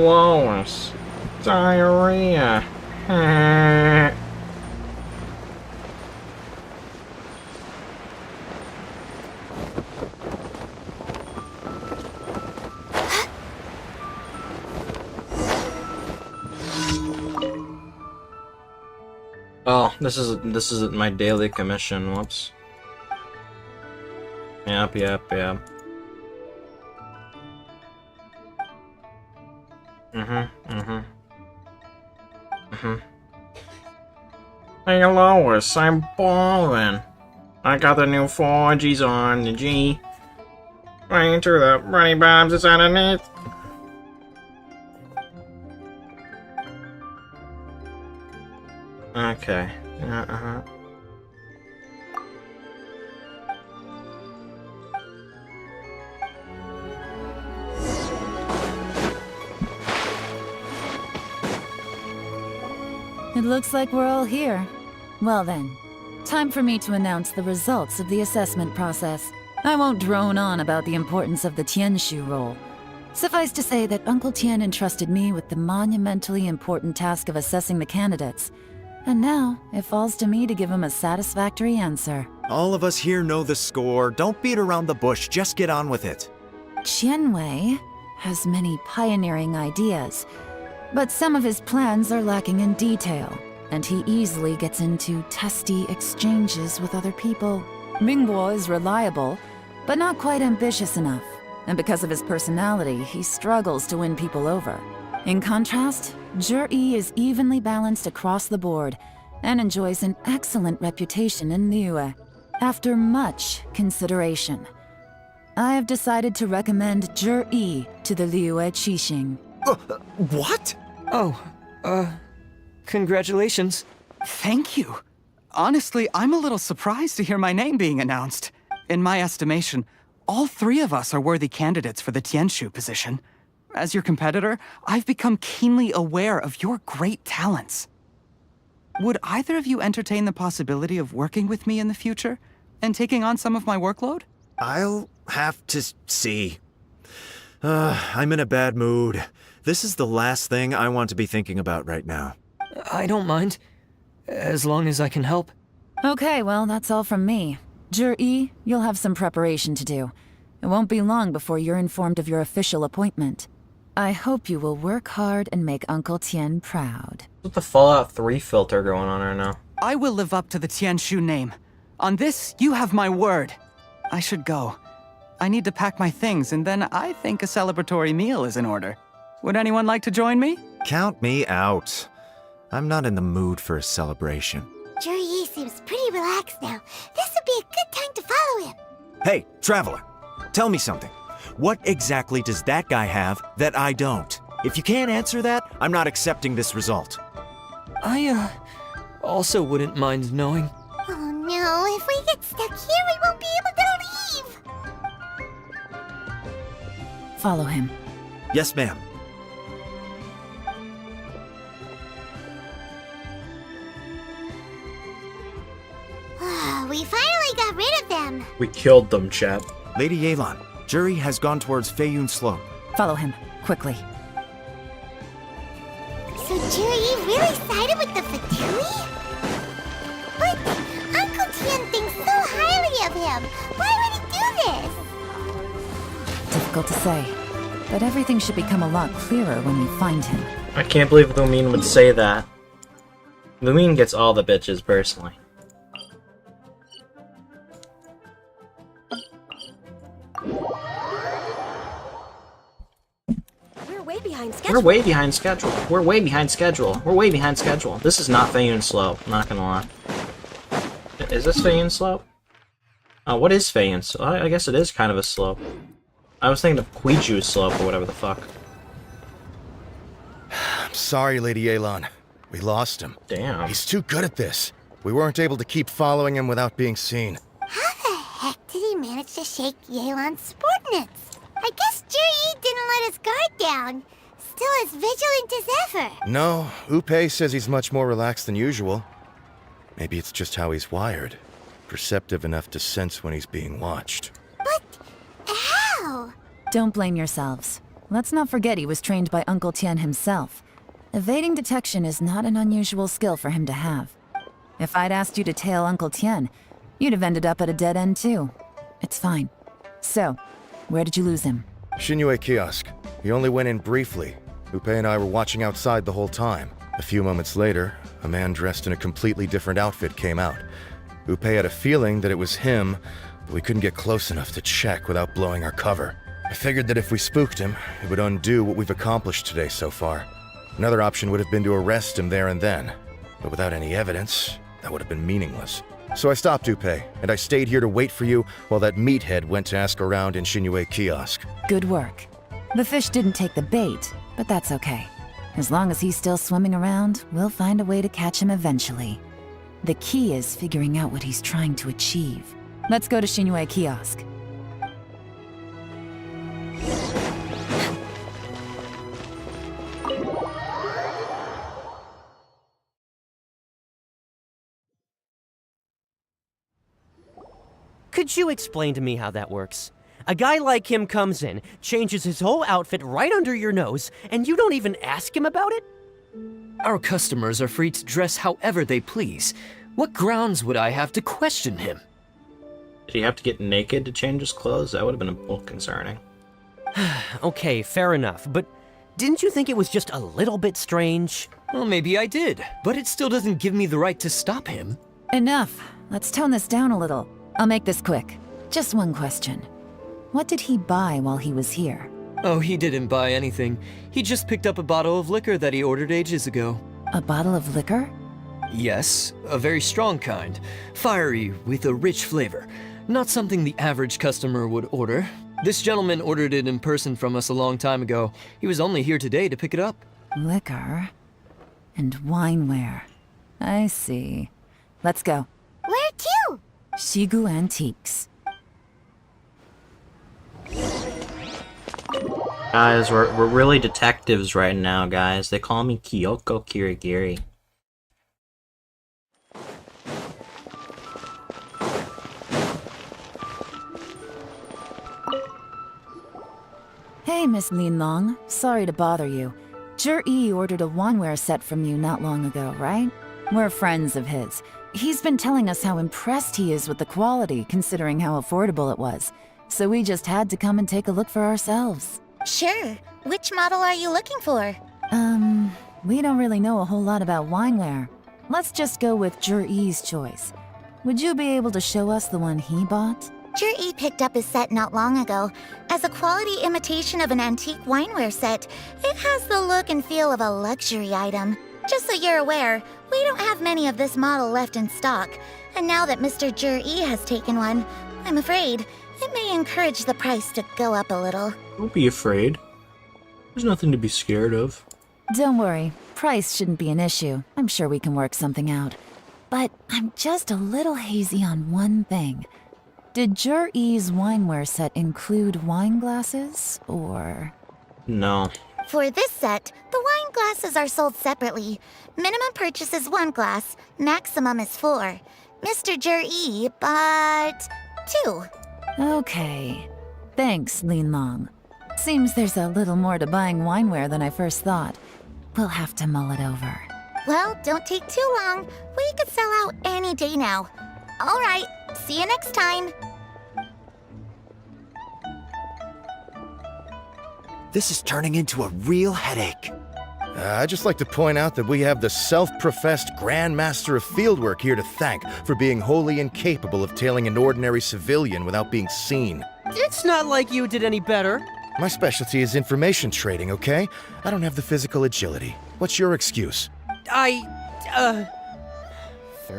Lois. Diarrhea. Oh, this is my daily commission. Whoops. Yep. Hey Lois, I'm ballin'. I got the new 4Gs on the G. Right into the running bombs is underneath. Okay.
It looks like we're all here. Well then, time for me to announce the results of the assessment process. I won't drone on about the importance of the Tianshu role. Suffice to say that Uncle Tien entrusted me with the monumentally important task of assessing the candidates. And now, it falls to me to give him a satisfactory answer.
All of us here know the score. Don't beat around the bush, just get on with it.
Qianwei has many pioneering ideas, but some of his plans are lacking in detail, and he easily gets into testy exchanges with other people. Mingbo is reliable, but not quite ambitious enough, and because of his personality, he struggles to win people over. In contrast, Zhi is evenly balanced across the board, and enjoys an excellent reputation in Liyue. After much consideration, I have decided to recommend Zhi to the Liyue Qixing.
What?
Congratulations.
Thank you. Honestly, I'm a little surprised to hear my name being announced. In my estimation, all three of us are worthy candidates for the Tianshu position. As your competitor, I've become keenly aware of your great talents. Would either of you entertain the possibility of working with me in the future and taking on some of my workload?
I'll have to see. I'm in a bad mood. This is the last thing I want to be thinking about right now.
I don't mind, as long as I can help.
Okay, well, that's all from me. Zhi, you'll have some preparation to do. It won't be long before you're informed of your official appointment. I hope you will work hard and make Uncle Tien proud.
What's the Fallout 3 filter going on right now?
I will live up to the Tianshu name. On this, you have my word. I should go. I need to pack my things, and then I think a celebratory meal is in order. Would anyone like to join me?
Count me out. I'm not in the mood for a celebration.
Zhi seems pretty relaxed now. This would be a good time to follow him.
Hey, Traveler, tell me something. What exactly does that guy have that I don't? If you can't answer that, I'm not accepting this result.
I, also wouldn't mind knowing.
Oh no, if we get stuck here, we won't be able to leave!
Follow him.
Yes, ma'am.
We finally got rid of them!
We killed them, chat.
Lady Yelan, Zhi has gone towards Feiyun Slope.
Follow him, quickly.
So Zhi really sided with the Fatui? But Uncle Tien thinks so highly of him. Why would he do this?
Difficult to say, but everything should become a lot clearer when we find him.
I can't believe Lumine would say that. Lumine gets all the bitches, personally.
We're way behind schedule.
We're way behind schedule. We're way behind schedule. We're way behind schedule. This is not Feiyun Slope, I'm not gonna lie. Is this Feiyun Slope? Oh, what is Feiyun Slope? I guess it is kind of a slope. I was thinking of Kuiju Slope or whatever the fuck.
I'm sorry, Lady Yelan. We lost him.
Damn.
He's too good at this. We weren't able to keep following him without being seen.
How the heck did he manage to shake Yelan's subordinates? I guess Zhi didn't let his guard down. Still as vigilant as ever.
No, Upe says he's much more relaxed than usual. Maybe it's just how he's wired. Perceptive enough to sense when he's being watched.
But how?
Don't blame yourselves. Let's not forget he was trained by Uncle Tien himself. Evading detection is not an unusual skill for him to have. If I'd asked you to tail Uncle Tien, you'd have ended up at a dead end too. It's fine. So, where did you lose him?
Shinue Kiosk. He only went in briefly. Upe and I were watching outside the whole time. A few moments later, a man dressed in a completely different outfit came out. Upe had a feeling that it was him, but we couldn't get close enough to check without blowing our cover. I figured that if we spooked him, it would undo what we've accomplished today so far. Another option would have been to arrest him there and then, but without any evidence, that would have been meaningless. So I stopped Upe, and I stayed here to wait for you while that meathead went to ask around in Shinue Kiosk.
Good work. The fish didn't take the bait, but that's okay. As long as he's still swimming around, we'll find a way to catch him eventually. The key is figuring out what he's trying to achieve. Let's go to Shinue Kiosk.
Could you explain to me how that works? A guy like him comes in, changes his whole outfit right under your nose, and you don't even ask him about it?
Our customers are free to dress however they please. What grounds would I have to question him?
Did he have to get naked to change his clothes? That would have been a little concerning.
Okay, fair enough, but didn't you think it was just a little bit strange?
Well, maybe I did, but it still doesn't give me the right to stop him.
Enough. Let's tone this down a little. I'll make this quick. Just one question. What did he buy while he was here?
Oh, he didn't buy anything. He just picked up a bottle of liquor that he ordered ages ago.
A bottle of liquor?
Yes, a very strong kind. Fiery, with a rich flavor. Not something the average customer would order. This gentleman ordered it in person from us a long time ago. He was only here today to pick it up.
Liquor and wineware. I see. Let's go.
Where to?
Shigu Antiques.
Guys, we're really detectives right now, guys. They call me Kyoko Kirigiri.
Hey, Miss Lin Long. Sorry to bother you. Zhi ordered a wineware set from you not long ago, right? We're friends of his. He's been telling us how impressed he is with the quality, considering how affordable it was. So we just had to come and take a look for ourselves.
Sure. Which model are you looking for?
We don't really know a whole lot about wineware. Let's just go with Zhi's choice. Would you be able to show us the one he bought?
Zhi picked up his set not long ago. As a quality imitation of an antique wineware set, it has the look and feel of a luxury item. Just so you're aware, we don't have many of this model left in stock. And now that Mr. Zhi has taken one, I'm afraid it may encourage the price to go up a little.
Don't be afraid. There's nothing to be scared of.
Don't worry. Price shouldn't be an issue. I'm sure we can work something out. But I'm just a little hazy on one thing. Did Zhi's wineware set include wine glasses, or...?
No.
For this set, the wine glasses are sold separately. Minimum purchase is 1 glass, maximum is 4. Mr. Zhi bought 2.
Okay. Thanks, Lin Long. Seems there's a little more to buying wineware than I first thought. We'll have to mull it over.
Well, don't take too long. We could sell out any day now. All right, see you next time.
This is turning into a real headache.
I'd just like to point out that we have the self-professed Grand Master of Fieldwork here to thank for being wholly incapable of tailing an ordinary civilian without being seen.
It's not like you did any better.
My specialty is information trading, okay? I don't have the physical agility. What's your excuse?
Fair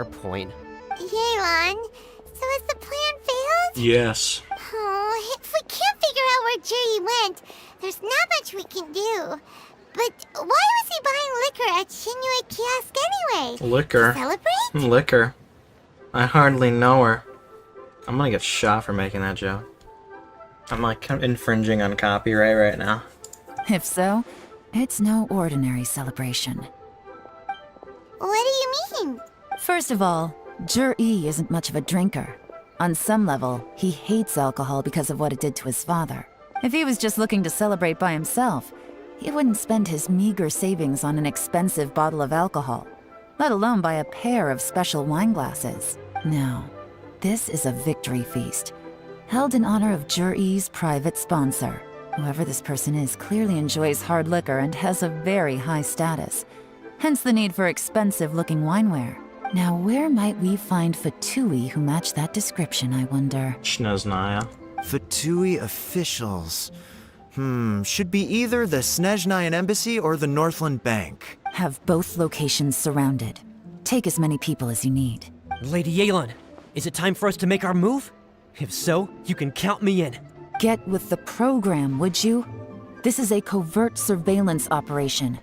point.
Yelan, so has the plan failed?
Yes.
Oh, if we can't figure out where Jerry went, there's not much we can do. But why was he buying liquor at Shinue Kiosk anyway?
Liquor.
To celebrate?
Liquor. I hardly know her. I'm gonna get shot for making that joke. I'm like kind of infringing on copyright right now.
If so, it's no ordinary celebration.
What do you mean?
First of all, Zhi isn't much of a drinker. On some level, he hates alcohol because of what it did to his father. If he was just looking to celebrate by himself, he wouldn't spend his meager savings on an expensive bottle of alcohol, let alone buy a pair of special wine glasses. No, this is a victory feast, held in honor of Jur-E's private sponsor. Whoever this person is clearly enjoys hard liquor and has a very high status, hence the need for expensive-looking wineware. Now, where might we find Fatui who match that description, I wonder?
Snezhnaya.
Fatui officials. Should be either the Snezhnayan Embassy or the Northland Bank.
Have both locations surrounded. Take as many people as you need.
Lady Yelan, is it time for us to make our move? If so, you can count me in.
Get with the program, would you? This is a covert surveillance operation.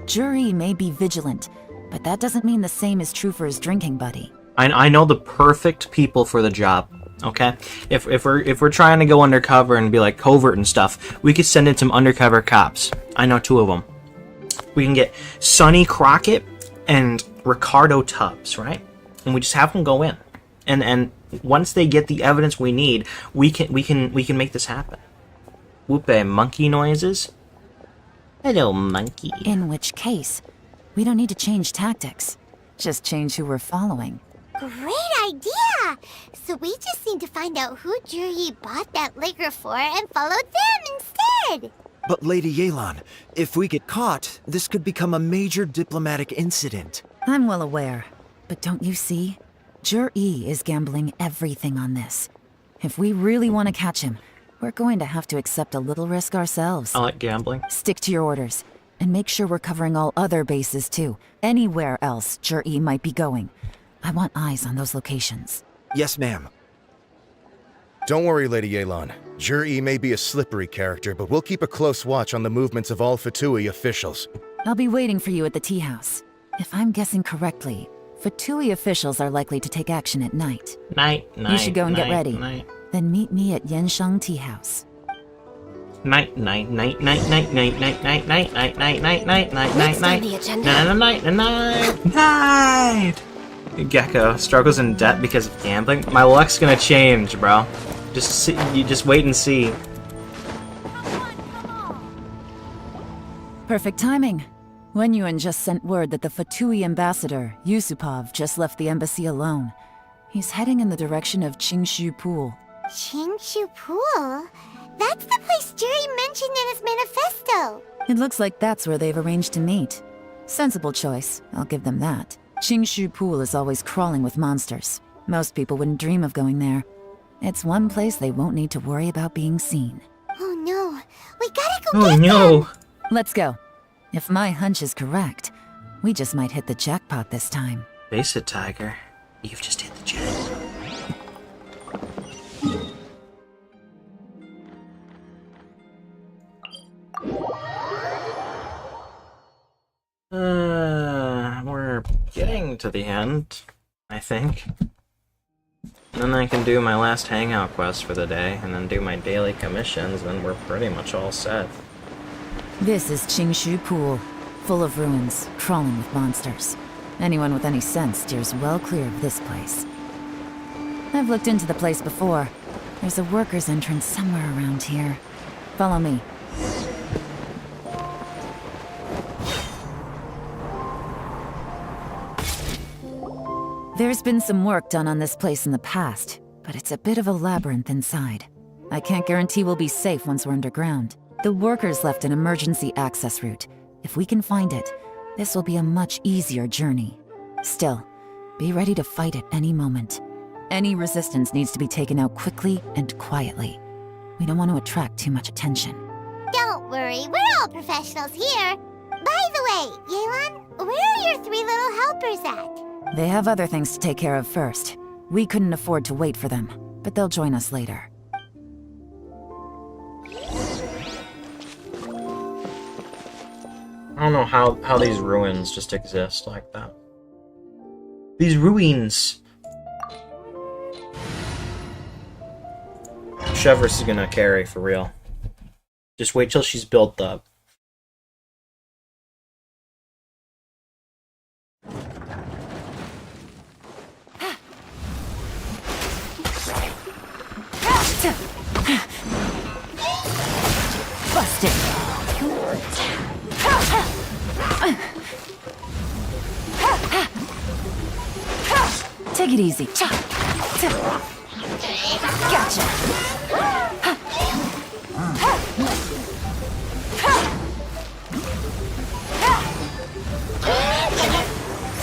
Jur-E may be vigilant, but that doesn't mean the same is true for his drinking buddy.
I know the perfect people for the job. Okay, if we're trying to go undercover and be like covert and stuff, we could send in some undercover cops. I know 2 of them. We can get Sonny Crockett and Ricardo Tubbs, right? And we just have them go in, and once they get the evidence we need, we can make this happen. Whoopee monkey noises. Hello, monkey.
In which case, we don't need to change tactics. Just change who we're following.
Great idea! So we just need to find out who Jur-E bought that liquor for and follow them instead!
But Lady Yelan, if we get caught, this could become a major diplomatic incident.
I'm well aware, but don't you see? Jur-E is gambling everything on this. If we really want to catch him, we're going to have to accept a little risk ourselves.
I like gambling.
Stick to your orders, and make sure we're covering all other bases too. Anywhere else Jur-E might be going. I want eyes on those locations.
Yes, ma'am.
Don't worry, Lady Yelan. Jur-E may be a slippery character, but we'll keep a close watch on the movements of all Fatui officials.
I'll be waiting for you at the tea house. If I'm guessing correctly, Fatui officials are likely to take action at night.
Night.
You should go and get ready.
Night.
Then meet me at Yenshang Tea House.
Night. Gecko struggles in debt because of gambling. My luck's gonna change, bro. You just wait and see.
Perfect timing. Wenyuan just sent word that the Fatui ambassador, Yusupov, just left the embassy alone. He's heading in the direction of Qingshu Pool.
Qingshu Pool? That's the place Jur-E mentioned in his manifesto!
It looks like that's where they've arranged to meet. Sensible choice, I'll give them that. Qingshu Pool is always crawling with monsters. Most people wouldn't dream of going there. It's one place they won't need to worry about being seen.
Oh no, we gotta go get them!
Let's go. If my hunch is correct, we just might hit the jackpot this time.
Face it, Tiger. You've just hit the jackpot. We're getting to the end, I think. Then I can do my last hangout quest for the day, and then do my daily commissions, and we're pretty much all set.
This is Qingshu Pool, full of ruins, crawling with monsters. Anyone with any sense steers well clear of this place. I've looked into the place before. There's a worker's entrance somewhere around here. Follow me. There's been some work done on this place in the past, but it's a bit of a labyrinth inside. I can't guarantee we'll be safe once we're underground. The workers left an emergency access route. If we can find it, this will be a much easier journey. Still, be ready to fight at any moment. Any resistance needs to be taken out quickly and quietly. We don't want to attract too much attention.
Don't worry, we're all professionals here. By the way, Yelan, where are your 3 little helpers at?
They have other things to take care of first. We couldn't afford to wait for them, but they'll join us later.
I don't know how these ruins just exist like that. These ruins! Chevrolet's is gonna carry, for real. Just wait till she's built up.
Busted! Take it easy. Gotcha!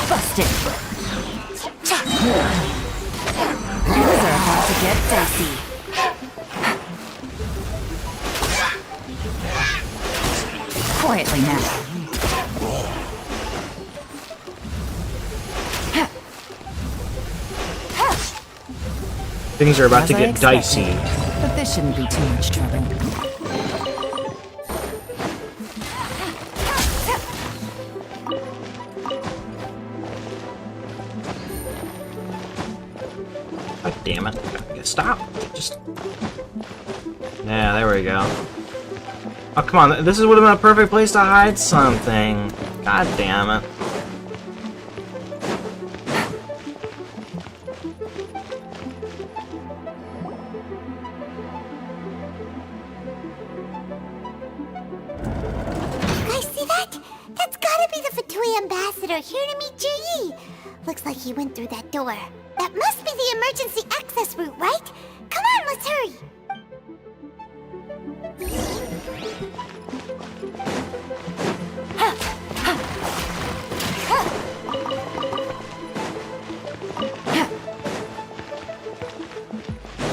Busted! Things are about to get dicey. Quietly now.
Things are about
As
to
I
get
expected,
dicey.
But this shouldn't be too much trouble.
God damn it. Stop. Just... Yeah, there we go. Oh, come on. This would have been a perfect place to hide something. God damn it.
You guys see that? That's gotta be the Fatui ambassador here to meet Ji. Looks like he went through that door. That must be the emergency access route, right? Come on, let's hurry.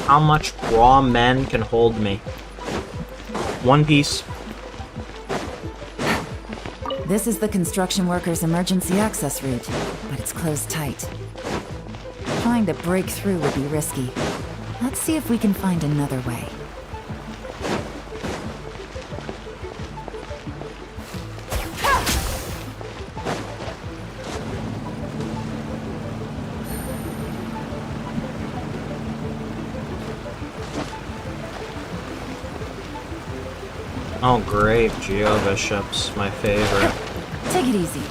How much raw men can hold me? One piece.
This is the construction workers' emergency access route, but it's closed tight. Trying to break through would be risky. Let's see if we can find another way.
Oh great, Geo Bishop's my favorite.
Take it easy.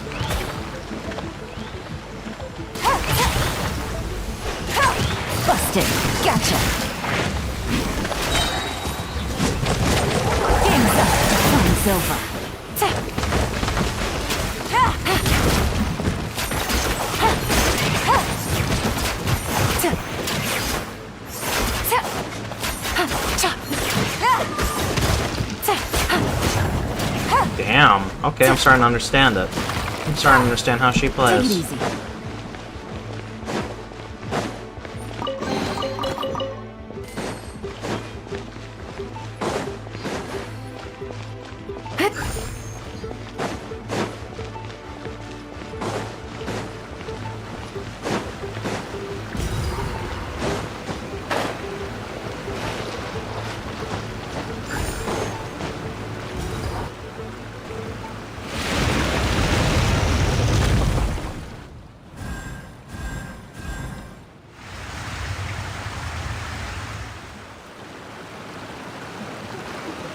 Busted. Gotcha. Game's up. Fine's over.
Damn. Okay, I'm starting to understand it. I'm starting to understand how she plays.
Take it easy.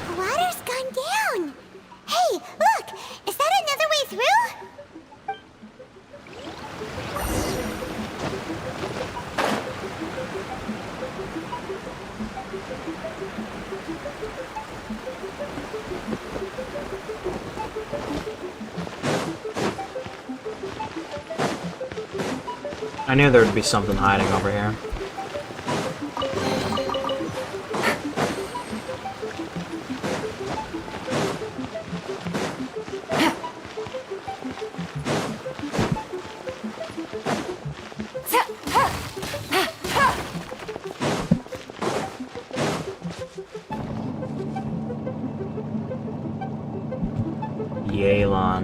The water's gone down. Hey, look! Is that another way through?
I knew there would be something hiding over here. Yelan.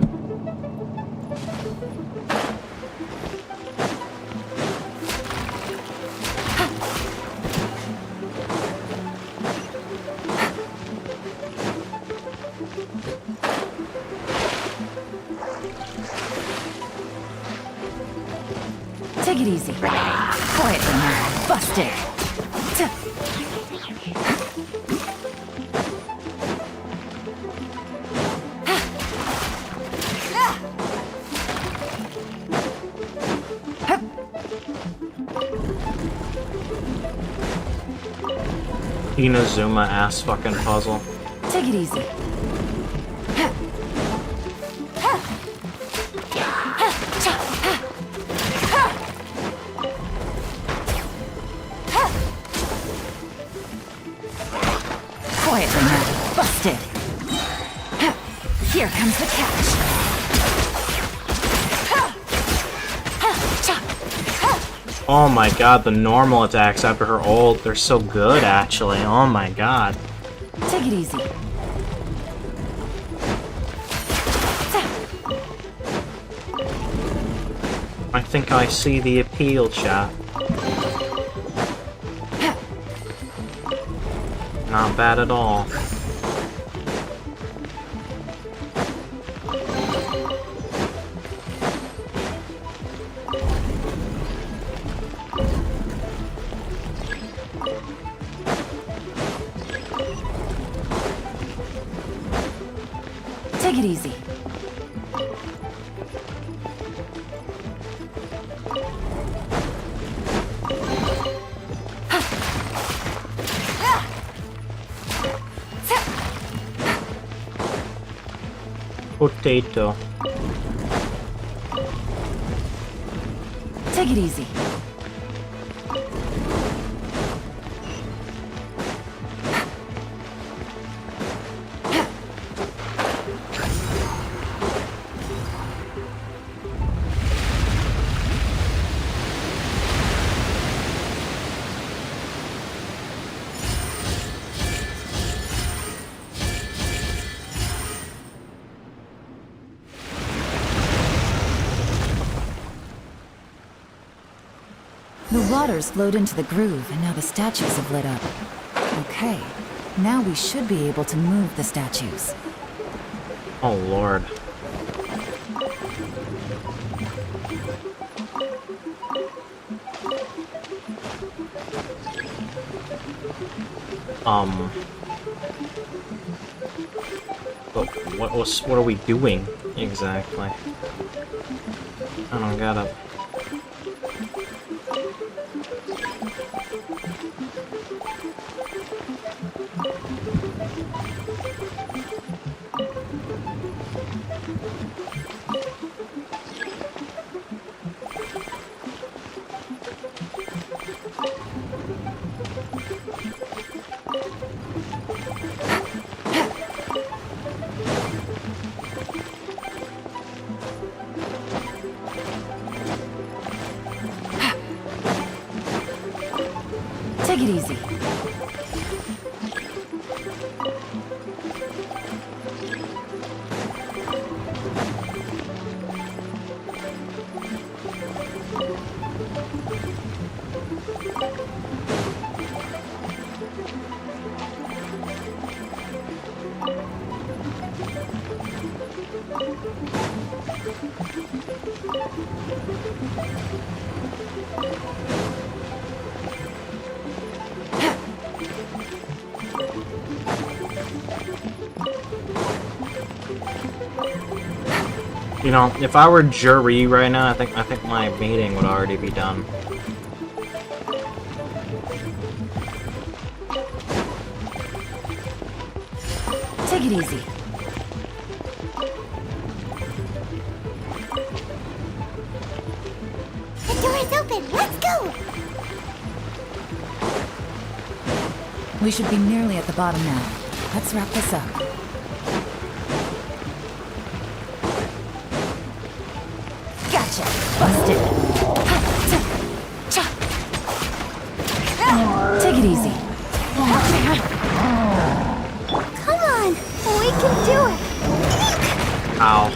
Take it easy. Quietly now. Busted.
Inazuma ass fucking puzzle.
Take it easy.
Oh my god, the normal attacks after her ult, they're so good actually. Oh my god.
Take it easy.
I think I see the appeal, chat. Not bad at all.
Take it easy.
Potato.
Take it easy. The water's flowed into the groove, and now the statues have lit up. Okay, now we should be able to move the statues.
Oh lord. But what are we doing exactly? I don't get it.
Take it easy.
You know, if I were jury right now, I think my meeting would already be done.
Take it easy.
The door is open. Let's go.
We should be nearly at the bottom now. Let's wrap this up. Gotcha! Busted! Take it easy.
Come on. We can do it.
Ow.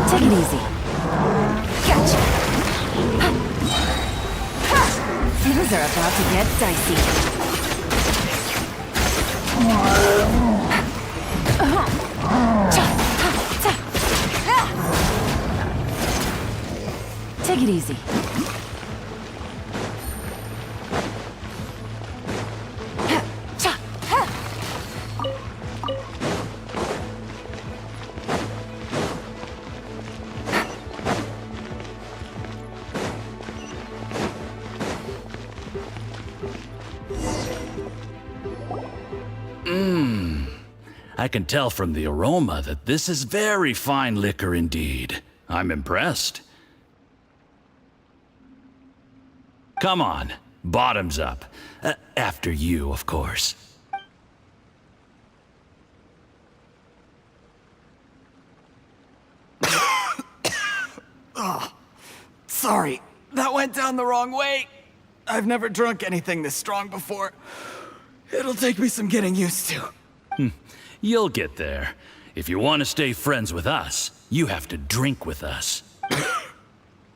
Take it easy. Gotcha! Things are about to get dicey. Take it easy.
I can tell from the aroma that this is very fine liquor indeed. I'm impressed. Come on, bottoms up. After you, of course.
Sorry, that went down the wrong way. I've never drunk anything this strong before. It'll take me some getting used to.
You'll get there. If you want to stay friends with us, you have to drink with us.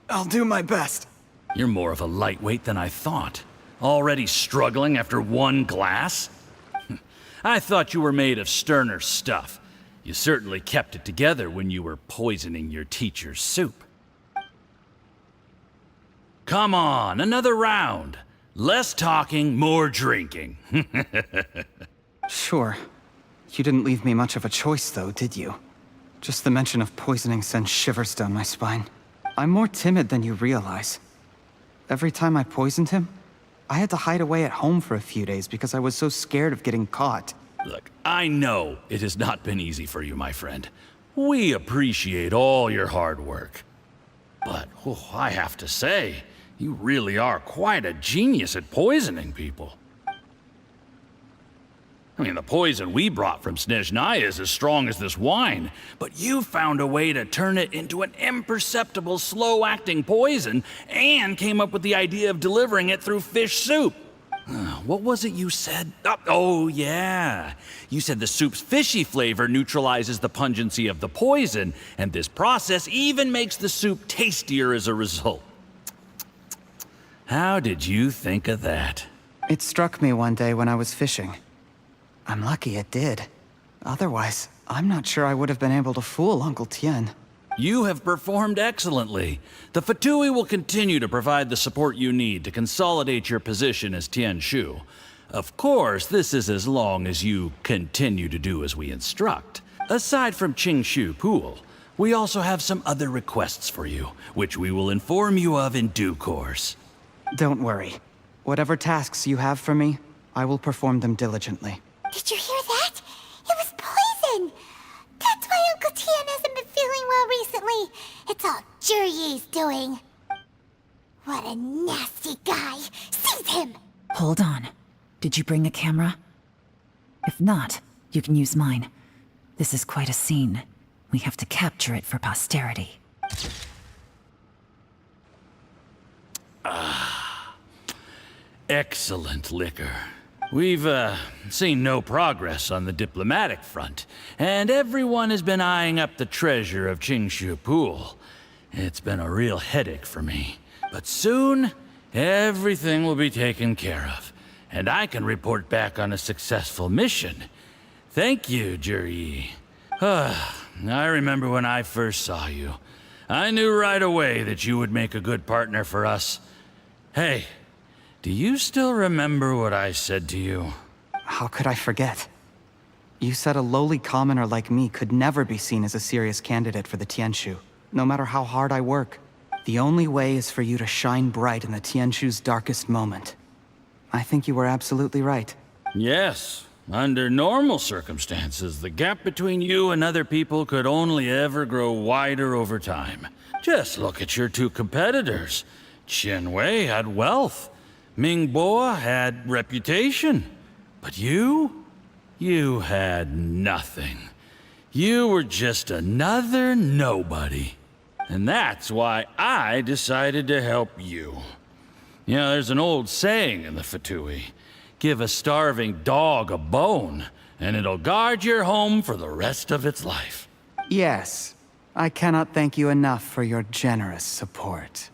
I'll do my best.
You're more of a lightweight than I thought. Already struggling after one glass? I thought you were made of sterner stuff. You certainly kept it together when you were poisoning your teacher's soup. Come on, another round. Less talking, more drinking.
Sure. You didn't leave me much of a choice, though, did you? Just the mention of poisoning sends shivers down my spine. I'm more timid than you realize. Every time I poisoned him, I had to hide away at home for a few days because I was so scared of getting caught.
Look, I know it has not been easy for you, my friend. We appreciate all your hard work. But, I have to say, you really are quite a genius at poisoning people. I mean, the poison we brought from Snezhnaya is as strong as this wine, but you found a way to turn it into an imperceptible, slow-acting poison and came up with the idea of delivering it through fish soup. What was it you said? Oh, yeah. You said the soup's fishy flavor neutralizes the pungency of the poison, and this process even makes the soup tastier as a result. How did you think of that?
It struck me one day when I was fishing. I'm lucky it did. Otherwise, I'm not sure I would have been able to fool Uncle Tien.
You have performed excellently. The Fatui will continue to provide the support you need to consolidate your position as Tien Shu. Of course, this is as long as you continue to do as we instruct. Aside from Qing Shu Pool, we also have some other requests for you, which we will inform you of in due course.
Don't worry. Whatever tasks you have for me, I will perform them diligently.
Did you hear that? It was poison! That's why Uncle Tien hasn't been feeling well recently. It's all Jurye's doing. What a nasty guy! Seize him!
Hold on. Did you bring a camera? If not, you can use mine. This is quite a scene. We have to capture it for posterity.
Excellent liquor. We've, seen no progress on the diplomatic front, and everyone has been eyeing up the treasure of Qingshu Pool. It's been a real headache for me. But soon, everything will be taken care of, and I can report back on a successful mission. Thank you, Juryi. I remember when I first saw you. I knew right away that you would make a good partner for us. Hey, do you still remember what I said to you?
How could I forget? You said a lowly commoner like me could never be seen as a serious candidate for the Tianshu, no matter how hard I work. The only way is for you to shine bright in the Tianshu's darkest moment. I think you were absolutely right.
Yes. Under normal circumstances, the gap between you and other people could only ever grow wider over time. Just look at your two competitors. Qian Wei had wealth. Ming Boa had reputation. But you had nothing. You were just another nobody. And that's why I decided to help you. You know, there's an old saying in the Fatui. Give a starving dog a bone, and it'll guard your home for the rest of its life.
Yes. I cannot thank you enough for your generous support.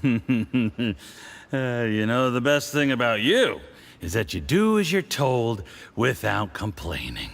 You know, the best thing about you is that you do as you're told without complaining.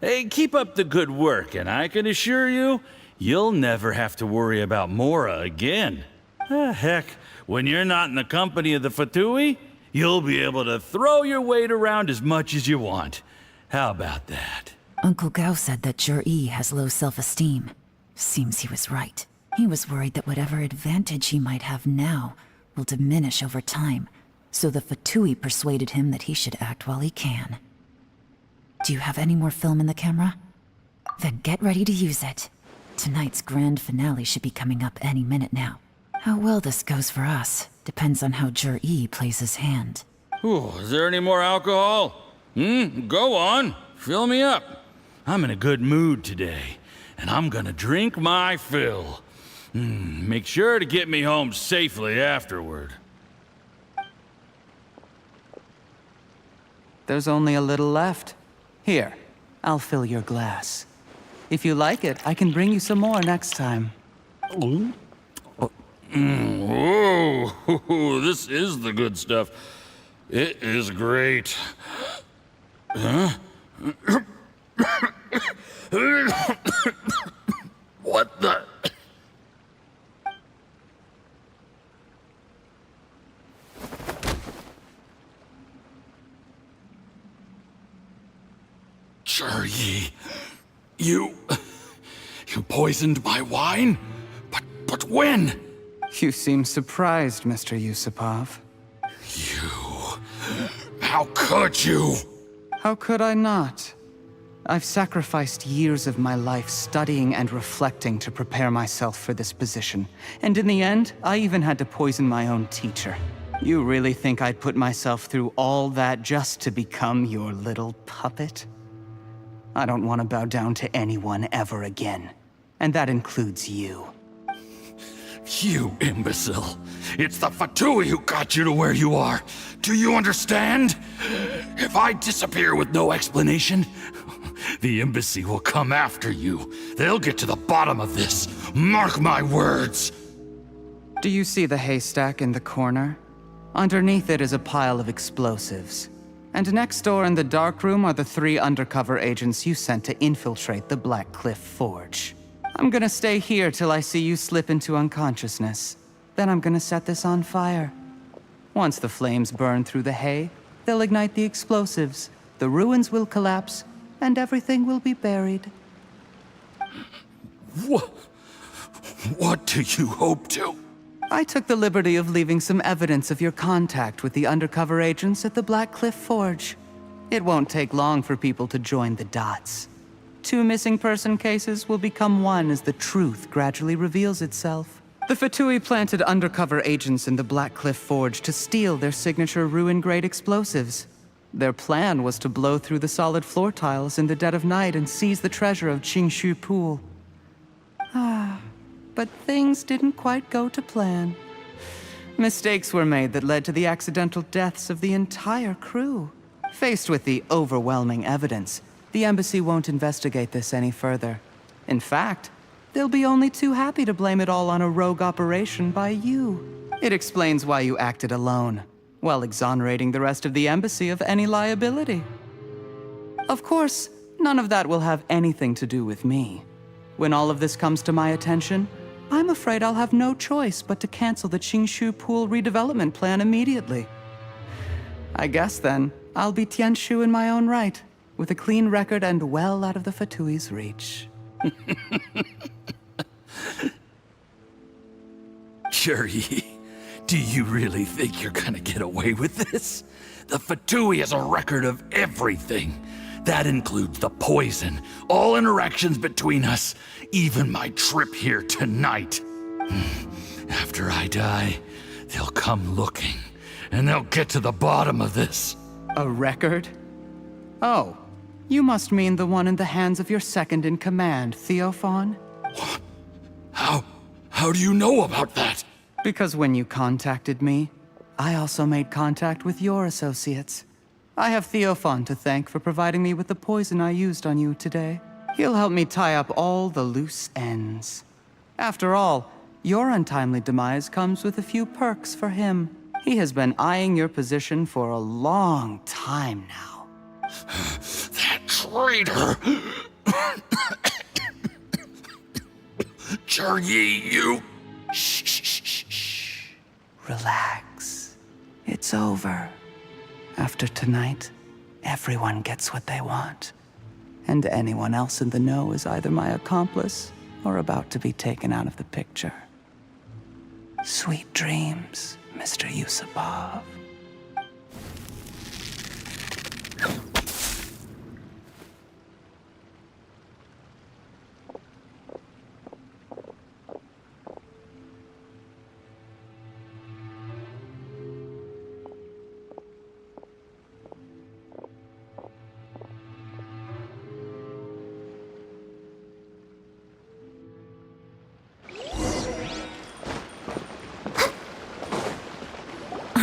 Hey, keep up the good work, and I can assure you, you'll never have to worry about Mora again. Heck, when you're not in the company of the Fatui, you'll be able to throw your weight around as much as you want. How about that?
Uncle Gao said that Jur-E has low self-esteem. Seems he was right. He was worried that whatever advantage he might have now will diminish over time, so the Fatui persuaded him that he should act while he can. Do you have any more film in the camera? Then get ready to use it. Tonight's grand finale should be coming up any minute now. How well this goes for us depends on how Jur-E plays his hand.
Ooh, is there any more alcohol? Go on. Fill me up. I'm in a good mood today, and I'm gonna drink my fill. Make sure to get me home safely afterward.
There's only a little left. Here, I'll fill your glass. If you like it, I can bring you some more next time.
Whoa, this is the good stuff. It is great. Huh? What the? Yi, you poisoned my wine? But when?
You seem surprised, Mr. Yusupov.
How could you?
How could I not? I've sacrificed years of my life studying and reflecting to prepare myself for this position. And in the end, I even had to poison my own teacher. You really think I'd put myself through all that just to become your little puppet? I don't want to bow down to anyone ever again. And that includes you.
You imbecile. It's the Fatui who got you to where you are. Do you understand? If I disappear with no explanation, the embassy will come after you. They'll get to the bottom of this. Mark my words.
Do you see the haystack in the corner? Underneath it is a pile of explosives. And next door in the dark room are the 3 undercover agents you sent to infiltrate the Black Cliff Forge. I'm gonna stay here till I see you slip into unconsciousness. Then I'm gonna set this on fire. Once the flames burn through the hay, they'll ignite the explosives, the ruins will collapse, and everything will be buried.
What do you hope to?
I took the liberty of leaving some evidence of your contact with the undercover agents at the Black Cliff Forge. It won't take long for people to join the dots. 2 missing person cases will become 1 as the truth gradually reveals itself. The Fatui planted undercover agents in the Black Cliff Forge to steal their signature ruin-grade explosives. Their plan was to blow through the solid floor tiles in the dead of night and seize the treasure of Qingshu Pool. But things didn't quite go to plan. Mistakes were made that led to the accidental deaths of the entire crew. Faced with the overwhelming evidence, the embassy won't investigate this any further. In fact, they'll be only too happy to blame it all on a rogue operation by you. It explains why you acted alone, while exonerating the rest of the embassy of any liability. Of course, none of that will have anything to do with me. When all of this comes to my attention, I'm afraid I'll have no choice but to cancel the Qingshu Pool redevelopment plan immediately. I guess then, I'll be Tianshu in my own right, with a clean record and well out of the Fatui's reach.
Yi, do you really think you're gonna get away with this? The Fatui has a record of everything. That includes the poison, all interactions between us, even my trip here tonight. After I die, they'll come looking, and they'll get to the bottom of this.
A record? Oh, you must mean the one in the hands of your second-in-command, Theophan?
What? How do you know about that?
Because when you contacted me, I also made contact with your associates. I have Theophan to thank for providing me with the poison I used on you today. He'll help me tie up all the loose ends. After all, your untimely demise comes with a few perks for him. He has been eyeing your position for a long time now.
That traitor! Yi, you...
Shh. Relax. It's over. After tonight, everyone gets what they want. And anyone else in the know is either my accomplice or about to be taken out of the picture. Sweet dreams, Mr. Yusupov.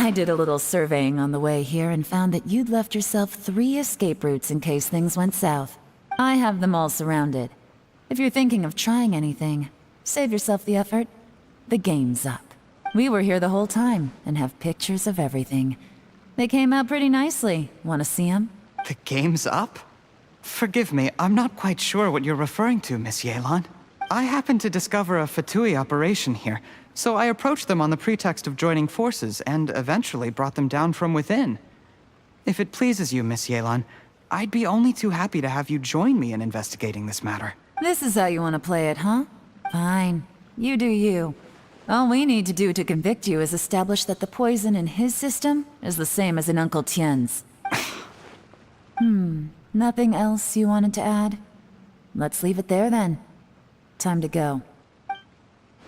I did a little surveying on the way here and found that you'd left yourself 3 escape routes in case things went south. I have them all surrounded. If you're thinking of trying anything, save yourself the effort. The game's up. We were here the whole time and have pictures of everything. They came out pretty nicely. Want to see them?
The game's up? Forgive me, I'm not quite sure what you're referring to, Miss Yelan. I happened to discover a Fatui operation here, so I approached them on the pretext of joining forces and eventually brought them down from within. If it pleases you, Miss Yelan, I'd be only too happy to have you join me in investigating this matter.
This is how you want to play it, huh? Fine. You do you. All we need to do to convict you is establish that the poison in his system is the same as in Uncle Tien's. Nothing else you wanted to add? Let's leave it there then. Time to go.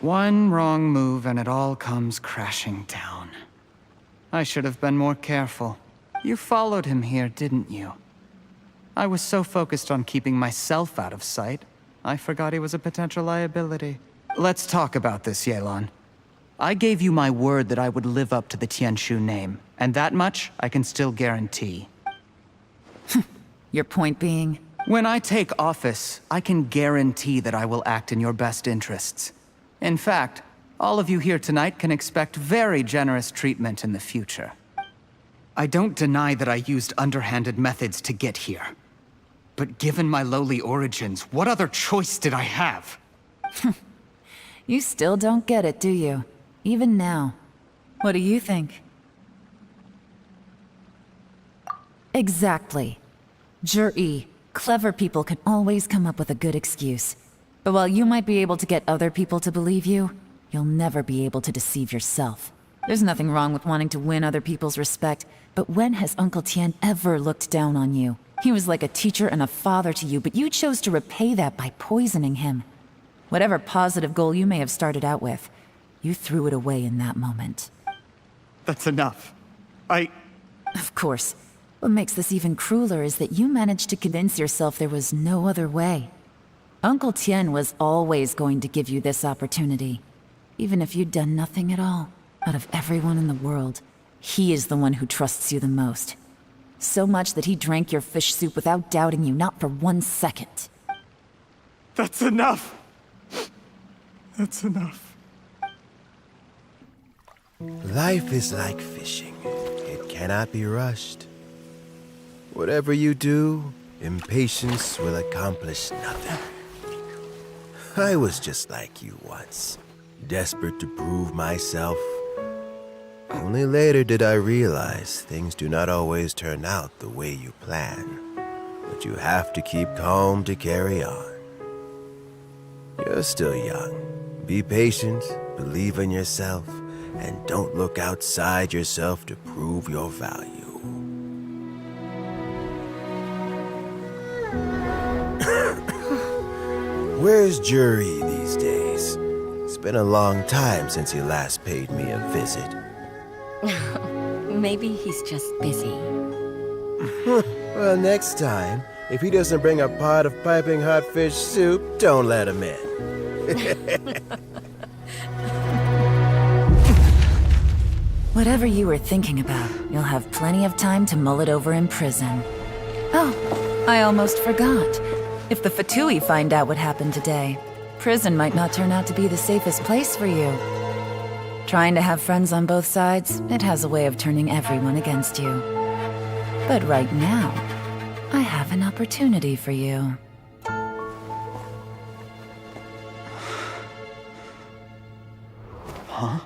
One wrong move and it all comes crashing down. I should have been more careful. You followed him here, didn't you? I was so focused on keeping myself out of sight, I forgot he was a potential liability. Let's talk about this, Yelan. I gave you my word that I would live up to the Tianshu name, and that much I can still guarantee.
Your point being?
When I take office, I can guarantee that I will act in your best interests. In fact, all of you here tonight can expect very generous treatment in the future. I don't deny that I used underhanded methods to get here. But given my lowly origins, what other choice did I have?
You still don't get it, do you? Even now. What do you think? Exactly. Jur-E, clever people can always come up with a good excuse. But while you might be able to get other people to believe you, you'll never be able to deceive yourself. There's nothing wrong with wanting to win other people's respect, but when has Uncle Tien ever looked down on you? He was like a teacher and a father to you, but you chose to repay that by poisoning him. Whatever positive goal you may have started out with, you threw it away in that moment.
That's enough.
Of course. What makes this even crueler is that you managed to convince yourself there was no other way. Uncle Tien was always going to give you this opportunity, even if you'd done nothing at all. Out of everyone in the world, he is the one who trusts you the most. So much that he drank your fish soup without doubting you, not for 1 second.
That's enough! That's enough.
Life is like fishing. It cannot be rushed. Whatever you do, impatience will accomplish nothing. I was just like you once, desperate to prove myself. Only later did I realize things do not always turn out the way you plan. But you have to keep calm to carry on. You're still young. Be patient, believe in yourself, and don't look outside yourself to prove your value. Where's Jury these days? It's been a long time since he last paid me a visit.
Maybe he's just busy.
Well, next time, if he doesn't bring a pot of piping hot fish soup, don't let him in.
Whatever you were thinking about, you'll have plenty of time to mull it over in prison. Oh, I almost forgot. If the Fatui find out what happened today, prison might not turn out to be the safest place for you. Trying to have friends on both sides, it has a way of turning everyone against you. But right now, I have an opportunity for you.
Huh?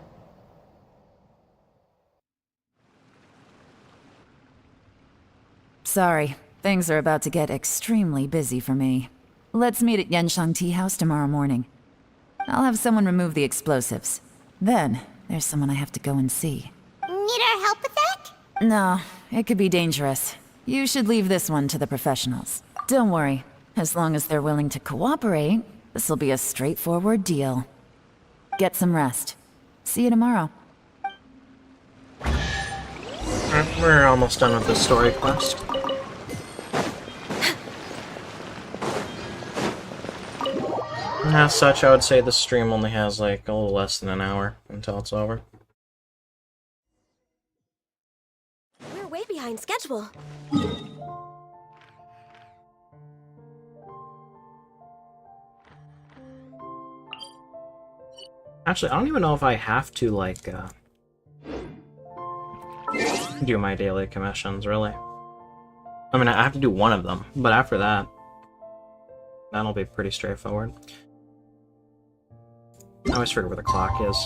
Sorry, things are about to get extremely busy for me. Let's meet at Yenshang Tea House tomorrow morning. I'll have someone remove the explosives. Then, there's someone I have to go and see.
Need our help with that?
No, it could be dangerous. You should leave this one to the professionals. Don't worry, as long as they're willing to cooperate, this'll be a straightforward deal. Get some rest. See you tomorrow.
We're almost done with the story quest. As such, I would say the stream only has like a little less than an hour until it's over.
behind schedule.
Actually, I don't even know if I have to, like, do my daily commissions, really. I mean, I have to do one of them, but after that, that'll be pretty straightforward. I always forget where the clock is.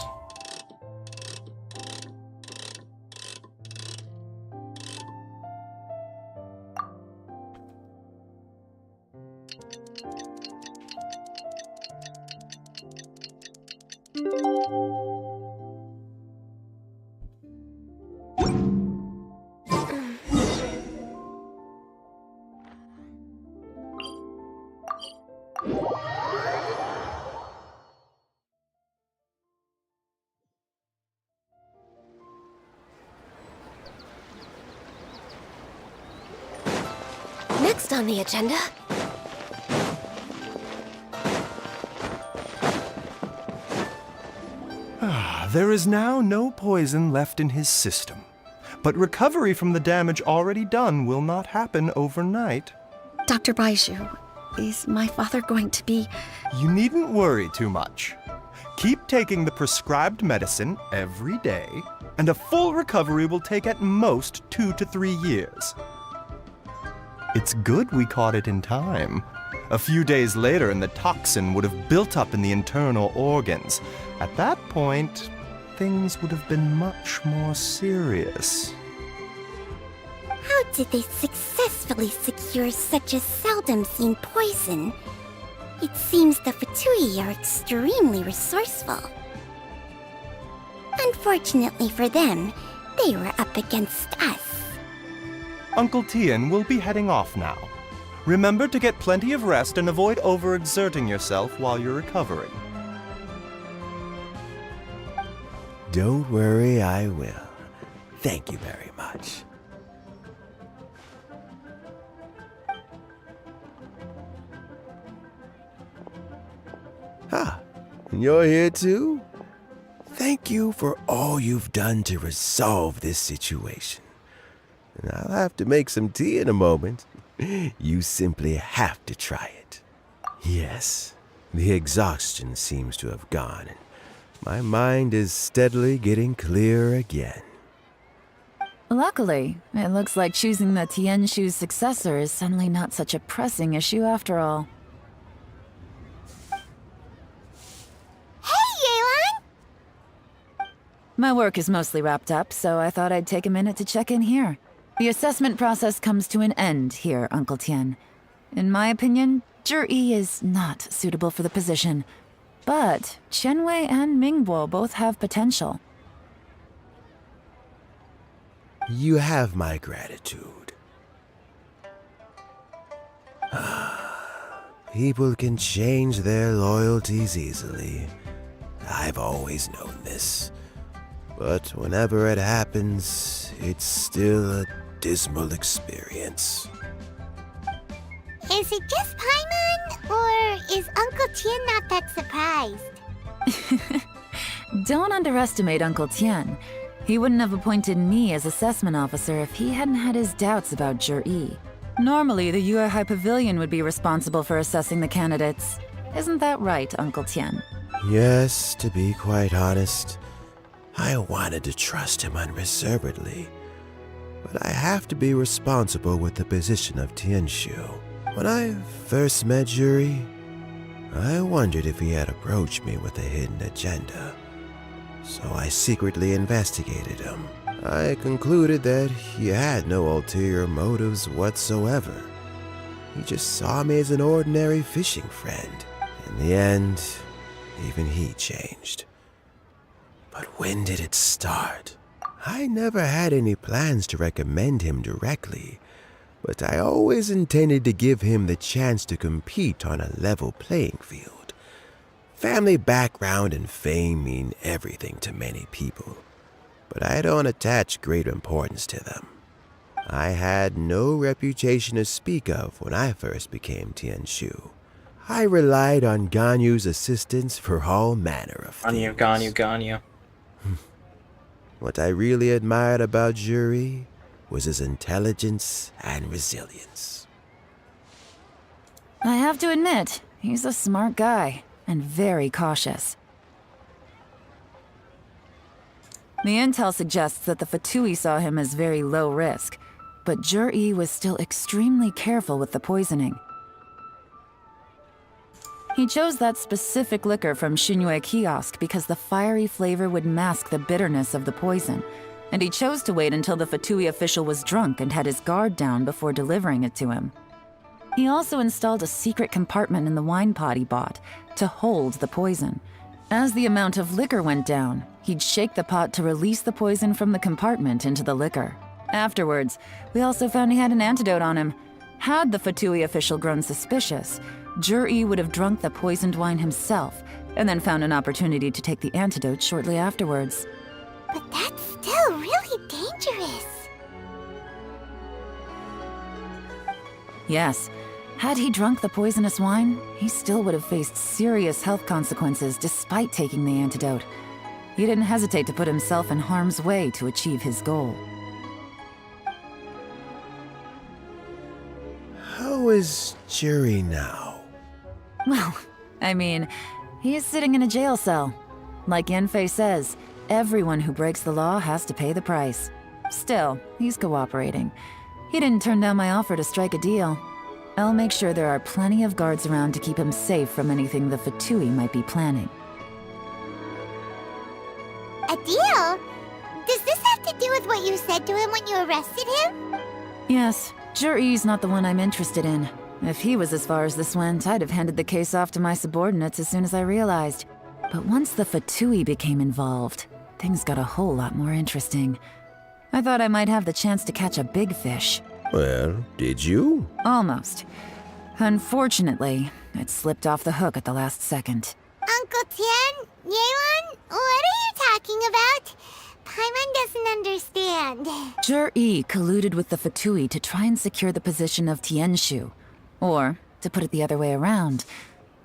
Next on the agenda.
There is now no poison left in his system, but recovery from the damage already done will not happen overnight.
Dr. Baiju, is my father going to be...
You needn't worry too much. Keep taking the prescribed medicine every day, and a full recovery will take at most 2 to 3 years. It's good we caught it in time. A few days later, and the toxin would have built up in the internal organs. At that point, things would have been much more serious.
How did they successfully secure such a seldom-seen poison? It seems the Fatui are extremely resourceful. Unfortunately for them, they were up against us.
Uncle Tien will be heading off now. Remember to get plenty of rest and avoid overexerting yourself while you're recovering.
Don't worry, I will. Thank you very much. Ah, you're here too? Thank you for all you've done to resolve this situation. And I'll have to make some tea in a moment. You simply have to try it. Yes, the exhaustion seems to have gone, and my mind is steadily getting clearer again.
Luckily, it looks like choosing the Tianshu's successor is suddenly not such a pressing issue after all.
Hey, Yelan!
My work is mostly wrapped up, so I thought I'd take a minute to check in here. The assessment process comes to an end here, Uncle Tien. In my opinion, Zhi is not suitable for the position. But Qianwei and Mingbo both have potential.
You have my gratitude. People can change their loyalties easily. I've always known this. But whenever it happens, it's still a dismal experience.
Is it just Paimon, or is Uncle Tien not that surprised?
Don't underestimate Uncle Tien. He wouldn't have appointed me as assessment officer if he hadn't had his doubts about Zhi. Normally, the Yue High Pavilion would be responsible for assessing the candidates. Isn't that right, Uncle Tien?
Yes, to be quite honest, I wanted to trust him unreservedly. But I have to be responsible with the position of Tianshu. When I first met Zhi, I wondered if he had approached me with a hidden agenda. So I secretly investigated him. I concluded that he had no ulterior motives whatsoever. He just saw me as an ordinary fishing friend. In the end, even he changed. But when did it start? I never had any plans to recommend him directly, but I always intended to give him the chance to compete on a level playing field. Family background and fame mean everything to many people, but I don't attach great importance to them. I had no reputation to speak of when I first became Tianshu. I relied on Ganyu's assistance for all manner of things.
Ganyu.
What I really admired about Zhi was his intelligence and resilience.
I have to admit, he's a smart guy, and very cautious. The intel suggests that the Fatui saw him as very low risk, but Jur-E was still extremely careful with the poisoning. He chose that specific liquor from Shinue Kiosk because the fiery flavor would mask the bitterness of the poison, and he chose to wait until the Fatui official was drunk and had his guard down before delivering it to him. He also installed a secret compartment in the wine pot he bought to hold the poison. As the amount of liquor went down, he'd shake the pot to release the poison from the compartment into the liquor. Afterwards, we also found he had an antidote on him. Had the Fatui official grown suspicious, Jur-E would have drunk the poisoned wine himself, and then found an opportunity to take the antidote shortly afterwards.
But that's still really dangerous.
Yes, had he drunk the poisonous wine, he still would have faced serious health consequences despite taking the antidote. He didn't hesitate to put himself in harm's way to achieve his goal.
How is Juri now?
Well, I mean, he is sitting in a jail cell. Like Yanfei says, everyone who breaks the law has to pay the price. Still, he's cooperating. He didn't turn down my offer to strike a deal. I'll make sure there are plenty of guards around to keep him safe from anything the Fatui might be planning.
A deal? Does this have to do with what you said to him when you arrested him?
Yes, Jur-E's not the one I'm interested in. If he was as far as this went, I'd have handed the case off to my subordinates as soon as I realized. But once the Fatui became involved, things got a whole lot more interesting. I thought I might have the chance to catch a big fish.
Well, did you?
Almost. Unfortunately, it slipped off the hook at the last second.
Uncle Tian, Yelan, what are you talking about? Paimon doesn't understand.
Jur-E colluded with the Fatui to try and secure the position of Tianshu. Or, to put it the other way around,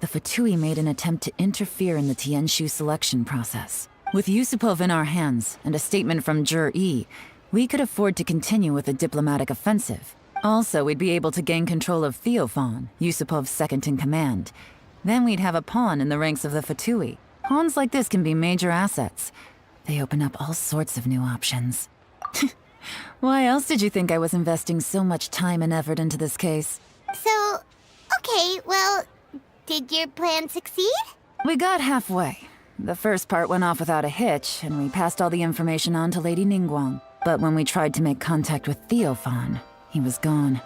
the Fatui made an attempt to interfere in the Tianshu selection process. With Yusupov in our hands and a statement from Jur-E, we could afford to continue with a diplomatic offensive. Also, we'd be able to gain control of Theophan, Yusupov's second-in-command. Then we'd have a pawn in the ranks of the Fatui. Pawns like this can be major assets. They open up all sorts of new options. Why else did you think I was investing so much time and effort into this case?
So, okay, well, did your plan succeed?
We got halfway. The first part went off without a hitch, and we passed all the information on to Lady Ningguang. But when we tried to make contact with Theophan, he was gone,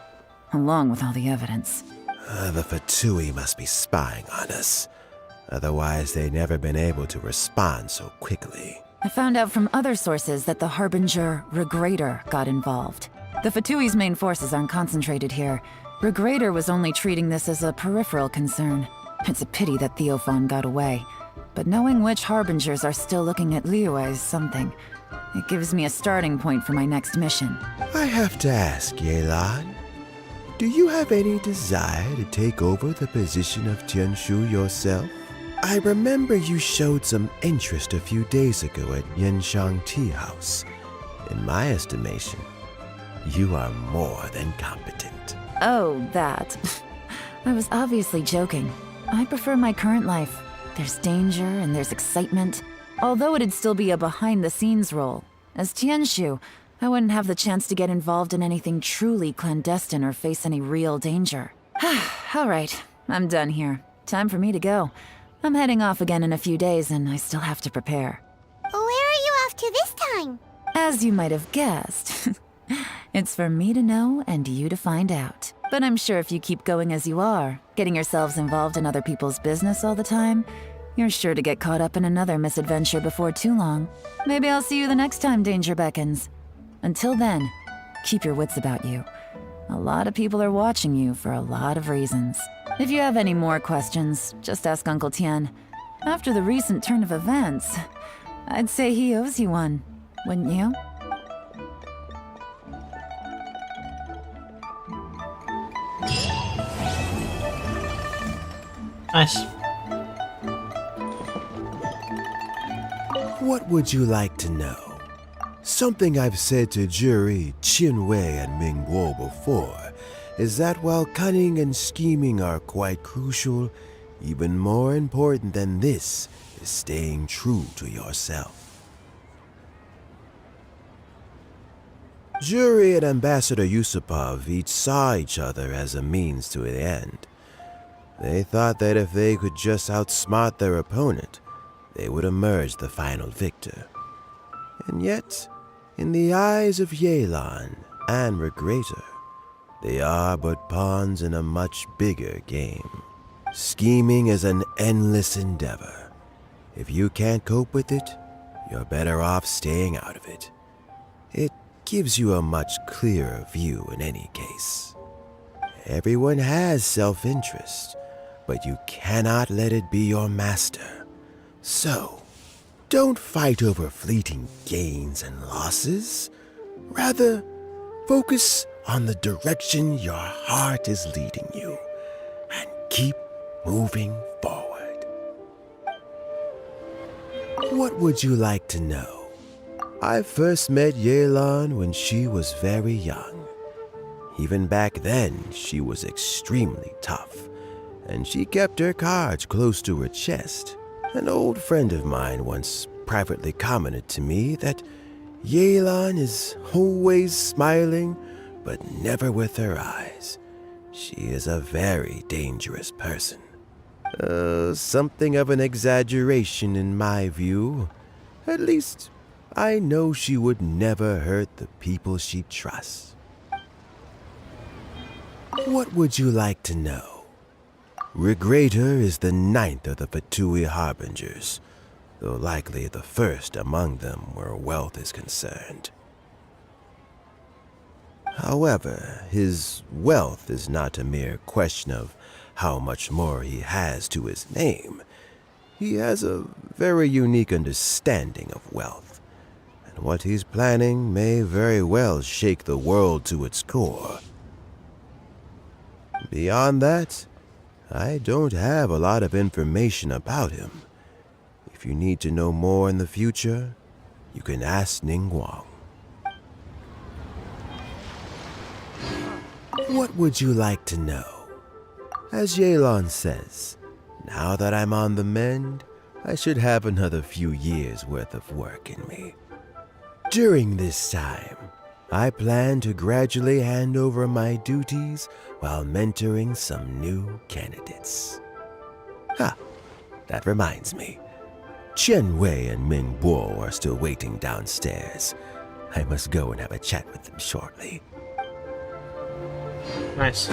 along with all the evidence.
The Fatui must be spying on us. Otherwise, they'd never been able to respond so quickly.
I found out from other sources that the Harbinger, Regrator, got involved. The Fatui's main forces aren't concentrated here. Regrator was only treating this as a peripheral concern. It's a pity that Theophan got away. But knowing which Harbingers are still looking at Liyue is something. It gives me a starting point for my next mission.
I have to ask, Yelan, do you have any desire to take over the position of Tianshu yourself? I remember you showed some interest a few days ago at Yenshang Tea House. In my estimation, you are more than competent.
Oh, that. I was obviously joking. I prefer my current life. There's danger and there's excitement. Although it'd still be a behind-the-scenes role. As Tianshu, I wouldn't have the chance to get involved in anything truly clandestine or face any real danger. All right, I'm done here. Time for me to go. I'm heading off again in a few days, and I still have to prepare.
Where are you off to this time?
As you might have guessed, it's for me to know and you to find out. But I'm sure if you keep going as you are, getting yourselves involved in other people's business all the time, you're sure to get caught up in another misadventure before too long. Maybe I'll see you the next time danger beckons. Until then, keep your wits about you. A lot of people are watching you for a lot of reasons. If you have any more questions, just ask Uncle Tian. After the recent turn of events, I'd say he owes you one, wouldn't you?
Nice.
What would you like to know? Something I've said to Jury, Qinwei, and Mingguo before is that while cunning and scheming are quite crucial, even more important than this is staying true to yourself. Jury and Ambassador Yusupov each saw each other as a means to an end. They thought that if they could just outsmart their opponent, they would emerge the final victor. And yet, in the eyes of Yelan and Regrator, they are but pawns in a much bigger game. Scheming is an endless endeavor. If you can't cope with it, you're better off staying out of it. It gives you a much clearer view in any case. Everyone has self-interest, but you cannot let it be your master. So, don't fight over fleeting gains and losses. Rather, focus on the direction your heart is leading you, and keep moving forward. What would you like to know? I first met Yelan when she was very young. Even back then, she was extremely tough, and she kept her cards close to her chest. An old friend of mine once privately commented to me that Yelan is always smiling, but never with her eyes. She is a very dangerous person. Something of an exaggeration in my view. At least, I know she would never hurt the people she trusts. What would you like to know? Regrator is the 9th of the Fatui Harbingers, though likely the first among them where wealth is concerned. However, his wealth is not a mere question of how much more he has to his name. He has a very unique understanding of wealth, and what he's planning may very well shake the world to its core. Beyond that, I don't have a lot of information about him. If you need to know more in the future, you can ask Ning Guang. What would you like to know? As Yelan says, now that I'm on the mend, I should have another few years' worth of work in me. During this time, I plan to gradually hand over my duties while mentoring some new candidates. That reminds me. Qianwei and Mingguo are still waiting downstairs. I must go and have a chat with them shortly.
Nice.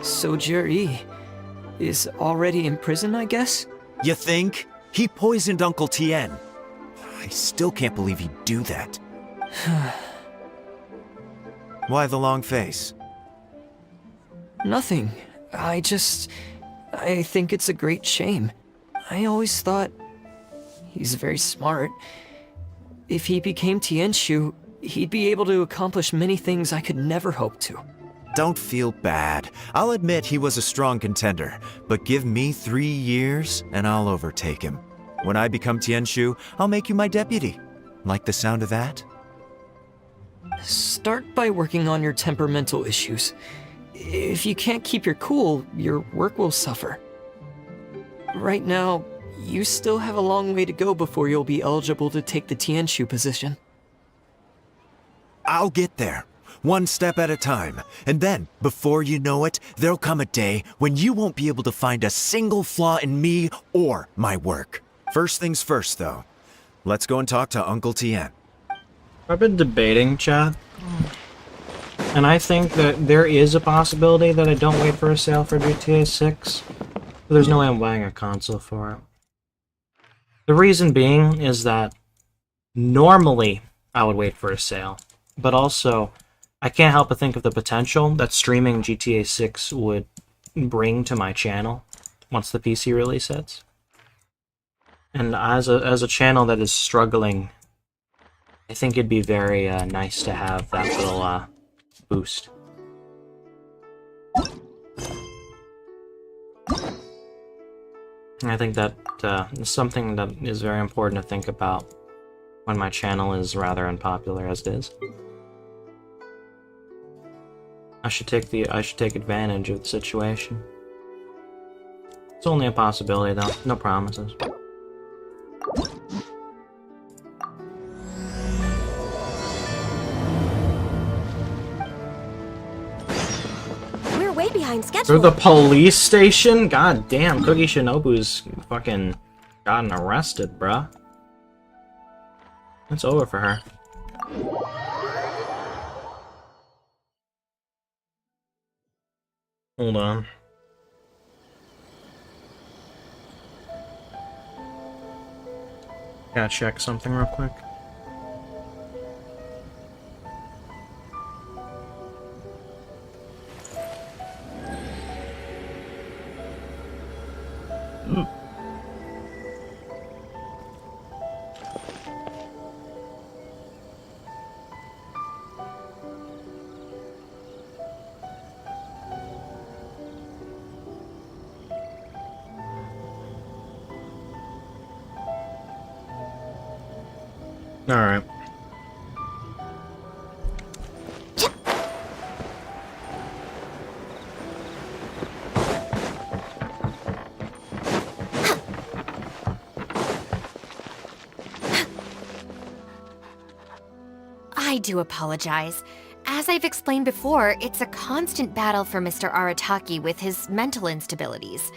So Jerry is already in prison, I guess?
You think? He poisoned Uncle Tien. I still can't believe he'd do that. Why the long face?
Nothing. I think it's a great shame. I always thought he's very smart. If he became Tianshu, he'd be able to accomplish many things I could never hope to.
Don't feel bad. I'll admit he was a strong contender, but give me 3 years and I'll overtake him. When I become Tianshu, I'll make you my deputy. Like the sound of that?
Start by working on your temperamental issues. If you can't keep your cool, your work will suffer. Right now, you still have a long way to go before you'll be eligible to take the Tianshu position.
I'll get there. One step at a time. And then, before you know it, there'll come a day when you won't be able to find a single flaw in me or my work. First things first, though. Let's go and talk to Uncle Tien.
I've been debating, Chad, and I think that there is a possibility that I don't wait for a sale for GTA 6, but there's no way I'm buying a console for it. The reason being is that normally I would wait for a sale, but also I can't help but think of the potential that streaming GTA 6 would bring to my channel once the PC release hits. And as a channel that is struggling, I think it'd be very nice to have that little boost. I think that is something that is very important to think about when my channel is rather unpopular as it is. I should take advantage of the situation. It's only a possibility though, no promises.
We're way behind schedule.
Through the police station? God damn, Cookie Shinobu's fucking gotten arrested, bruh. It's over for her. Hold on. Gotta check something real quick. Alright.
I do apologize. As I've explained before, it's a constant battle for Mr. Arataki with his mental instabilities.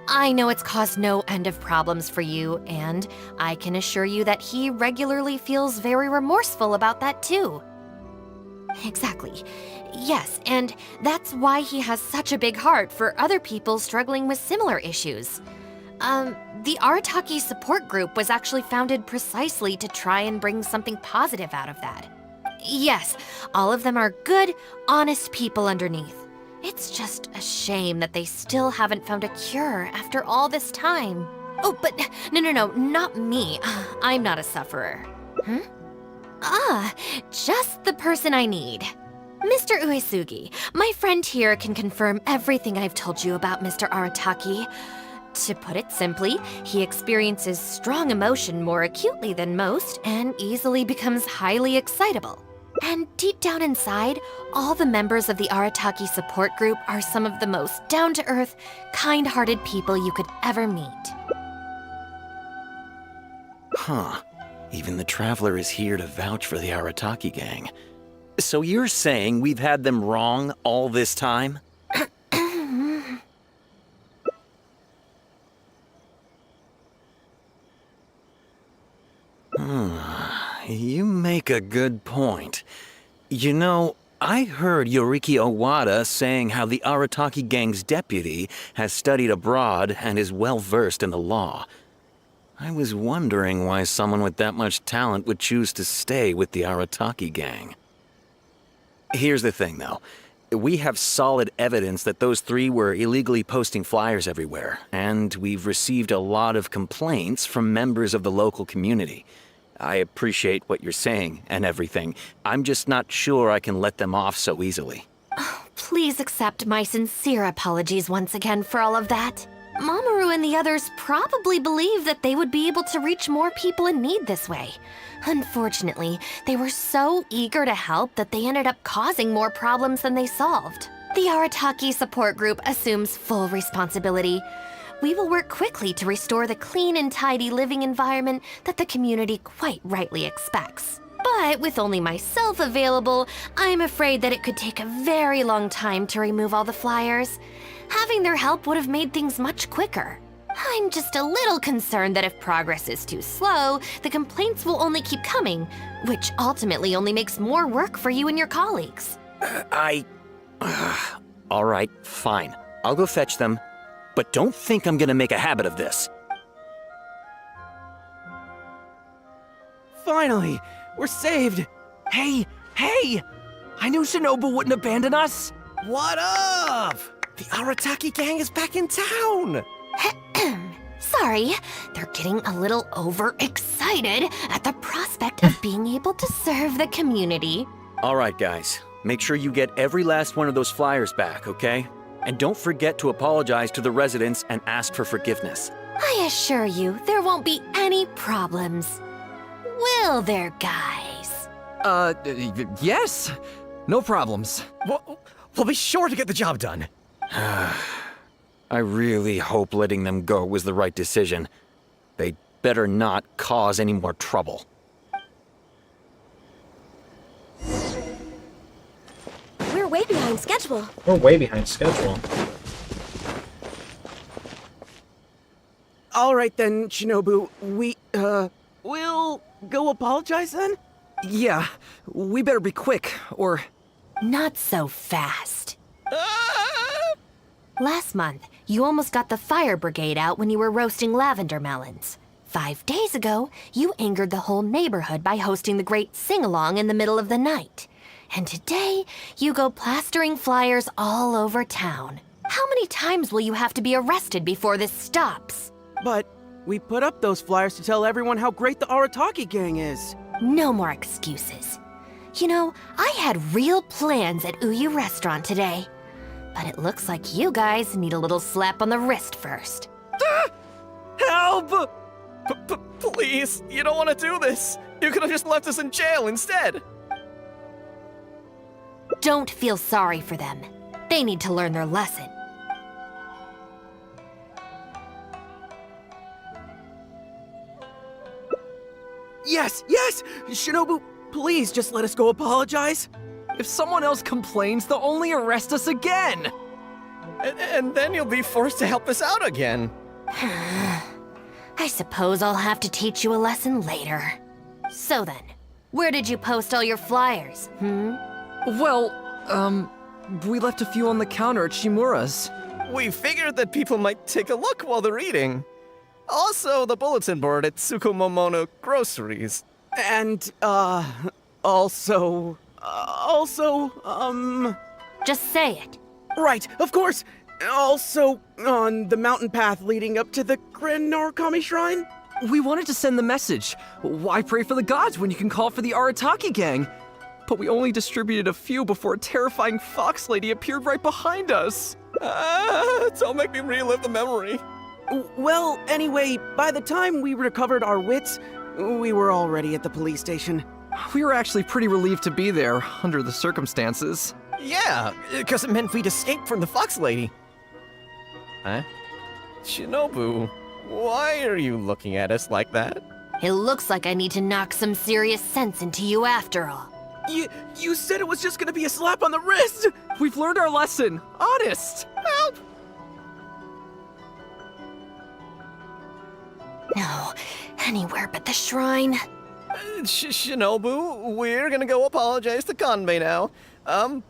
I know it's caused no end of problems for you, and I can assure you that he regularly feels very remorseful about that too. Exactly. Yes, and that's why he has such a big heart for other people struggling with similar issues. The Arataki support group was actually founded precisely to try and bring something positive out of that. Yes, all of them are good, honest people underneath. It's just a shame that they still haven't found a cure after all this time. Oh, but no, not me. I'm not a sufferer. Just the person I need. Mr. Uesugi, my friend here can confirm everything I've told you about Mr. Arataki. To put it simply, he experiences strong emotion more acutely than most and easily becomes highly excitable. And deep down inside, all the members of the Arataki support group are some of the most down-to-earth, kind-hearted people you could ever meet.
Huh. Even the Traveler is here to vouch for the Arataki gang. So you're saying we've had them wrong all this time? You make a good point. You know, I heard Yoriki Owada saying how the Arataki gang's deputy has studied abroad and is well-versed in the law. I was wondering why someone with that much talent would choose to stay with the Arataki gang. Here's the thing, though. We have solid evidence that those three were illegally posting flyers everywhere, and we've received a lot of complaints from members of the local community. I appreciate what you're saying and everything. I'm just not sure I can let them off so easily.
Please accept my sincere apologies once again for all of that. Mamoru and the others probably believe that they would be able to reach more people in need this way. Unfortunately, they were so eager to help that they ended up causing more problems than they solved. The Arataki support group assumes full responsibility. We will work quickly to restore the clean and tidy living environment that the community quite rightly expects. But with only myself available, I'm afraid that it could take a very long time to remove all the flyers. Having their help would have made things much quicker. I'm just a little concerned that if progress is too slow, the complaints will only keep coming, which ultimately only makes more work for you and your colleagues.
All right, fine. I'll go fetch them. But don't think I'm gonna make a habit of this.
Finally! We're saved! Hey! I knew Shinobu wouldn't abandon us!
What up?
The Arataki gang is back in town!
Sorry, they're getting a little overexcited at the prospect of being able to serve the community.
All right, guys. Make sure you get every last one of those flyers back, okay? And don't forget to apologize to the residents and ask for forgiveness.
I assure you, there won't be any problems. Will there, guys?
Yes. No problems. We'll be sure to get the job done.
I really hope letting them go was the right decision. They better not cause any more trouble.
We're way behind schedule.
We're way behind schedule.
All right then, Shinobu. We'll go apologize then? Yeah, we better be quick, or...
Not so fast. Last month, you almost got the fire brigade out when you were roasting lavender melons. 5 days ago, you angered the whole neighborhood by hosting the great sing-along in the middle of the night. And today, you go plastering flyers all over town. How many times will you have to be arrested before this stops?
But we put up those flyers to tell everyone how great the Arataki gang is.
No more excuses. You know, I had real plans at Uyu Restaurant today. But it looks like you guys need a little slap on the wrist first.
Help! Please, you don't want to do this. You could have just left us in jail instead.
Don't feel sorry for them. They need to learn their lesson.
Yes, yes! Shinobu, please just let us go apologize. If someone else complains, they'll only arrest us again. And then you'll be forced to help us out again.
I suppose I'll have to teach you a lesson later. So then, where did you post all your flyers,
Well, we left a few on the counter at Shimura's. We figured that people might take a look while they're eating. Also, the bulletin board at Tsukumomono Groceries. And, also...
Just say it.
Right, of course! Also, on the mountain path leading up to the Grand Narukami Shrine. We wanted to send the message. Why pray for the gods when you can call for the Arataki gang? But we only distributed a few before a terrifying fox lady appeared right behind us. Don't make me relive the memory. Well, anyway, by the time we recovered our wits, we were already at the police station. We were actually pretty relieved to be there, under the circumstances. Yeah, because it meant we'd escaped from the fox lady. Huh? Shinobu, why are you looking at us like that?
It looks like I need to knock some serious sense into you after all.
You said it was just gonna be a slap on the wrist! We've learned our lesson, honest! Help!
No, anywhere but the shrine.
Shinobu, we're gonna go apologize to Kanbei now.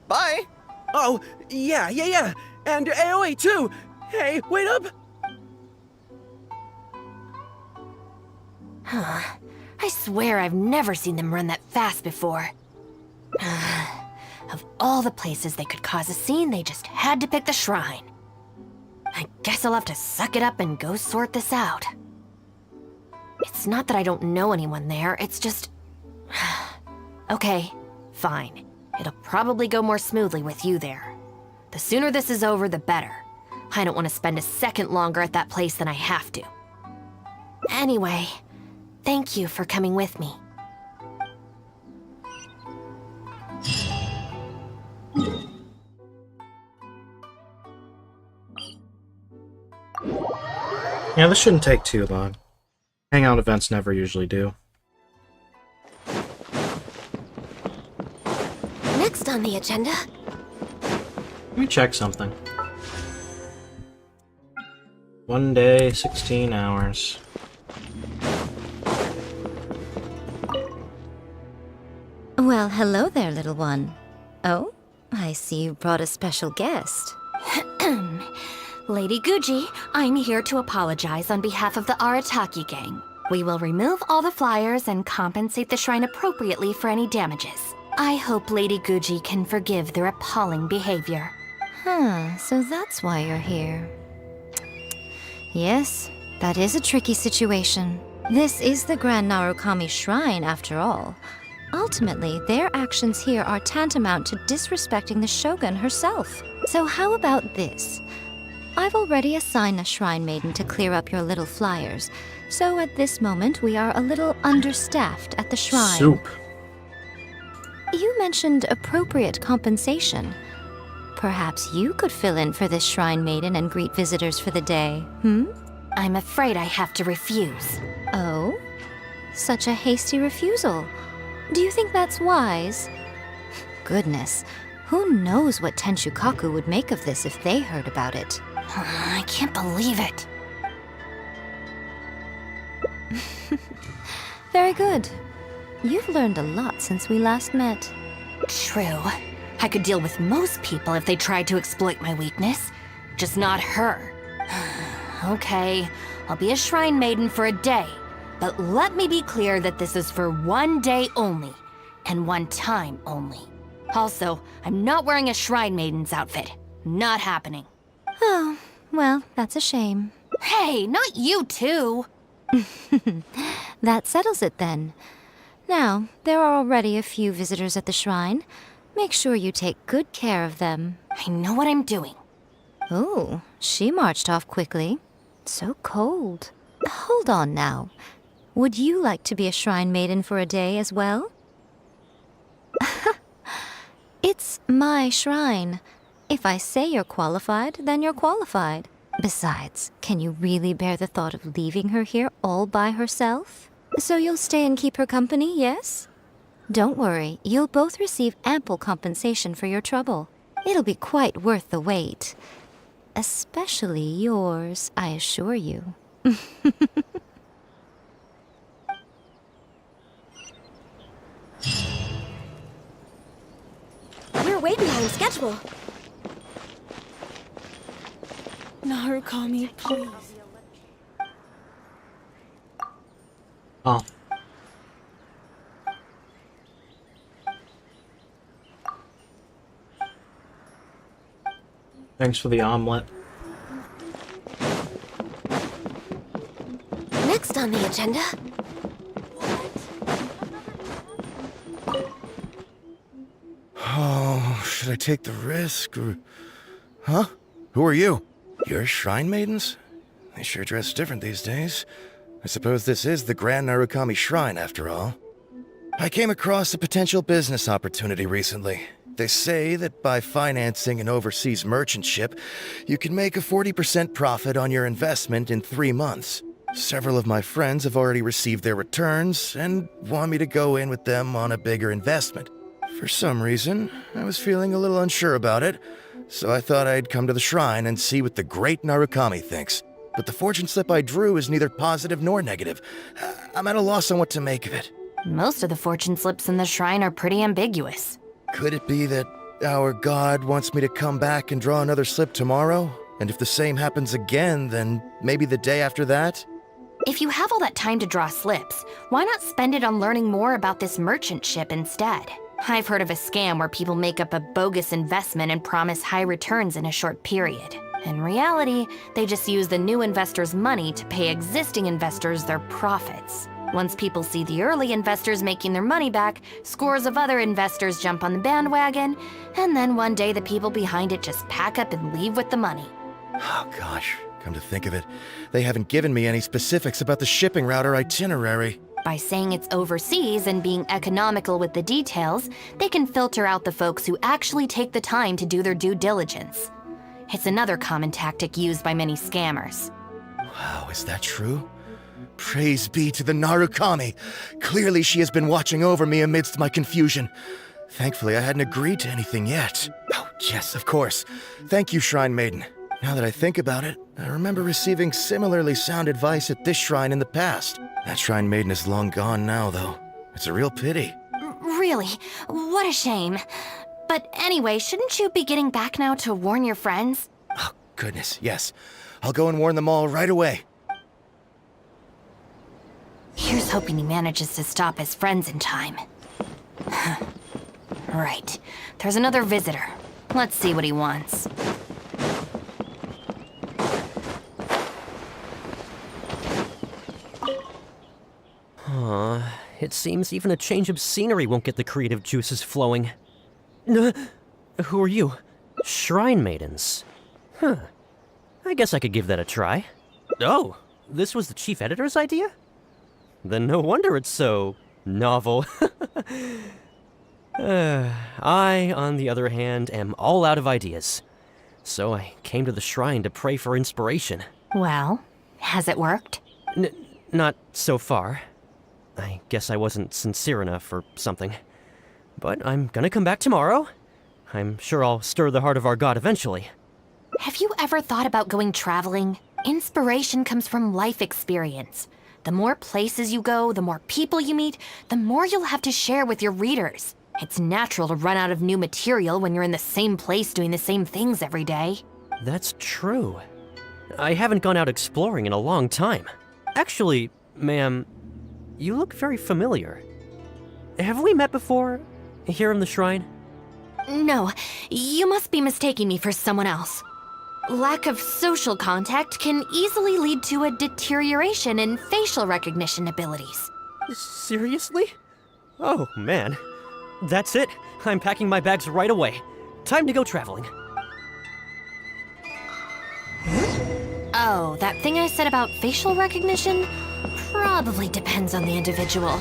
Bye! Oh, yeah. And Aoi too! Hey, wait up!
I swear I've never seen them run that fast before. Of all the places they could cause a scene, they just had to pick the shrine. I guess I'll have to suck it up and go sort this out. It's not that I don't know anyone there, it's just... Okay, fine. It'll probably go more smoothly with you there. The sooner this is over, the better. I don't want to spend a second longer at that place than I have to. Anyway, thank you for coming with me.
Yeah, this shouldn't take too long. Hangout events never usually do.
Next on the agenda.
Let me check something. 1 day, 16 hours.
Well, hello there, little one. Oh, I see you brought a special guest.
Lady Guji, I'm here to apologize on behalf of the Arataki gang. We will remove all the flyers and compensate the shrine appropriately for any damages. I hope Lady Guji can forgive their appalling behavior.
So that's why you're here. Yes, that is a tricky situation. This is the Grand Narukami Shrine, after all. Ultimately, their actions here are tantamount to disrespecting the Shogun herself. So how about this? I've already assigned a Shrine Maiden to clear up your little flyers, so at this moment we are a little understaffed at the shrine.
Soup.
You mentioned appropriate compensation. Perhaps you could fill in for this Shrine Maiden and greet visitors for the day,
I'm afraid I have to refuse.
Oh? Such a hasty refusal. Do you think that's wise? Goodness, who knows what Tenshukaku would make of this if they heard about it.
I can't believe it.
Very good. You've learned a lot since we last met.
True. I could deal with most people if they tried to exploit my weakness. Just not her. Okay, I'll be a Shrine Maiden for a day. But let me be clear that this is for one day only. And one time only. Also, I'm not wearing a Shrine Maiden's outfit. Not happening.
Oh, well, that's a shame.
Hey, not you too!
That settles it then. Now, there are already a few visitors at the shrine. Make sure you take good care of them.
I know what I'm doing.
Oh, she marched off quickly. So cold. Hold on now. Would you like to be a Shrine Maiden for a day as well? It's my shrine. If I say you're qualified, then you're qualified. Besides, can you really bear the thought of leaving her here all by herself? So you'll stay and keep her company, yes? Don't worry, you'll both receive ample compensation for your trouble. It'll be quite worth the wait. Especially yours, I assure you.
We're way behind schedule.
Narukami, please.
Oh. Thanks for the omelet.
Next on the agenda.
Oh, should I take the risk or... Huh? Who are you? You're Shrine Maidens? They sure dress different these days. I suppose this is the Grand Narukami Shrine, after all. I came across a potential business opportunity recently. They say that by financing an overseas merchant ship, you can make a 40% profit on your investment in 3 months. Several of my friends have already received their returns and want me to go in with them on a bigger investment. For some reason, I was feeling a little unsure about it, so I thought I'd come to the shrine and see what the great Narukami thinks. But the fortune slip I drew is neither positive nor negative. I'm at a loss on what to make of it.
Most of the fortune slips in the shrine are pretty ambiguous.
Could it be that our god wants me to come back and draw another slip tomorrow? And if the same happens again, then maybe the day after that?
If you have all that time to draw slips, why not spend it on learning more about this merchant ship instead? I've heard of a scam where people make up a bogus investment and promise high returns in a short period. In reality, they just use the new investors' money to pay existing investors their profits. Once people see the early investors making their money back, scores of other investors jump on the bandwagon, and then one day the people behind it just pack up and leave with the money.
Oh gosh, come to think of it, they haven't given me any specifics about the shipping route or itinerary.
By saying it's overseas and being economical with the details, they can filter out the folks who actually take the time to do their due diligence. It's another common tactic used by many scammers.
Wow, is that true? Praise be to the Narukami! Clearly she has been watching over me amidst my confusion. Thankfully, I hadn't agreed to anything yet. Oh, yes, of course. Thank you, Shrine Maiden. Now that I think about it, I remember receiving similarly sound advice at this shrine in the past. That Shrine Maiden is long gone now, though. It's a real pity.
Really? What a shame. But anyway, shouldn't you be getting back now to warn your friends?
Oh, goodness, yes. I'll go and warn them all right away.
Here's hoping he manages to stop his friends in time. Right. There's another visitor. Let's see what he wants.
It seems even a change of scenery won't get the creative juices flowing. Who are you? Shrine Maidens. Huh. I guess I could give that a try. Oh, this was the chief editor's idea? Then no wonder it's so novel. I, on the other hand, am all out of ideas. So I came to the shrine to pray for inspiration.
Well, has it worked?
Not so far. I guess I wasn't sincere enough or something. But I'm gonna come back tomorrow. I'm sure I'll stir the heart of our god eventually.
Have you ever thought about going traveling? Inspiration comes from life experience. The more places you go, the more people you meet, the more you'll have to share with your readers. It's natural to run out of new material when you're in the same place doing the same things every day.
That's true. I haven't gone out exploring in a long time. Actually, ma'am, you look very familiar. Have we met before, here in the shrine?
No, you must be mistaking me for someone else. Lack of social contact can easily lead to a deterioration in facial recognition abilities.
Seriously? Oh, man. That's it. I'm packing my bags right away. Time to go traveling.
Oh, that thing I said about facial recognition probably depends on the individual.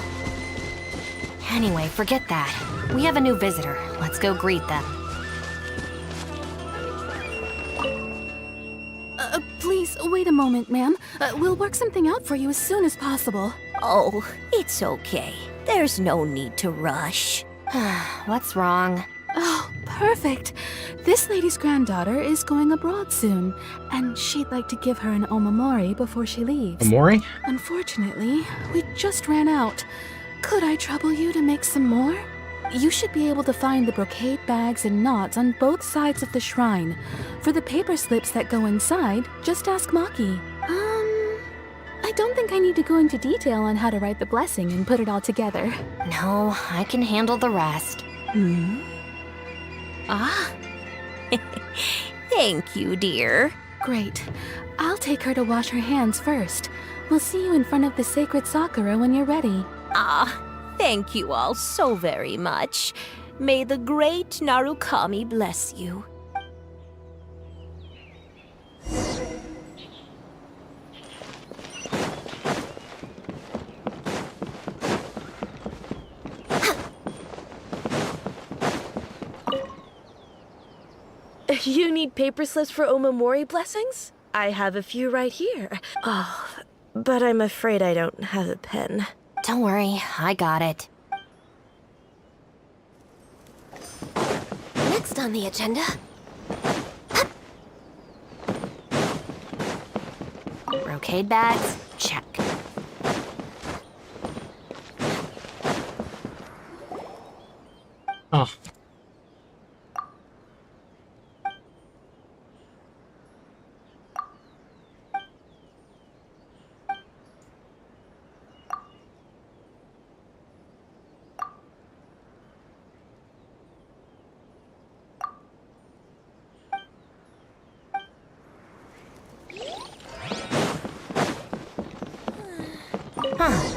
Anyway, forget that. We have a new visitor. Let's go greet them.
Please, wait a moment, ma'am. We'll work something out for you as soon as possible.
Oh, it's okay. There's no need to rush.
What's wrong?
Oh, perfect. This lady's granddaughter is going abroad soon, and she'd like to give her an omamori before she leaves.
Omori?
Unfortunately, we just ran out. Could I trouble you to make some more? You should be able to find the brocade bags and knots on both sides of the shrine. For the paper slips that go inside, just ask Maki. I don't think I need to go into detail on how to write the blessing and put it all together.
No, I can handle the rest.
Ah. Thank you, dear.
Great. I'll take her to wash her hands first. We'll see you in front of the sacred Sakura when you're ready.
Ah, thank you all so very much. May the great Narukami bless you.
You need paper slips for omamori blessings? I have a few right here. Oh, but I'm afraid I don't have a pen.
Don't worry, I got it. Next on the agenda. Brocade bags, check.
Oh.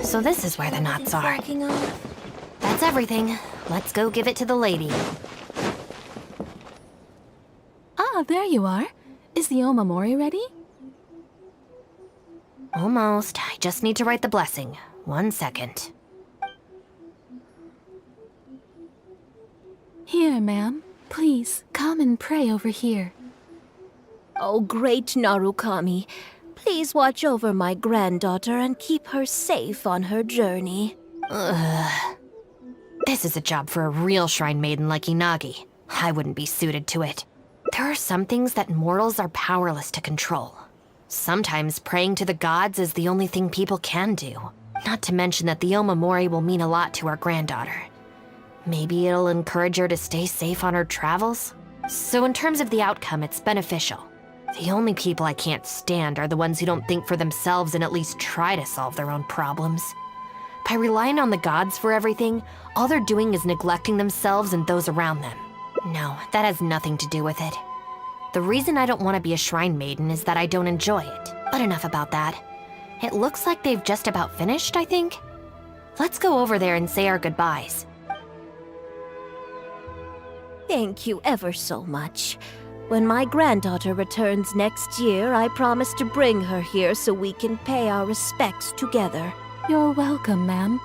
So this is where the knots are. That's everything. Let's go give it to the lady.
Ah, there you are. Is the omamori ready?
Almost. I just need to write the blessing. 1 second.
Here, ma'am. Please, come and pray over here.
Oh, great Narukami. Please watch over my granddaughter and keep her safe on her journey.
Ugh. This is a job for a real shrine maiden like Inagi. I wouldn't be suited to it. There are some things that mortals are powerless to control. Sometimes praying to the gods is the only thing people can do. Not to mention that the omamori will mean a lot to our granddaughter. Maybe it'll encourage her to stay safe on her travels? So in terms of the outcome, it's beneficial. The only people I can't stand are the ones who don't think for themselves and at least try to solve their own problems. By relying on the gods for everything, all they're doing is neglecting themselves and those around them. No, that has nothing to do with it. The reason I don't want to be a shrine maiden is that I don't enjoy it. But enough about that. It looks like they've just about finished, I think. Let's go over there and say our goodbyes.
Thank you ever so much.
When my granddaughter returns next year, I promise to bring her here so we can pay our respects together.
You're welcome, ma'am.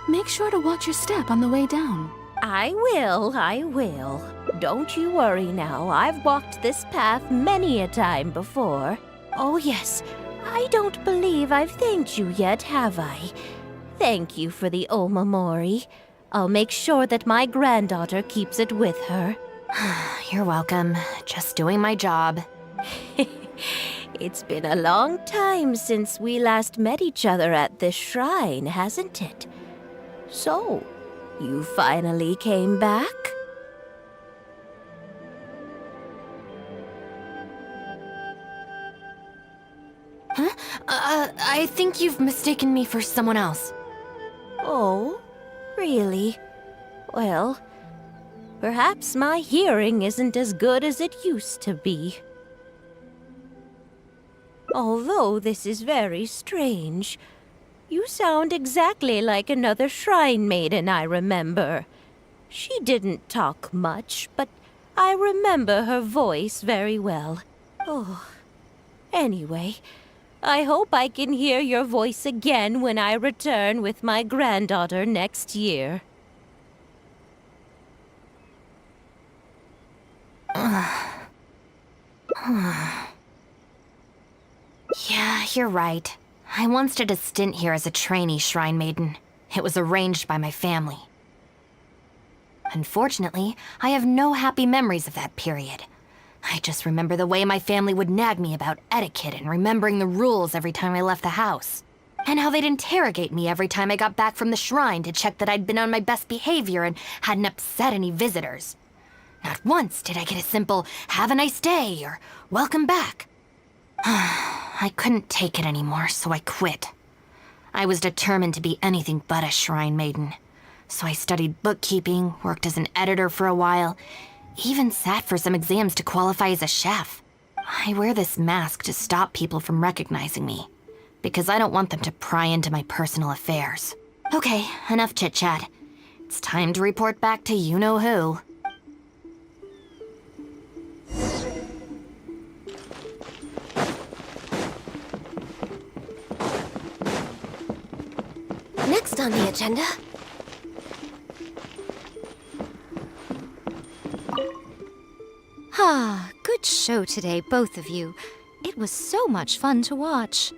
Make sure to watch your step on the way down.
I will. Don't you worry now. I've walked this path many a time before. Oh yes, I don't believe I've thanked you yet, have I? Thank you for the omamori. I'll make sure that my granddaughter keeps it with her.
You're welcome. Just doing my job.
It's been a long time since we last met each other at this shrine, hasn't it? So, you finally came back?
Huh? I think you've mistaken me for someone else.
Oh, really? Well, perhaps my hearing isn't as good as it used to be. Although this is very strange, you sound exactly like another shrine maiden I remember. She didn't talk much, but I remember her voice very well. Oh, anyway, I hope I can hear your voice again when I return with my granddaughter next year.
Yeah, you're right. I once did a stint here as a trainee shrine maiden. It was arranged by my family. Unfortunately, I have no happy memories of that period. I just remember the way my family would nag me about etiquette and remembering the rules every time I left the house. And how they'd interrogate me every time I got back from the shrine to check that I'd been on my best behavior and hadn't upset any visitors. Not once did I get a simple, "Have a nice day," or "Welcome back." I couldn't take it anymore, so I quit. I was determined to be anything but a shrine maiden. So I studied bookkeeping, worked as an editor for a while, even sat for some exams to qualify as a chef. I wear this mask to stop people from recognizing me, because I don't want them to pry into my personal affairs. Okay, enough chit-chat. It's time to report back to you-know-who. Next on the agenda...
Ah, good show today, both of you. It was so much fun to watch.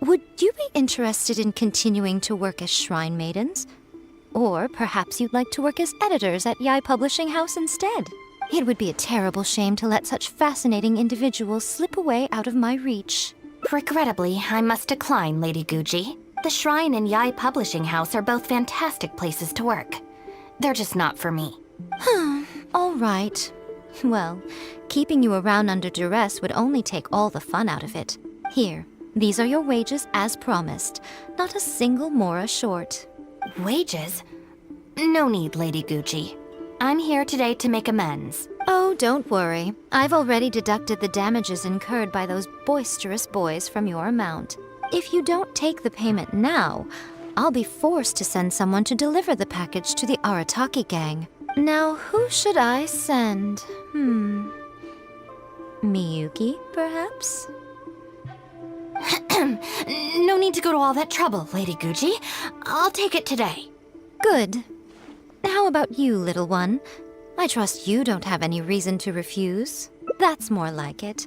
Would you be interested in continuing to work as shrine maidens? Or perhaps you'd like to work as editors at Yai Publishing House instead? It would be a terrible shame to let such fascinating individuals slip away out of my reach.
Regrettably, I must decline, Lady Guji. The Shrine and Yai Publishing House are both fantastic places to work. They're just not for me.
All right. Well, keeping you around under duress would only take all the fun out of it. Here, these are your wages as promised. Not a single mora short.
Wages? No need, Lady Guji. I'm here today to make amends.
Oh, don't worry. I've already deducted the damages incurred by those boisterous boys from your amount. If you don't take the payment now, I'll be forced to send someone to deliver the package to the Arataki gang. Now, who should I send? Miyuki, perhaps?
No need to go to all that trouble, Lady Guji. I'll take it today.
Good. How about you, little one? I trust you don't have any reason to refuse. That's more like it.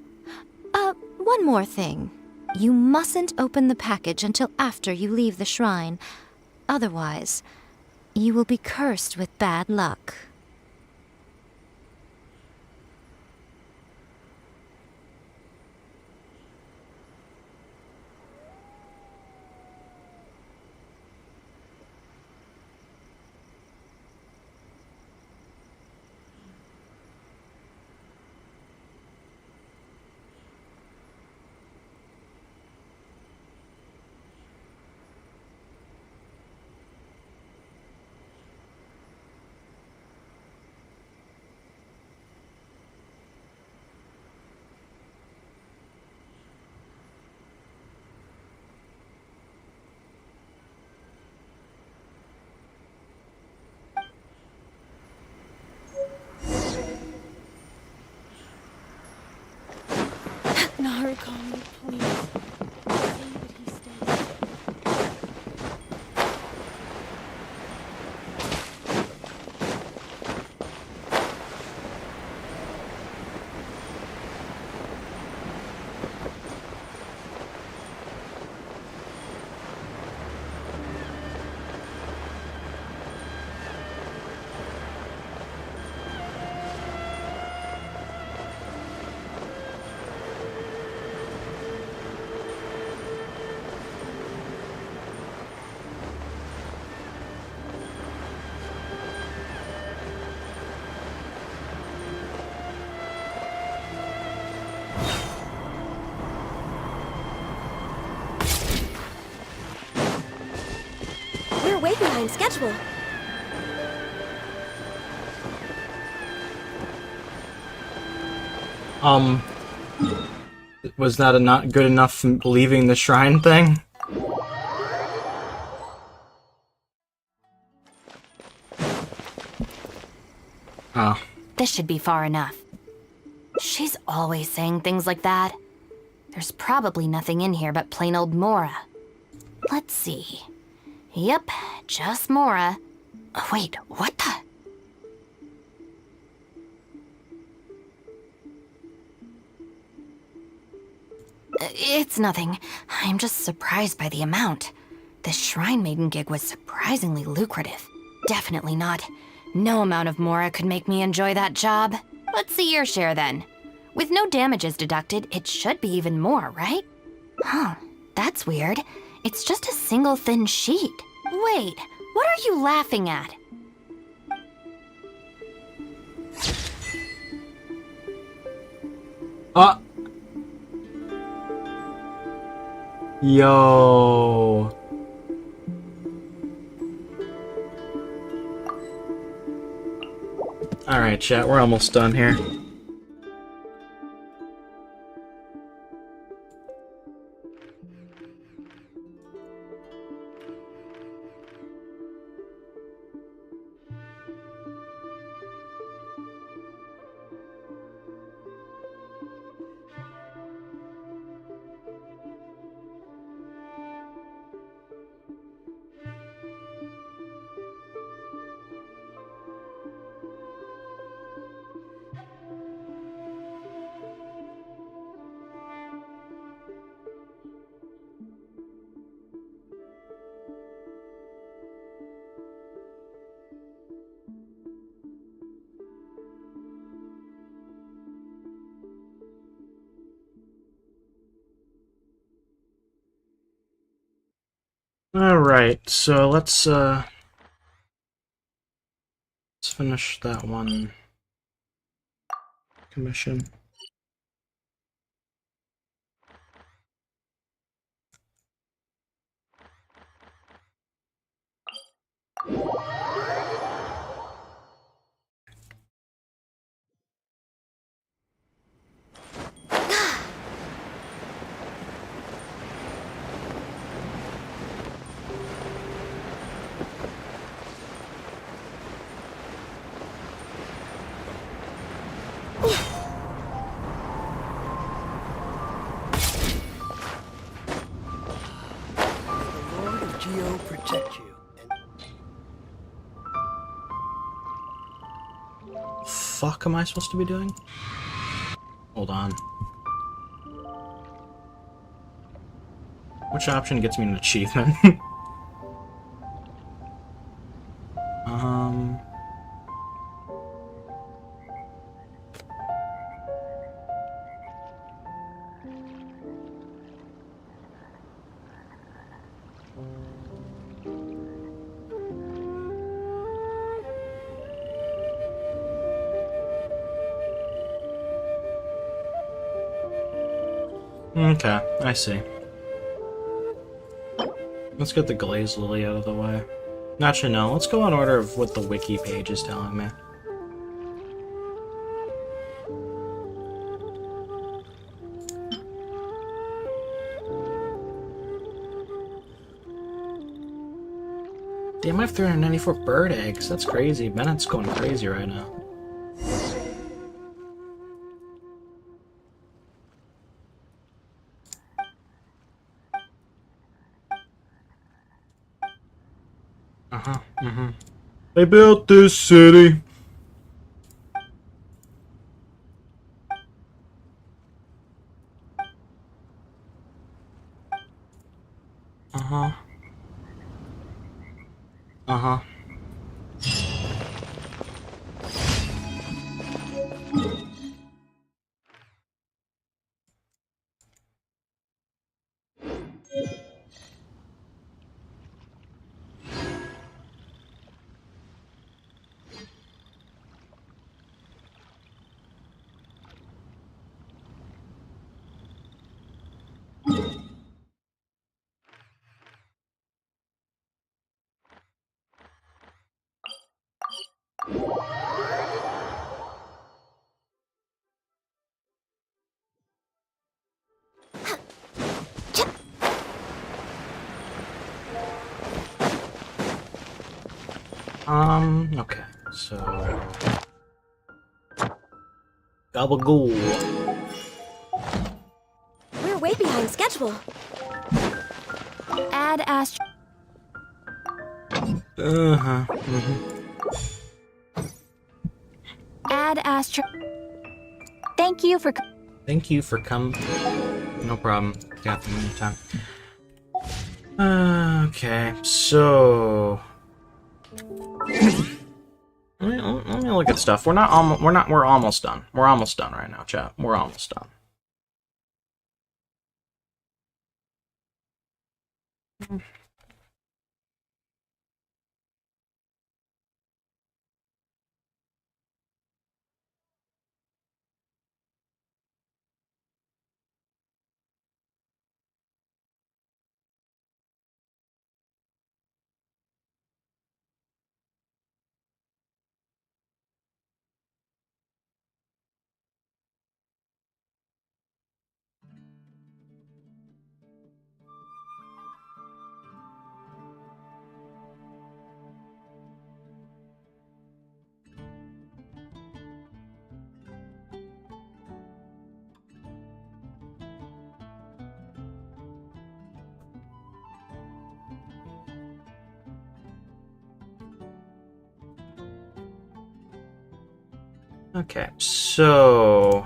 One more thing. You mustn't open the package until after you leave the shrine. Otherwise, you will be cursed with bad luck.
Kami, please. Say that he stays.
We're way behind schedule.
Was that a not good enough leaving the shrine thing? Oh.
This should be far enough. She's always saying things like that. There's probably nothing in here but plain old Mora. Let's see. Yep, just Mora. Oh, wait, what the? It's nothing. I'm just surprised by the amount. This Shrine Maiden gig was surprisingly lucrative. Definitely not. No amount of Mora could make me enjoy that job. Let's see your share then. With no damages deducted, it should be even more, right? Huh, that's weird. It's just a single thin sheet. Wait, what are you laughing at?
Yo. Alright, chat, we're almost done here. Alright, so let's finish that one commission.
Protect you.
Fuck am I supposed to be doing? Hold on. Which option gets me an achievement? Okay, I see. Let's get the Glaze Lily out of the way. Actually, no, let's go in order of what the wiki page is telling me. Damn, I have 394 bird eggs. That's crazy. Bennett's going crazy right now. They built this city. Uh-huh. Uh-huh. Okay, so... Gabagool.
We're way behind schedule.
Add Astro. Add Astro. Thank you for.
Thank you for No problem. Got them anytime. Okay, so... Let me look at stuff. We're almost done. We're almost done right now, chat. We're almost done. Okay, so...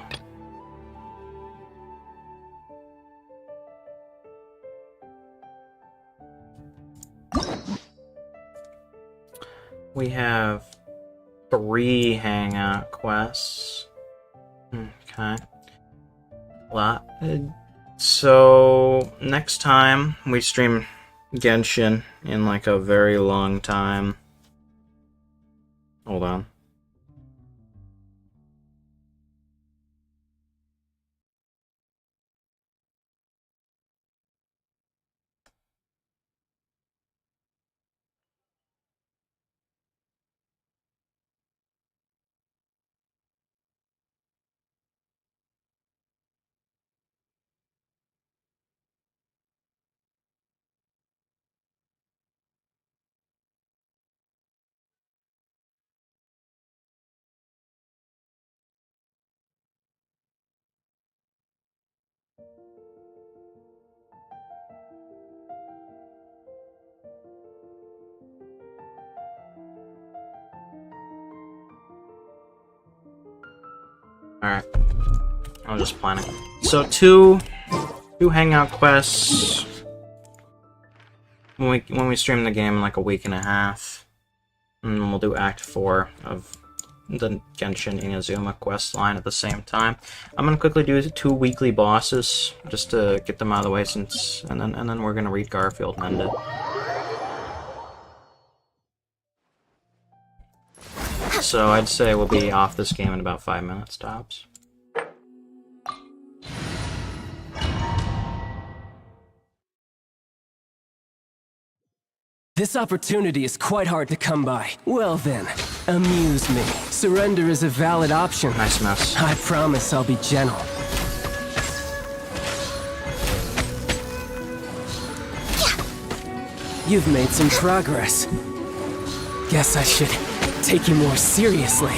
we have 3 Hangout quests. Okay. Lot. So, next time we stream Genshin in like a very long time. Hold on. Alright. I was just planning. So two Hangout quests when we stream the game in like a week and a half. And then we'll do Act 4 of the Genshin Inazuma quest line at the same time. I'm gonna quickly do 2 weekly bosses just to get them out of the way and then we're gonna read Garfield and end it. So I'd say we'll be off this game in about 5 minutes tops.
This opportunity is quite hard to come by. Well then, amuse me. Surrender is a valid option.
Nice mess.
I promise I'll be gentle. You've made some progress. Guess I should take you more seriously.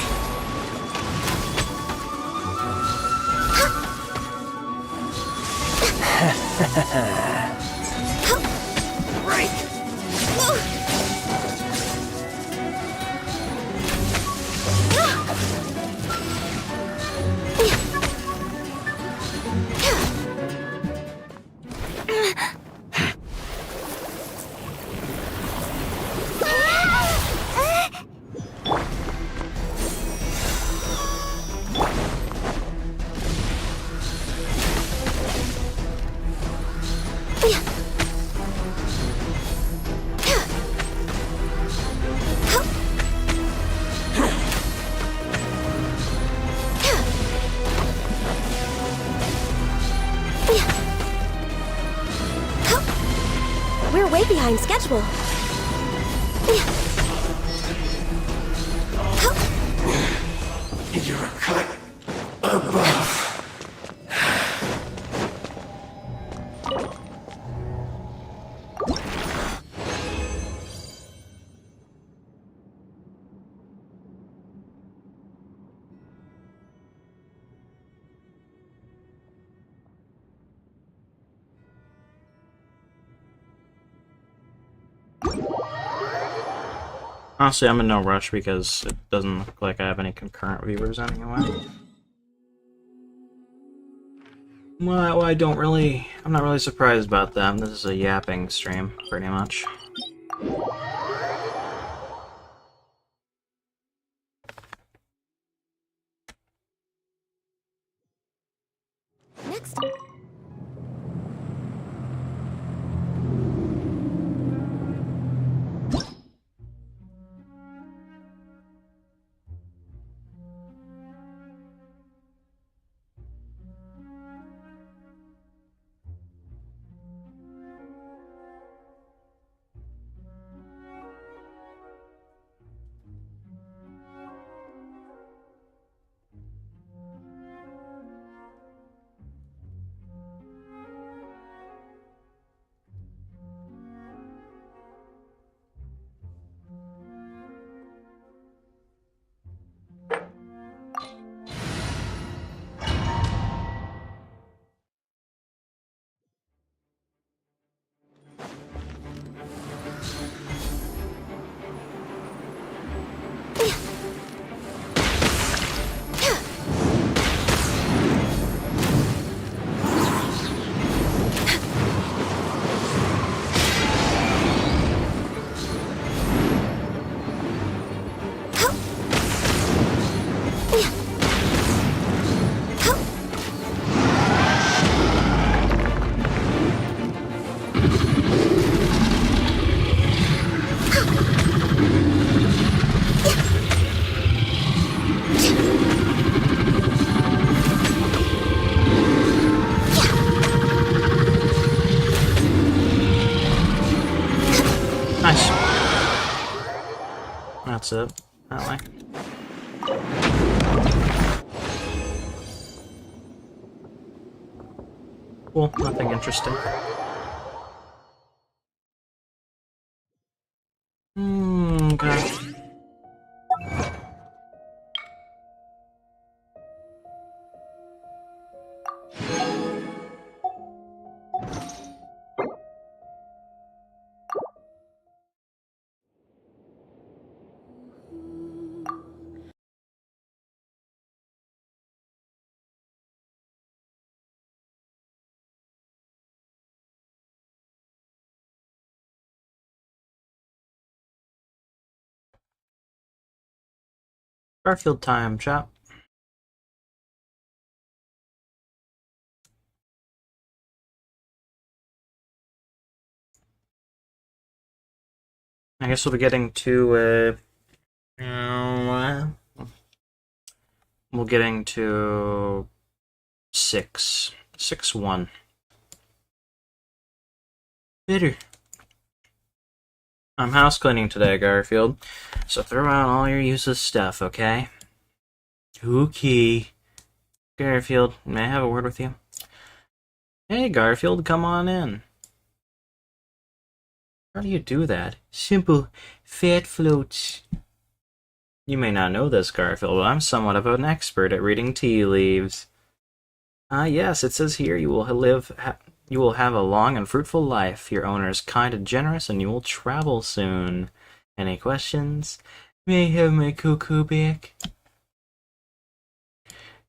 We're way behind schedule.
You're cut above.
Honestly, I'm in no rush because it doesn't look like I have any concurrent viewers anyway. Well, I'm not really surprised about them. This is a yapping stream, pretty much.
Next.
Nice. That's it. That way. Cool, nothing interesting. Okay. Garfield time, chat. I guess we'll be getting to we're getting to 6-1. Bitter. I'm house cleaning today, Garfield. So throw out all your useless stuff, okay? Okay. Garfield, may I have a word with you? Hey, Garfield, come on in. How do you do that? Simple. Fat floats. You may not know this, Garfield, but I'm somewhat of an expert at reading tea leaves. Yes, it says here you will have a long and fruitful life. Your owner is kind and generous, and you will travel soon. Any questions? May I have my cocoa back?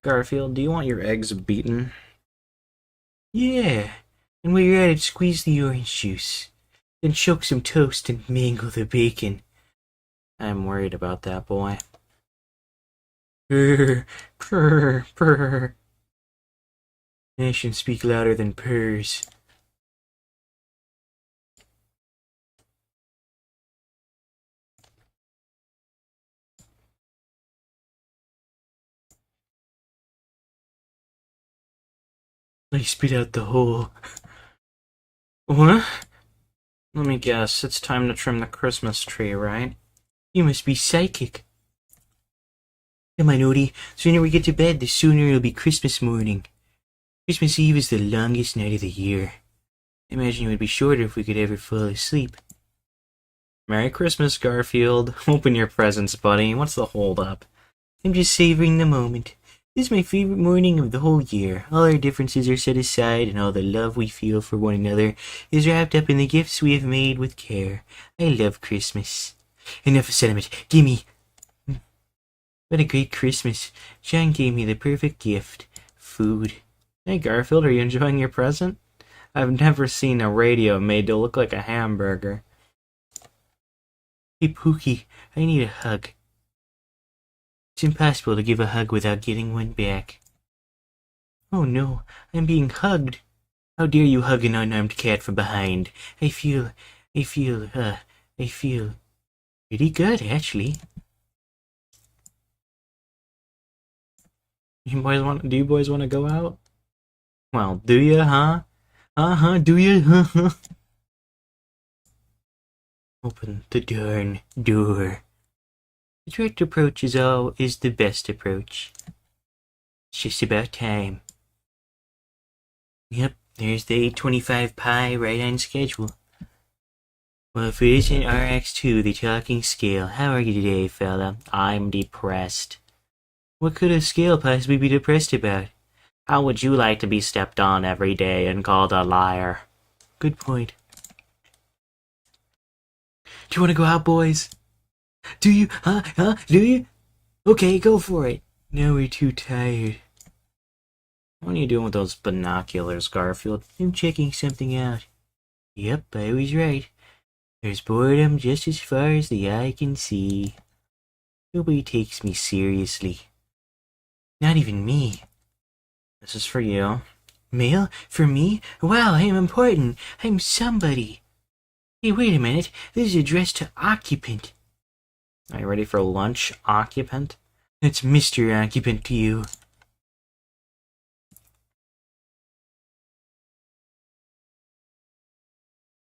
Garfield, do you want your eggs beaten? Yeah. And while you're at it, squeeze the orange juice. Then choke some toast and mangle the bacon. I'm worried about that boy. Purr, purr, purr. Actions speak louder than purrs. I spit out the hole. What? Let me guess, it's time to trim the Christmas tree, right? You must be psychic. Come on, Odie. Sooner we get to bed, the sooner it'll be Christmas morning. Christmas Eve is the longest night of the year. I imagine it would be shorter if we could ever fall asleep. Merry Christmas, Garfield. Open your presents, buddy. What's the hold-up? I'm just savoring the moment. This is my favorite morning of the whole year. All our differences are set aside, and all the love we feel for one another is wrapped up in the gifts we have made with care. I love Christmas. Enough of sentiment. Gimme. What a great Christmas. John gave me the perfect gift. Food. Hey, Garfield, are you enjoying your present? I've never seen a radio made to look like a hamburger. Hey, Pookie, I need a hug. It's impossible to give a hug without getting one back. Oh no, I'm being hugged. How dare you hug an unarmed cat from behind? I feel pretty good, actually. Do you boys want to go out? Well, do ya, huh? Do ya? Open the darn door. The direct approach is the best approach. It's just about time. Yep, there's the 825 Pi right on schedule. Well, if it isn't RX2, the talking scale, how are you today, fella? I'm depressed. What could a scale possibly be depressed about? How would you like to be stepped on every day and called a liar? Good point. Do you want to go out, boys? Do you? Do you? Okay, go for it. No, we're too tired. What are you doing with those binoculars, Garfield? I'm checking something out. Yep, I was right. There's boredom just as far as the eye can see. Nobody takes me seriously. Not even me. This is for you. Mail? For me? Wow, I'm important. I'm somebody. Hey, wait a minute. This is addressed to Occupant. Are you ready for lunch, Occupant? It's Mr. Occupant to you.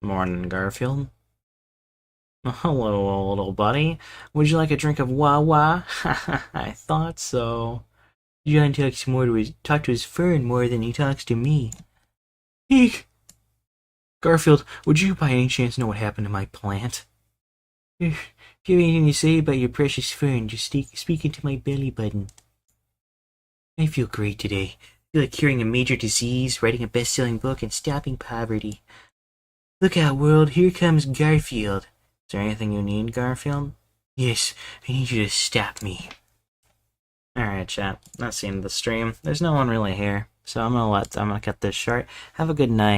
Morning, Garfield. Hello, little buddy. Would you like a drink of Wawa? I thought so. John talks to his fern more than he talks to me. Eek! Garfield, would you by any chance know what happened to my plant? If you have anything to say about your precious fern, just speak into my belly button. I feel great today. I feel like curing a major disease, writing a best-selling book, and stopping poverty. Look out, world, here comes Garfield. Is there anything you need, Garfield? Yes, I need you to stop me. Alright, chat. That's the end of the stream. There's no one really here, so I'm gonna cut this short. Have a good night.